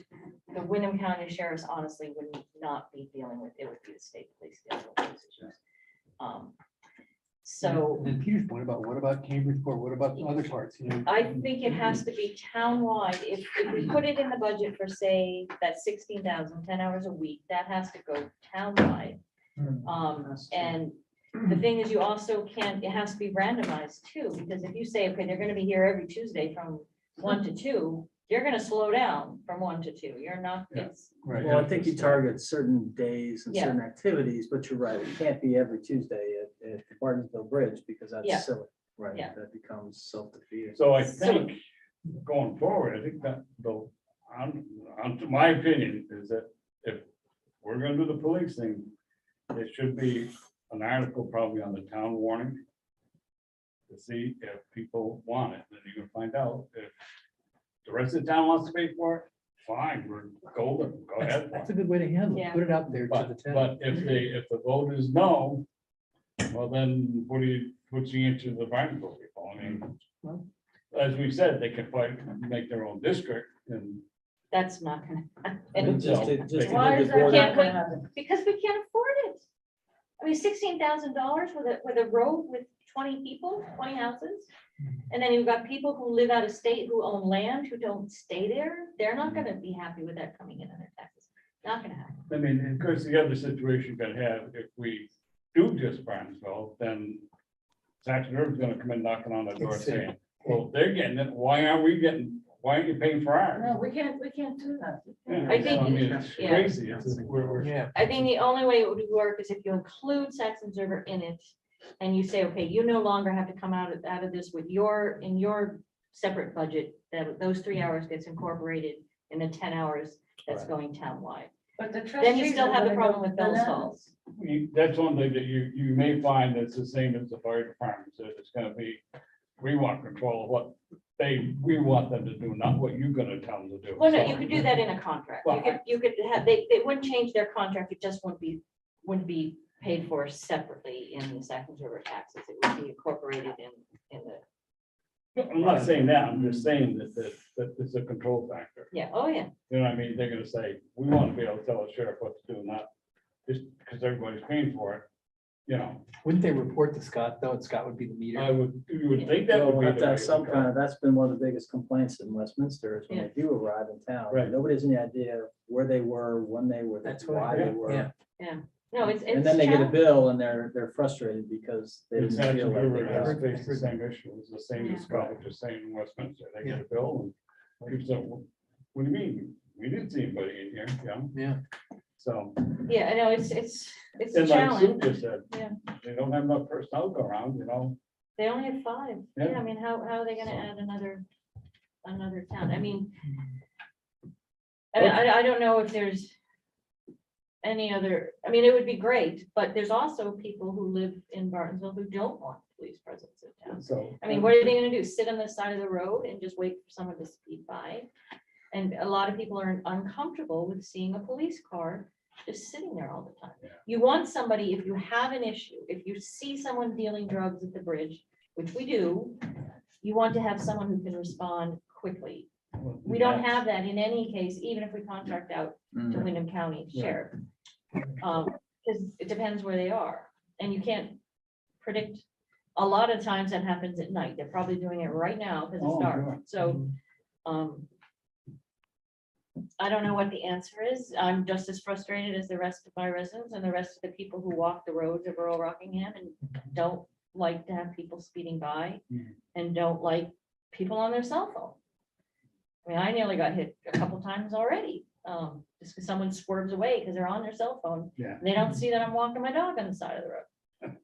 the Wyndham County Sheriff's honestly would not be dealing with. It would be the state police dealing with those issues. So And then Peter's point about, what about Cambridgeport? What about the other parts, I think it has to be townwide. If we put it in the budget for, say, that 16,000, 10 hours a week, that has to go townwide. And the thing is, you also can't, it has to be randomized too, because if you say, okay, they're gonna be here every Tuesday from 1 to 2, you're gonna slow down from 1 to 2. You're not, it's, Right. Well, I think you target certain days and Yeah. certain activities, but you're right, it can't be every Tuesday at the Barnesville Bridge, because Yeah. that's silly, right? Yeah. That becomes self-defeating. So I think going forward, I think that my opinion is that if we're gonna do the police thing, there should be an article probably on the town warning to see if people want it. Then you can find out if the rest of the town wants to pay for it, fine, we're golden, go ahead. That's a good way to handle it. Yeah. Put it out there to the But, town. but if the vote is no, well, then what's the answer to the Barnesville people? I mean, as we said, they can fight, make their own district and. that's not gonna And happen. just to- just to Why give is the that board- can't wait? Because we can't afford it. I mean, $16,000 with a road with 20 people, 20 houses. And then you've got people who live out of state who own land, who don't stay there. They're not gonna be happy with that coming in on their taxes. Not gonna happen. I mean, of course, the other situation you could have, if we do just Barnesville, then Saxon River's gonna come in knocking on the door saying, well, they're getting it, why aren't you paying for ours? No, we can't do that. Yeah, I think- so, mean, it's yeah. crazy. We're. Yeah. I think the only way it would work is if you include Saxon's River in it. And you say, okay, you no longer have to come out of this with in your separate budget, that those 3 hours gets incorporated in the 10 hours that's going townwide. But the Then you trustees still are have the gonna problem go with Bell's bananas. Falls. That's one thing that you may find that's the same as the fire department says, it's gonna be, we want control of what we want them to do, not what you're gonna tell them to do. Well, no, So- you could do that in a contract. Well, You could have, they wouldn't change their contract, it just wouldn't be paid for separately in the Saxon River taxes. It would be incorporated in the, I'm not saying that, I'm just saying that it's a control factor. yeah, oh, yeah. You know what I mean? They're gonna say, we want to be able to tell the sheriff what to do, not just because everybody's paying for it, you know. Wouldn't they report to Scott, though, and Scott would be the meter? You would think that Well, would be. the way that's to some go. kind of, that's been one of the biggest complaints in Westminster, is when they do arrive in town. Right. Nobody has any idea where they were, when they were, That's why right, they were. yeah. Yeah, no, it's. And then they get a bill and they're frustrated because they In didn't feel Saxon like River, they got. has faced the same issue, it's the same as Scott was just saying in Westminster, they get a bill and people say, "Well, what do you mean? We didn't see anybody in here, you know, Yeah. so. Yeah, I know, it's a And like Sue challenge. just said, Yeah. they don't have enough personnel to go around, you know. They only have 5. Yeah. Yeah, I mean, how are they gonna add another town? I mean, I don't know if there's, any other, I mean, it would be great, but there's also people who live in Bartonville who don't want police presence in town. So. I mean, what are they gonna do? Sit on the side of the road and just wait for someone to speed by? And a lot of people are uncomfortable with seeing a police car just sitting there all the time. Yeah. You want somebody, if you have an issue, if you see someone dealing drugs at the bridge, which we do, you want to have someone who can respond quickly. We don't have that in any case, even if we contract out to Wyndham County Sheriff. Because it depends where they are, and you can't predict. A lot of times that happens at night. They're probably doing it right now because it's Oh, dark. sure. So, I don't know what the answer is. I'm just as frustrated as the rest of my residents and the rest of the people who walk the roads of rural Rockingham and don't like to have people speeding by and don't like people on their cell phone. I mean, I nearly got hit a couple times already, just because someone swerves away because they're on their cell phone. Yeah. They don't see that I'm walking my dog on the side of the road.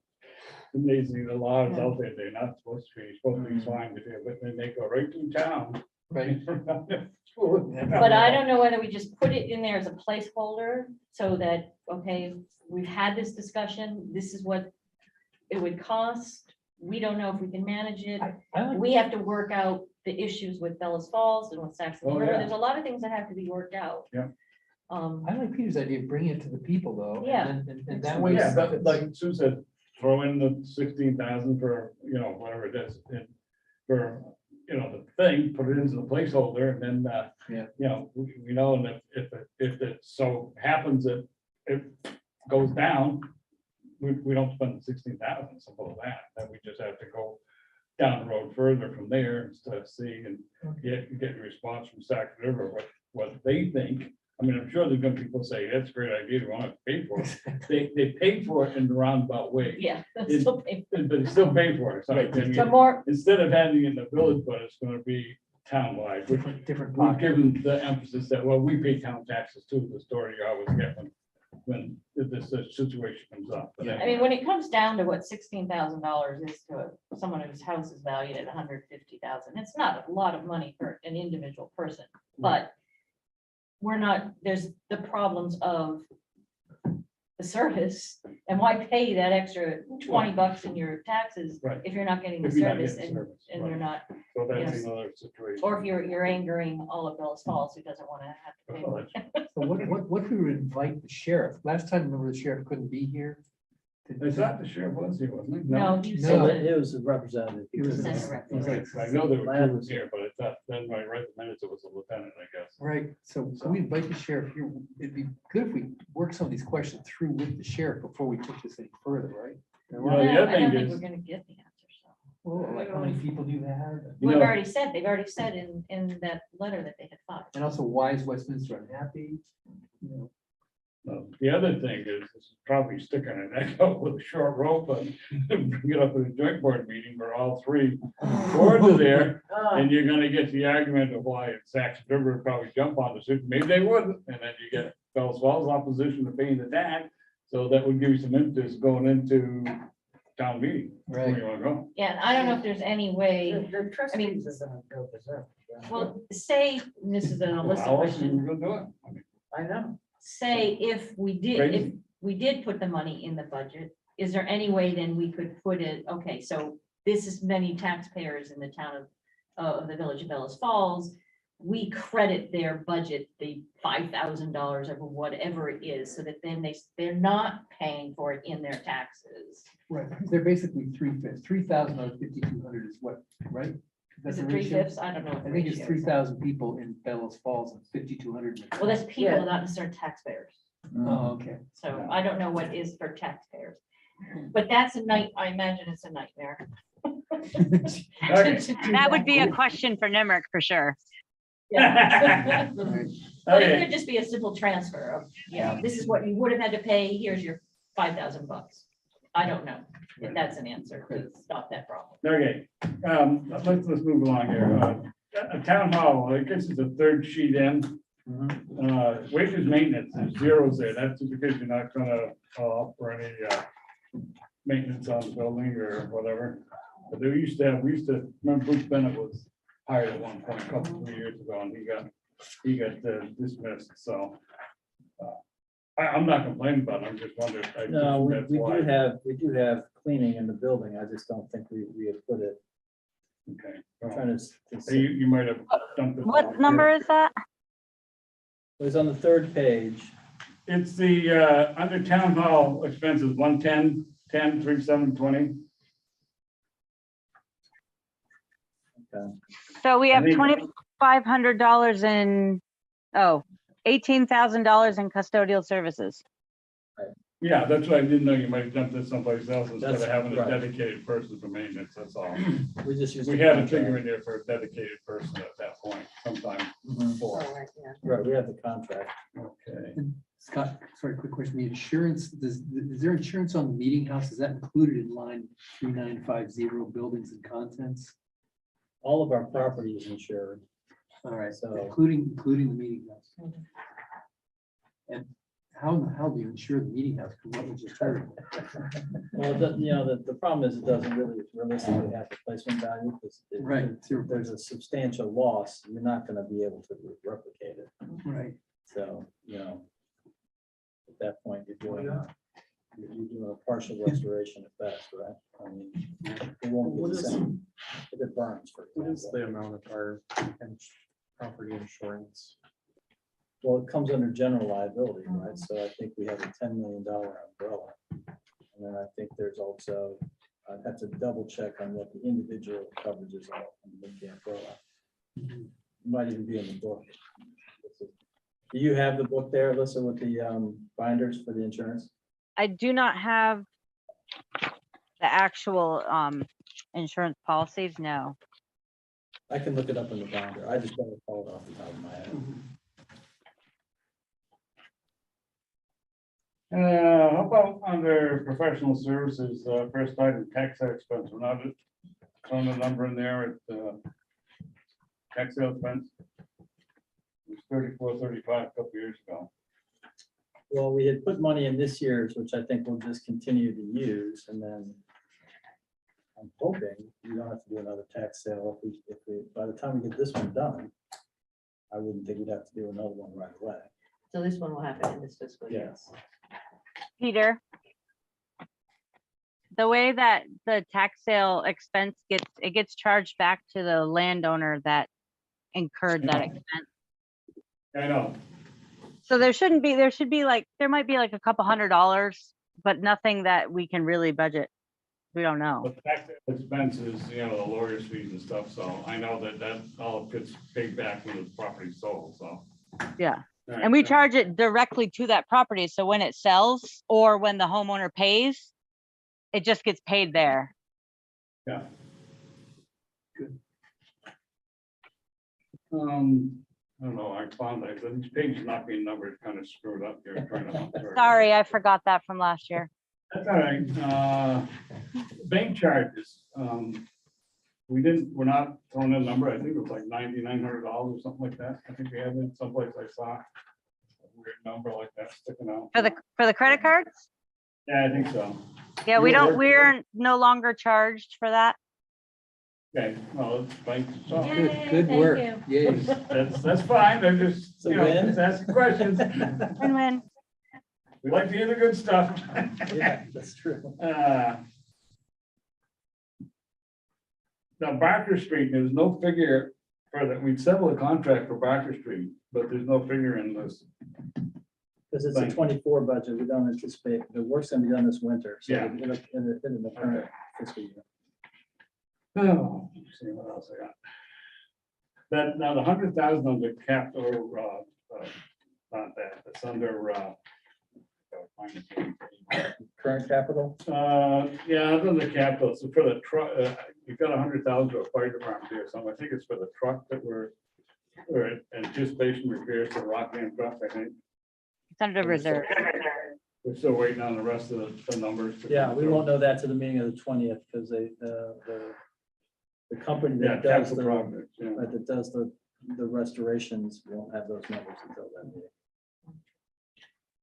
Amazing, the laws out there, they're not supposed to be, you're supposed to be fine to do, but then they go right to town. Right. But I don't know whether we just put it in there as a placeholder so that, okay, we've had this discussion, this is what it would cost. We don't know if we can manage it. We have to work out the issues with Bellas Falls and with Saxon Oh, River. yeah. There's a lot of things that have to be worked out. Yeah. I like Peter's idea of bringing it to the people though. Yeah. And that Well, way. yeah, but like Sue said, throw in the 16,000 for, whatever it is, and for, the thing, put it into the placeholder, and then, we know, and if it so happens that it goes down, we don't spend 16,000, simple as that, then we just have to go down the road further from there instead of seeing and get a response from Sac River, what they think. I mean, I'm sure there's gonna be people say, that's a great idea, we want to pay for it. They pay for it in the roundabout way. Yeah. But Still pay for it. they still pay for it. So I mean, But more, instead of having it in the village, but it's gonna be townwide, which Different we've pocket. given the emphasis that, well, we pay town taxes too, the story you always get when this situation comes up. But I mean, when it comes down to what $16,000 is to someone whose house is valued at 150,000, it's not a lot of money for an individual person, but there's the problems of the service, and why pay that extra $20 in your taxes Right. if you're not getting the If you're not service getting service, and right. you're not, So that's Yes. another situation. or if you're angering all of Bellas Falls who doesn't want to have to pay. Well, that's- So what if we would invite the sheriff? Last time, remember the sheriff couldn't be here? I thought the sheriff was here, wasn't he? No, you No. said It was a representative. He was Send a- a rep. Okay, I know there were Lad two was here, but I thought then when I read the minutes, it was a lieutenant, I guess. Right, so can we invite the sheriff here? It'd be good if we work some of these questions through with the sheriff before we take this any further, right? Well, No, the I other don't thing think is, we're gonna get the answer, so. Well, like how many people do you have? They've know- already said in that letter that they had filed. And also, why is Westminster unhappy? the other thing is probably sticking an neck out with a short rope and bring it up at a joint board meeting where all three boards are there. And you're gonna get the argument of why Saxon River would probably jump on the suit, maybe they wouldn't, and then you get Bellas Falls opposition to paying the tax. So that would give you some impetus going into town meeting, where Right. you wanna go. Yeah, and I don't know if there's any way, The trustees is gonna go berserk. Yeah. well, say, and this is an How Alyssa else are question, we gonna do it? I mean, I know. say if we Crazy. did put the money in the budget, is there any way then we could put it, okay, so this is many taxpayers in the town of the village of Bellas Falls, we credit their budget, the $5,000 or whatever it is, so that then they're not paying for it in their taxes. Right, they're basically 3/5. 3,000 out of 5,200 is what, right? That's Is it the ratio? 3/5? I don't know. what the I think it's ratio is. 3,000 people in Bellas Falls and 5,200. Well, that's people, Yeah. not necessarily taxpayers. Oh, okay. So I don't know what is for taxpayers. But that's I imagine it's a nightmare. That would be a question for Nemrick for sure. Yeah. But it Okay. could just be a simple transfer of, this is what you would have had to pay, here's your $5,000. I don't know if that's an answer to stop that problem. Okay, let's move along here. Town hall, I guess it's the third sheet in. Wages maintenance, there's zeros there. That's because you're not gonna call up for any maintenance on the building or whatever. But we used to, remember Bruce Bennett was hired at one point, a couple, 3 years ago, and he got dismissed, so. I'm not complaining about it, I'm just wondering. I just- No, we that's do why. have cleaning in the building. I just don't think we have put it, Okay. I'm well, trying to. You might have dumped it. What number is that? It was on the third page. It's the, under town hall expenses, 110, 10, 3720. Okay. So we I have think- $2,500 in, $18,000 in custodial services. Yeah, that's why I didn't know you might have dumped it someplace else instead of That's having a right. dedicated person for maintenance, that's all. We just used. We the had a contract. figure in there for a dedicated person at that point, sometime Mhm. before. Right, we have the contract. Okay. Scott, sorry, quick question. The insurance, is there insurance on the meeting house? Is that included in line 3950 buildings and contents? All of our property is insured. All right, So- including the meeting house. And how do you insure the meeting house? From what we just heard. Well, the problem is it doesn't really realistically have replacement value because Right. if there's a substantial loss, you're not gonna be able to replicate it. Right. So, at that point, you're doing a partial restoration at best, right? I mean, it won't be the same if it burns, for What is example. the amount of our property insurance? Well, it comes under general liability, right? So I think we have a $10 million umbrella. And then I think there's also, I'd have to double check on what the individual coverages are under the umbrella. It might even be in the book. Do you have the book there, Alyssa, with the binders for the insurance? I do not have the actual insurance policies, no. I can look it up in the binder. I just don't recall it off the top of my head. How about under professional services, first item, tax expense, we're not throwing a number in there at tax sale expense. It was 3435 a couple years ago. Well, we had put money in this year's, which I think we'll just continue to use, and then I'm hoping we don't have to do another tax sale if we, by the time we get this one done, I wouldn't think we'd have to do another one right away. So this one will happen in this fiscal year. Yes. Peter, the way that the tax sale expense gets charged back to the landowner that incurred that expense. I know, So there should be there might be like a couple $100, but nothing that we can really budget. We don't know. but tax expenses, the lawyer's fees and stuff, so I know that all gets paid back when the property's sold, so. Yeah. All right, And we so- charge it directly to that property. So when it sells or when the homeowner pays, it just gets paid there. Yeah. Good. I don't know, I found that the page is not being numbered, kind of screwed up here. trying to- Sorry, I forgot that from last year. That's all right. Bank charges, we're not throwing a number, I think it was like $9,900 or something like that. I think we had it someplace I saw a weird number like that sticking out. For the credit cards? Yeah, I think so. Yeah, You're we're no longer charged for that. Okay, well, it's bank. so Good work. Yay. That's fine, I'm just, It's a win. just asking questions. Win-win. We like to hear the good stuff. Yeah, that's true. Now Barker Street, there's no figure for that. We'd settle a contract for Barker Street, but there's no figure in this. Because it's a 24 budget, we don't anticipate, the work's gonna be done this winter. So Yeah. in the current fiscal year. Oh, let's see what else I got. That, now the 100,000 on the capital, not that, it's under, Current capital? yeah, it's under capital, so for the truck, you've got 100,000 to a fire department here, so I think it's for the truck that we're anticipation repairs for Rockingham truck, I think. It's under reserve. We're still waiting on the rest of the numbers. to Yeah, come we through. won't know that to the meeting of the 20th, because the company Yeah, that does capital projects, yeah. that does the restorations won't have those numbers until then.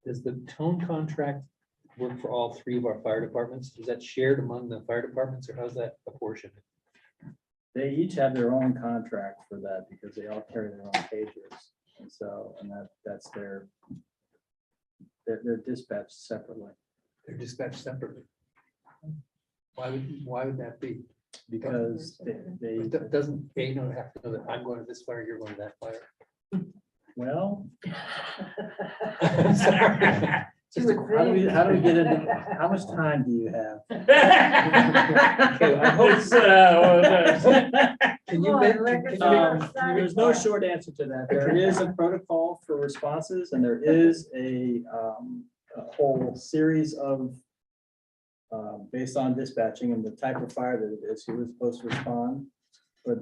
Does the tone contract work for all three of our fire departments? Is that shared among the fire departments, or how's that apportioned? They each have their own contract for that because they all carry their own pagers. And so, that's They're dispatched separately. They're dispatched separately. Why would that be? Because they, Doesn't A know have to know that I'm going to this fire, you're going to that fire? well, Sorry. Just a how do we get into, how much time do you have? Okay, I hope Can you Boy, make- look can at you that. make- There's no short answer to that. There is a protocol for responses and there is a whole series of based on dispatching and the type of fire that it is, who is supposed to respond. But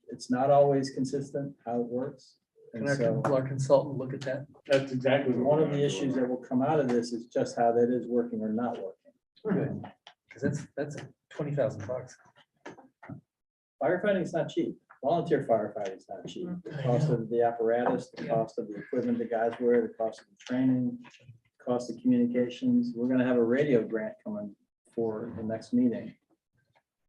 it's not always consistent how it works. And so Our consultant look at that. That's exactly one of the issues that will come out of this is just how that is working or not working. Because that's $20,000. Firefighting is not cheap. Volunteer firefighting is not cheap. The cost of the apparatus, the cost of the equipment the guys wear, the cost of the training, cost of communications. We're gonna have a radio grant coming for the next meeting.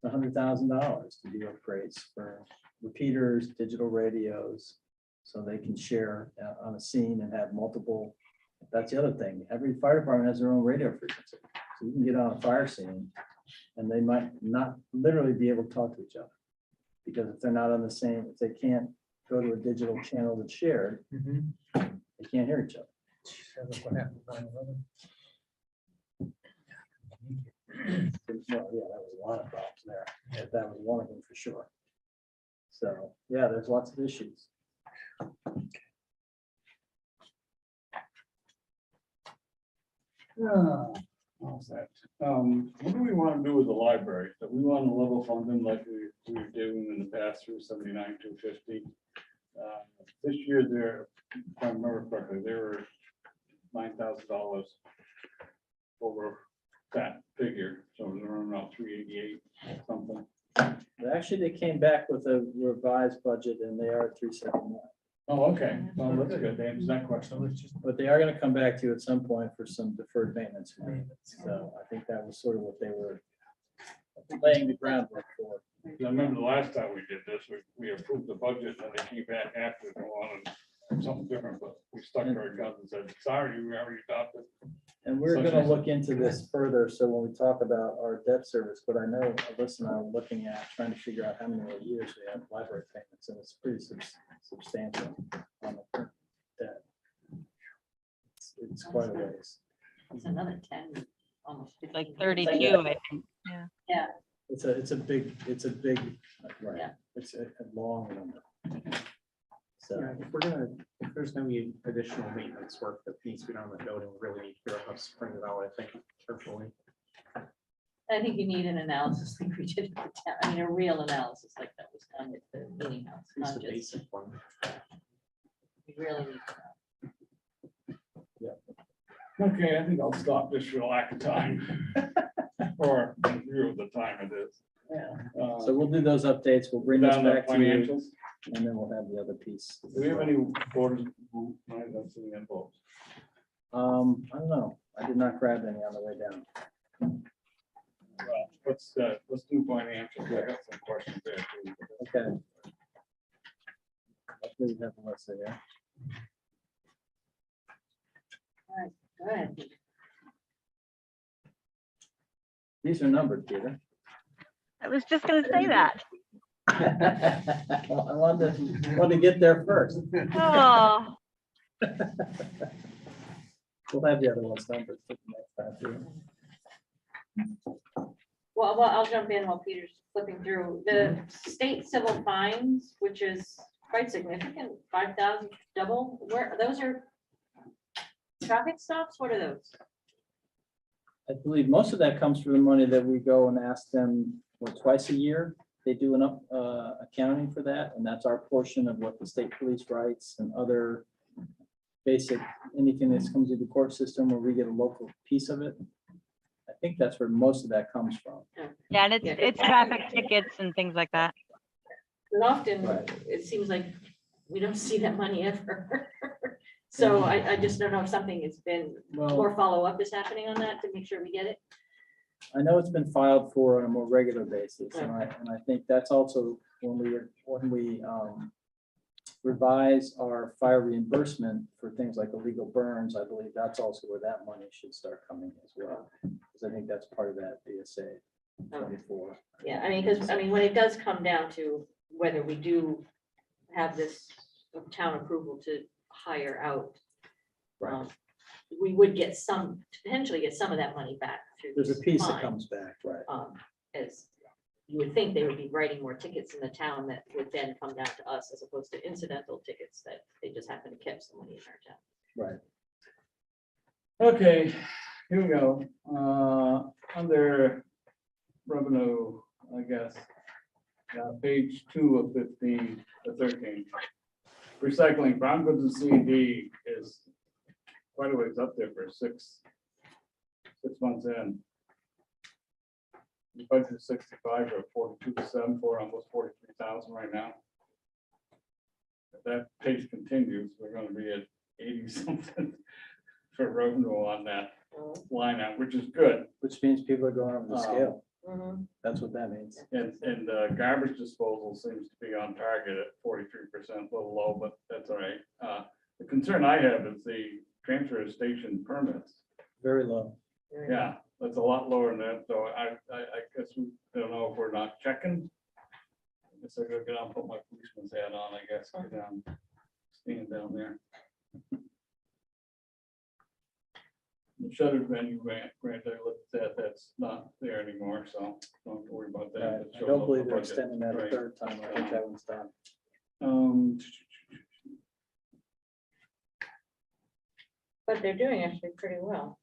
$100,000 to do upgrades for repeaters, digital radios, so they can share on a scene and have multiple. That's the other thing. Every fire department has their own radio frequency. So you can get on a fire scene and they might not literally be able to talk to each other. Because if they're not on the same, if they can't go to a digital channel that's shared, they can't hear each other. What happened? 9/11? Well, yeah, that was a lot of problems there. But that was one of them for sure. So, yeah, there's lots of issues. How's that? What do we want to do with the library? Do we want to level fund them like we were doing in the past through 79,250? This year, they're, if I remember correctly, they were $9,000 over that figure, so they're around 388 something. Actually, they came back with a revised budget and they are at 379. Oh, okay, well, that's good, they answered that question. But they are gonna come back to you at some point for some deferred maintenance. money. So I think that was sort of what they were laying the groundwork for. I remember the last time we did this, we approved the budget and they came back after and wanted something different, but we stuck to our guns and said, sorry, we already adopted. And we're gonna look into this further, so when we talk about our debt service, but I know Alyssa and I are looking at trying to figure out how many more years we have library payments, and it's pretty substantial on the current debt. It's quite a ways. It's another 10, almost. It's like 32, I think. Yeah. Yeah, It's a big, right, Yeah. it's a long number. So, Yeah, if there's gonna be additional maintenance work that needs to be done on the building, we really need to figure out how to spring it out, I think, carefully. I think you need an analysis like we did at the town, I mean, a real analysis like that was done at the meeting house, At least not the just, basic one. we really need to know. Okay, I think I'll stop just for lack of time. Or review of the time it is. Yeah. so we'll do those updates, we'll bring this Down the back to you, financials. and then we'll have the other piece. Do we have any boards? I don't see any envelopes. I don't know, I did not grab any on the way down. Well, let's do financials. I got some questions there too. Okay. Hopefully we have Melissa here. Go ahead. These are numbered, Peter. I was just gonna say that. I wanted to get there first. Oh, We'll have the other ones numbered for the next time, too. Well, I'll jump in while Peter's flipping through. The state civil fines, which is quite significant, 5,000 double, where, those are traffic stops? What are those? I believe most of that comes from the money that we go and ask them, twice a year? They do an accounting for that, and that's our portion of what the state police writes and other basic, anything that comes through the court system where we get a local piece of it. I think that's where most of that comes from. yeah, and it's traffic tickets and things like that. And often, Right. it seems like we don't see that money ever. So I just don't know if something has been, Well, more follow-up is happening on that to make sure we get it. I know it's been filed for on a more regular basis, and I think that's also when we revise our fire reimbursement for things like illegal burns, I believe that's also where that money should start coming as well. Because I think that's part of that BSA 24. Yeah, I mean, because, I mean, when it does come down to whether we do have this town approval to hire out, Right. we would get some, potentially get some of that money back through. There's a this piece that fine. comes back, right? As you would think they would be writing more tickets in the town that would then come down to us as opposed to incidental tickets that they just happen to catch the money in our town. Right. Okay, here we go. Under revenue, I guess. Page 2 of 15 to 13. Recycling, brown goods and C&D is quite a ways up there for six months in. The budget is 65 or 42,7 for almost 43,000 right now. If that pace continues, we're going to be at 80 something for revenue on that line out, which is good. Which means people are going over the scale. Mhm. That's what that means. And garbage disposal seems to be on target at 43%, a little low, but that's all right. The concern I have is the transfer station permits. Very low. Yeah, that's a lot lower than that, so I guess we don't know if we're not checking. I guess I gotta get out and put my policeman's hat on, I guess, get down, stand down there. The shuttered venue grant, I looked at, that's not there anymore, so don't have to worry about that. Right. It I shows don't up believe in the they're budget. extending that a Right. third time. I think that one's done. But they're doing actually pretty well.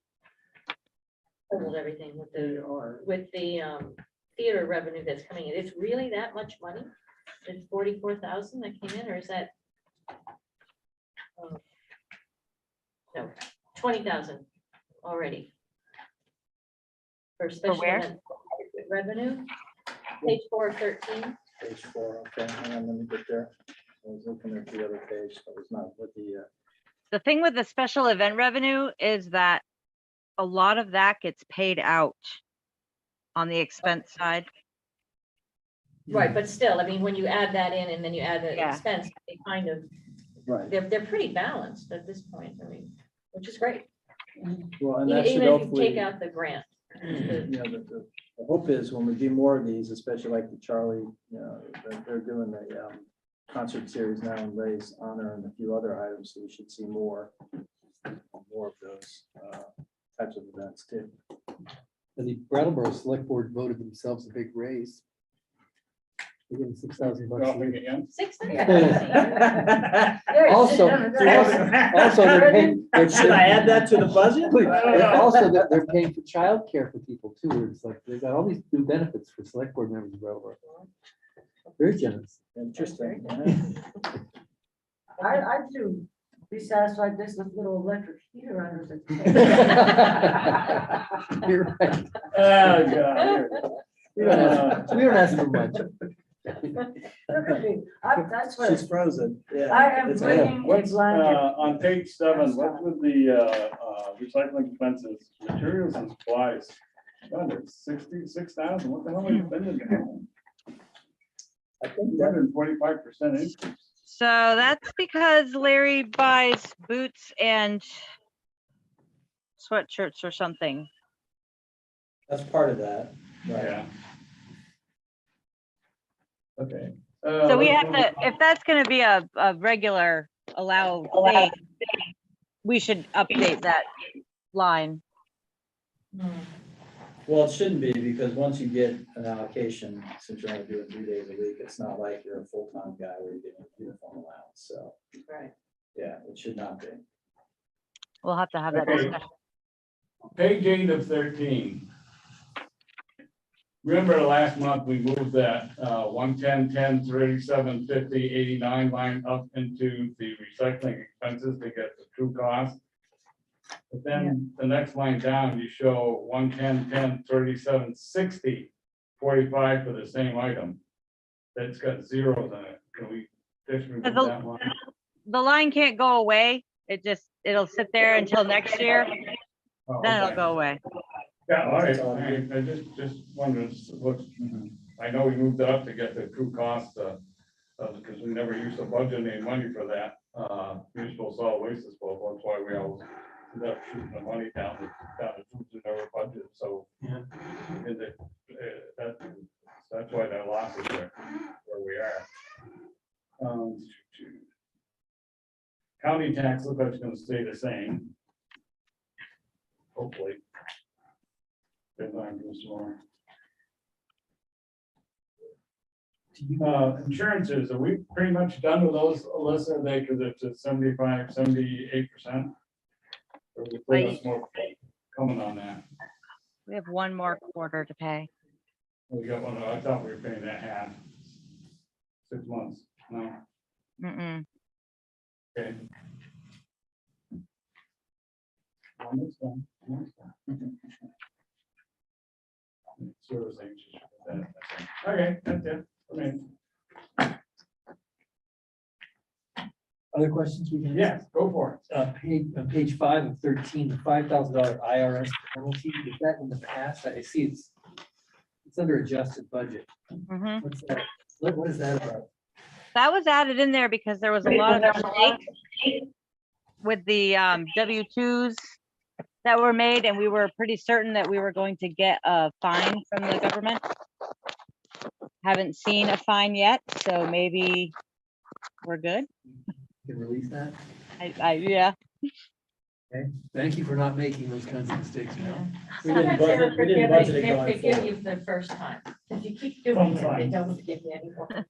With everything with They the, are. with the theater revenue that's coming in, it's really that much money? It's 44,000 that came in, or is that? No, 20,000 already. For special where? event revenue, page 4 of 13. Page 4, okay, hang on, let me get there. I was looking at the other page, so it's not with the, The thing with the special event revenue is that a lot of that gets paid out on the expense side. Right, but still, I mean, when you add that in and then you add the Yeah. expense, they kind of, right. they're pretty balanced at this point, I mean, which is great. Well, and Even that should even if you hopefully, take out the grant. the hope is when we do more of these, especially like the Charlie, they're doing the concert series now and Ray's Honor and a few other items, so we should see more of those types of events too. And the Brattleboro Select Board voted themselves a big raise. They're getting $6,000 a Dropping year. again. 600. Also, they're paying. Should I add that to the budget? Also, they're paying for childcare for people too. It's like they've got all these new benefits for select board members. in Brattleboro. Very generous. Interesting. I'd do be satisfied just with little electric heater under the. You're right. Oh, God. We don't ask for much. Look at me, that's what, She's frozen. Yeah. I am It's bringing a What's, blanket. on page 7, what's with the recycling expenses, materials and supplies? God, it's 66,000, what the hell are you spending it? I think 245% increase. So that's because Larry buys boots and sweatshirts or something. that's part of that. Right. Yeah. Okay. So we let's have move to, if that's gonna be a regular allowed thing, we should update that line. Well, it shouldn't be, because once you get an allocation, since you're only doing 3 days a week, it's not like you're a full-time guy where you're getting a uniform allowance, so, Right. yeah, it should not be. We'll have to have that Okay. discussion. Page 8 of 13. Remember last month, we moved that 110, 10, 37, 50, 89 line up into the recycling expenses to get the true cost. But then the next line down, you show 110, 10, 37, 60, 45 for the same item. That's got zeros in it. Can we just remove But that line? The line can't go away. It'll sit there until next year, Oh, then it'll okay. go away. Yeah, all right. I just wondered what, I know we moved it up to get the true cost of because we never used to budget any money for that, municipal solid waste disposal, that's why we always end up shooting the money down the tubes in our budget, so. Yeah. and that's why that loss is there, where we are. County tax looks like it's gonna stay the same. Hopefully. Then I'm doing some more. Insurances, are we pretty much done with those, Alyssa? Are they, because it's at 75, 78%? Or there's more coming on that? We have one more quarter to pay. We got one, I thought we were paying that half. 6 months, no, Mm-mm. okay. Almost done, almost done. Service agent. Okay, that's it. I mean, Other questions we can? yeah, go for it. On page 5 of 13, the $5,000 IRS penalty, is that in the past? I see it's under adjusted budget. Mhm. What's that? What is that about? That was added in there because there was a lot of mistakes with the W-2s that were made, and we were pretty certain that we were going to get a fine from the government. Haven't seen a fine yet, so maybe we're good. You can release that? Yeah. Okay, thank you for not making those kinds of mistakes now. We didn't budget, we didn't budget it going forward. you the first time. If you keep doing it, they don't forgive you anymore.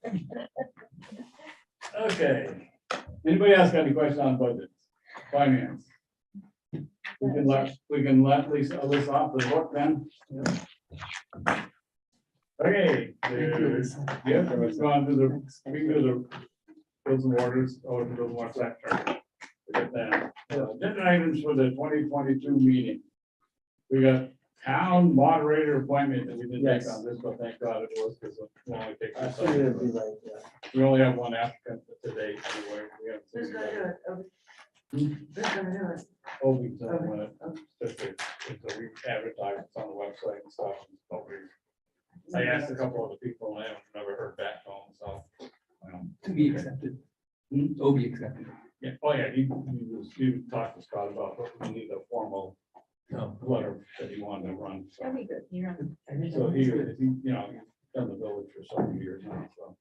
Okay. Anybody else got any questions on budgets? Finance? We can let Lisa off the book then. Okay. Yeah, let's go on to we can do the bills and orders, or the one sector. Agenda items for the 2022 meeting. We got town moderator appointment that we didn't take on this, but thank God it was, because it only takes. I figured it'd be like, yeah. We only have one applicant for today anyway. We haven't Who's seen gonna do anybody. it? Who's gonna do it? Oh, we don't want it. It's a we advertise it's on the website and stuff. I asked a couple other people and I haven't never heard back from them, so. To be accepted. Oh, be accepted. Yeah, oh yeah, you talked to Scott about, but we need a formal letter that he wanted to run. So That'd be good. You're on. so he, you know, he's done the village for so many years now, so.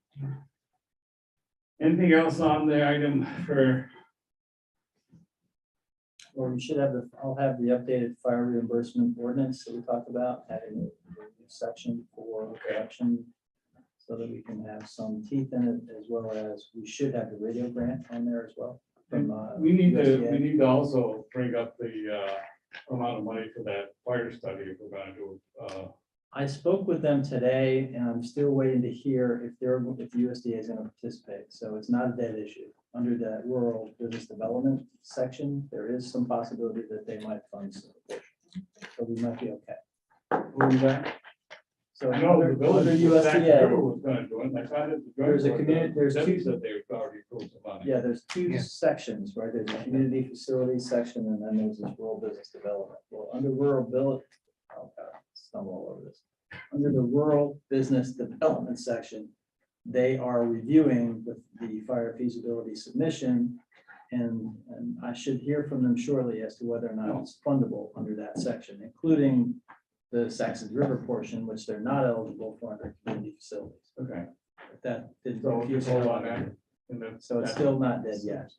Anything else on the item for? Or you should have I'll have the updated fire reimbursement ordinance that we talked about, adding a section for collection, so that we can have some teeth in it, as well as we should have the radio grant on there as well. From, We need USDA. to also bring up the amount of money for that fire study if we're gonna do. I spoke with them today, and I'm still waiting to hear if the USDA is gonna participate, so it's not a dead issue. Under that rural business development section, there is some possibility that they might fund some portion, so we might be okay. Who's that? So I know the under village USDA, was gonna do it, and I thought it. There's a community- there's Debbie two- said they already approved the money. yeah, there's two Yeah. sections, right? There's a community facilities section, and then there's this rural business development. Well, under rural bill, oh God, stumble all over this. Under the rural business development section, they are reviewing the fire feasibility submission. And I should hear from them shortly as to whether or not it's fundable under that section, including the Saxon River portion, which they're not eligible for under community facilities. Okay. But that did So confuse hold me. on that. And then So it's still not dead yet.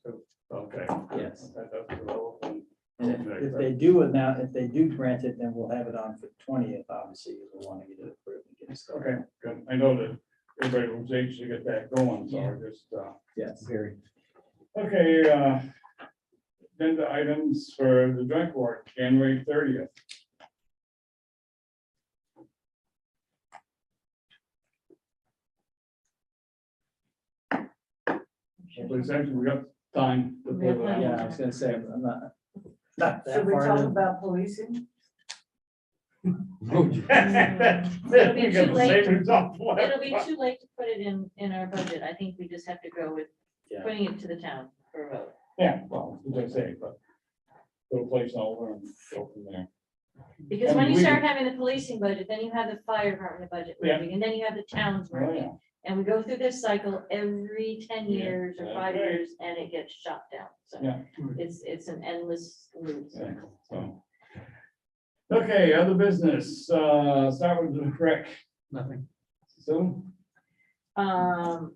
Okay. Yes. That's development. And if they do it now, if they do grant it, then we'll have it on for 20th, obviously, because we'll want to get it approved and get it started. Okay, good. I know that everybody was anxious to get that going, so I just, Yes. Very. okay, agenda items for the joint board, January 30th. Please, actually, we got time to put it Yeah, I on. was gonna say, I'm not that Should we far talk in. about policing? It'll be We got too the late. same result. It'll be too late to put it in our budget. I think we just have to go with Yeah. putting it to the town for a vote. Yeah, well, as I say, but put a place over and go from there. Because I when mean, you we start can- having the policing budget, then you have the fire department budget Yeah. moving, and then you have the towns Oh, working. yeah. And we go through this cycle every 10 Yeah, years or that's 5 right. years, and it gets shut down. So Yeah. it's an endless loop. Yeah, so. Okay, other business, start with the Rick. Nothing. So, No.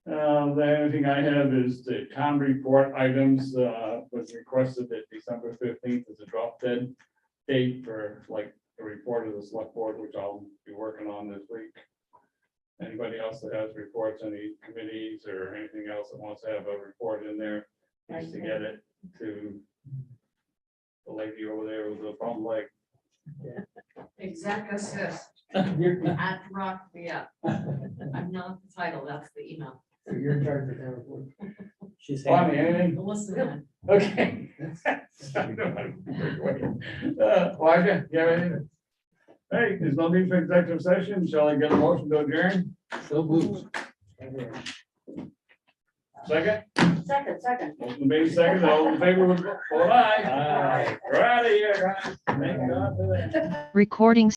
the only thing I have is the town report items, was requested that December 15th is a drop dead date for like the report of the select board, which I'll be working on this week. Anybody else that has reports, any committees or anything else that wants to have a report in there, just to get it to the lady over there with the bum leg. Exact assist at Rock, yeah. I'm not the title, that's the email. So you're in charge of that report. She's. Bonnie, anything? Listen. Okay. Elijah, you have anything? Hey, there's no need for executive session. Shall I get a motion to adjourn? So moved. Second? Second. Motion made second. All in favor, vote aye. Aye. We're out of here, guys. Thank God for that. Recording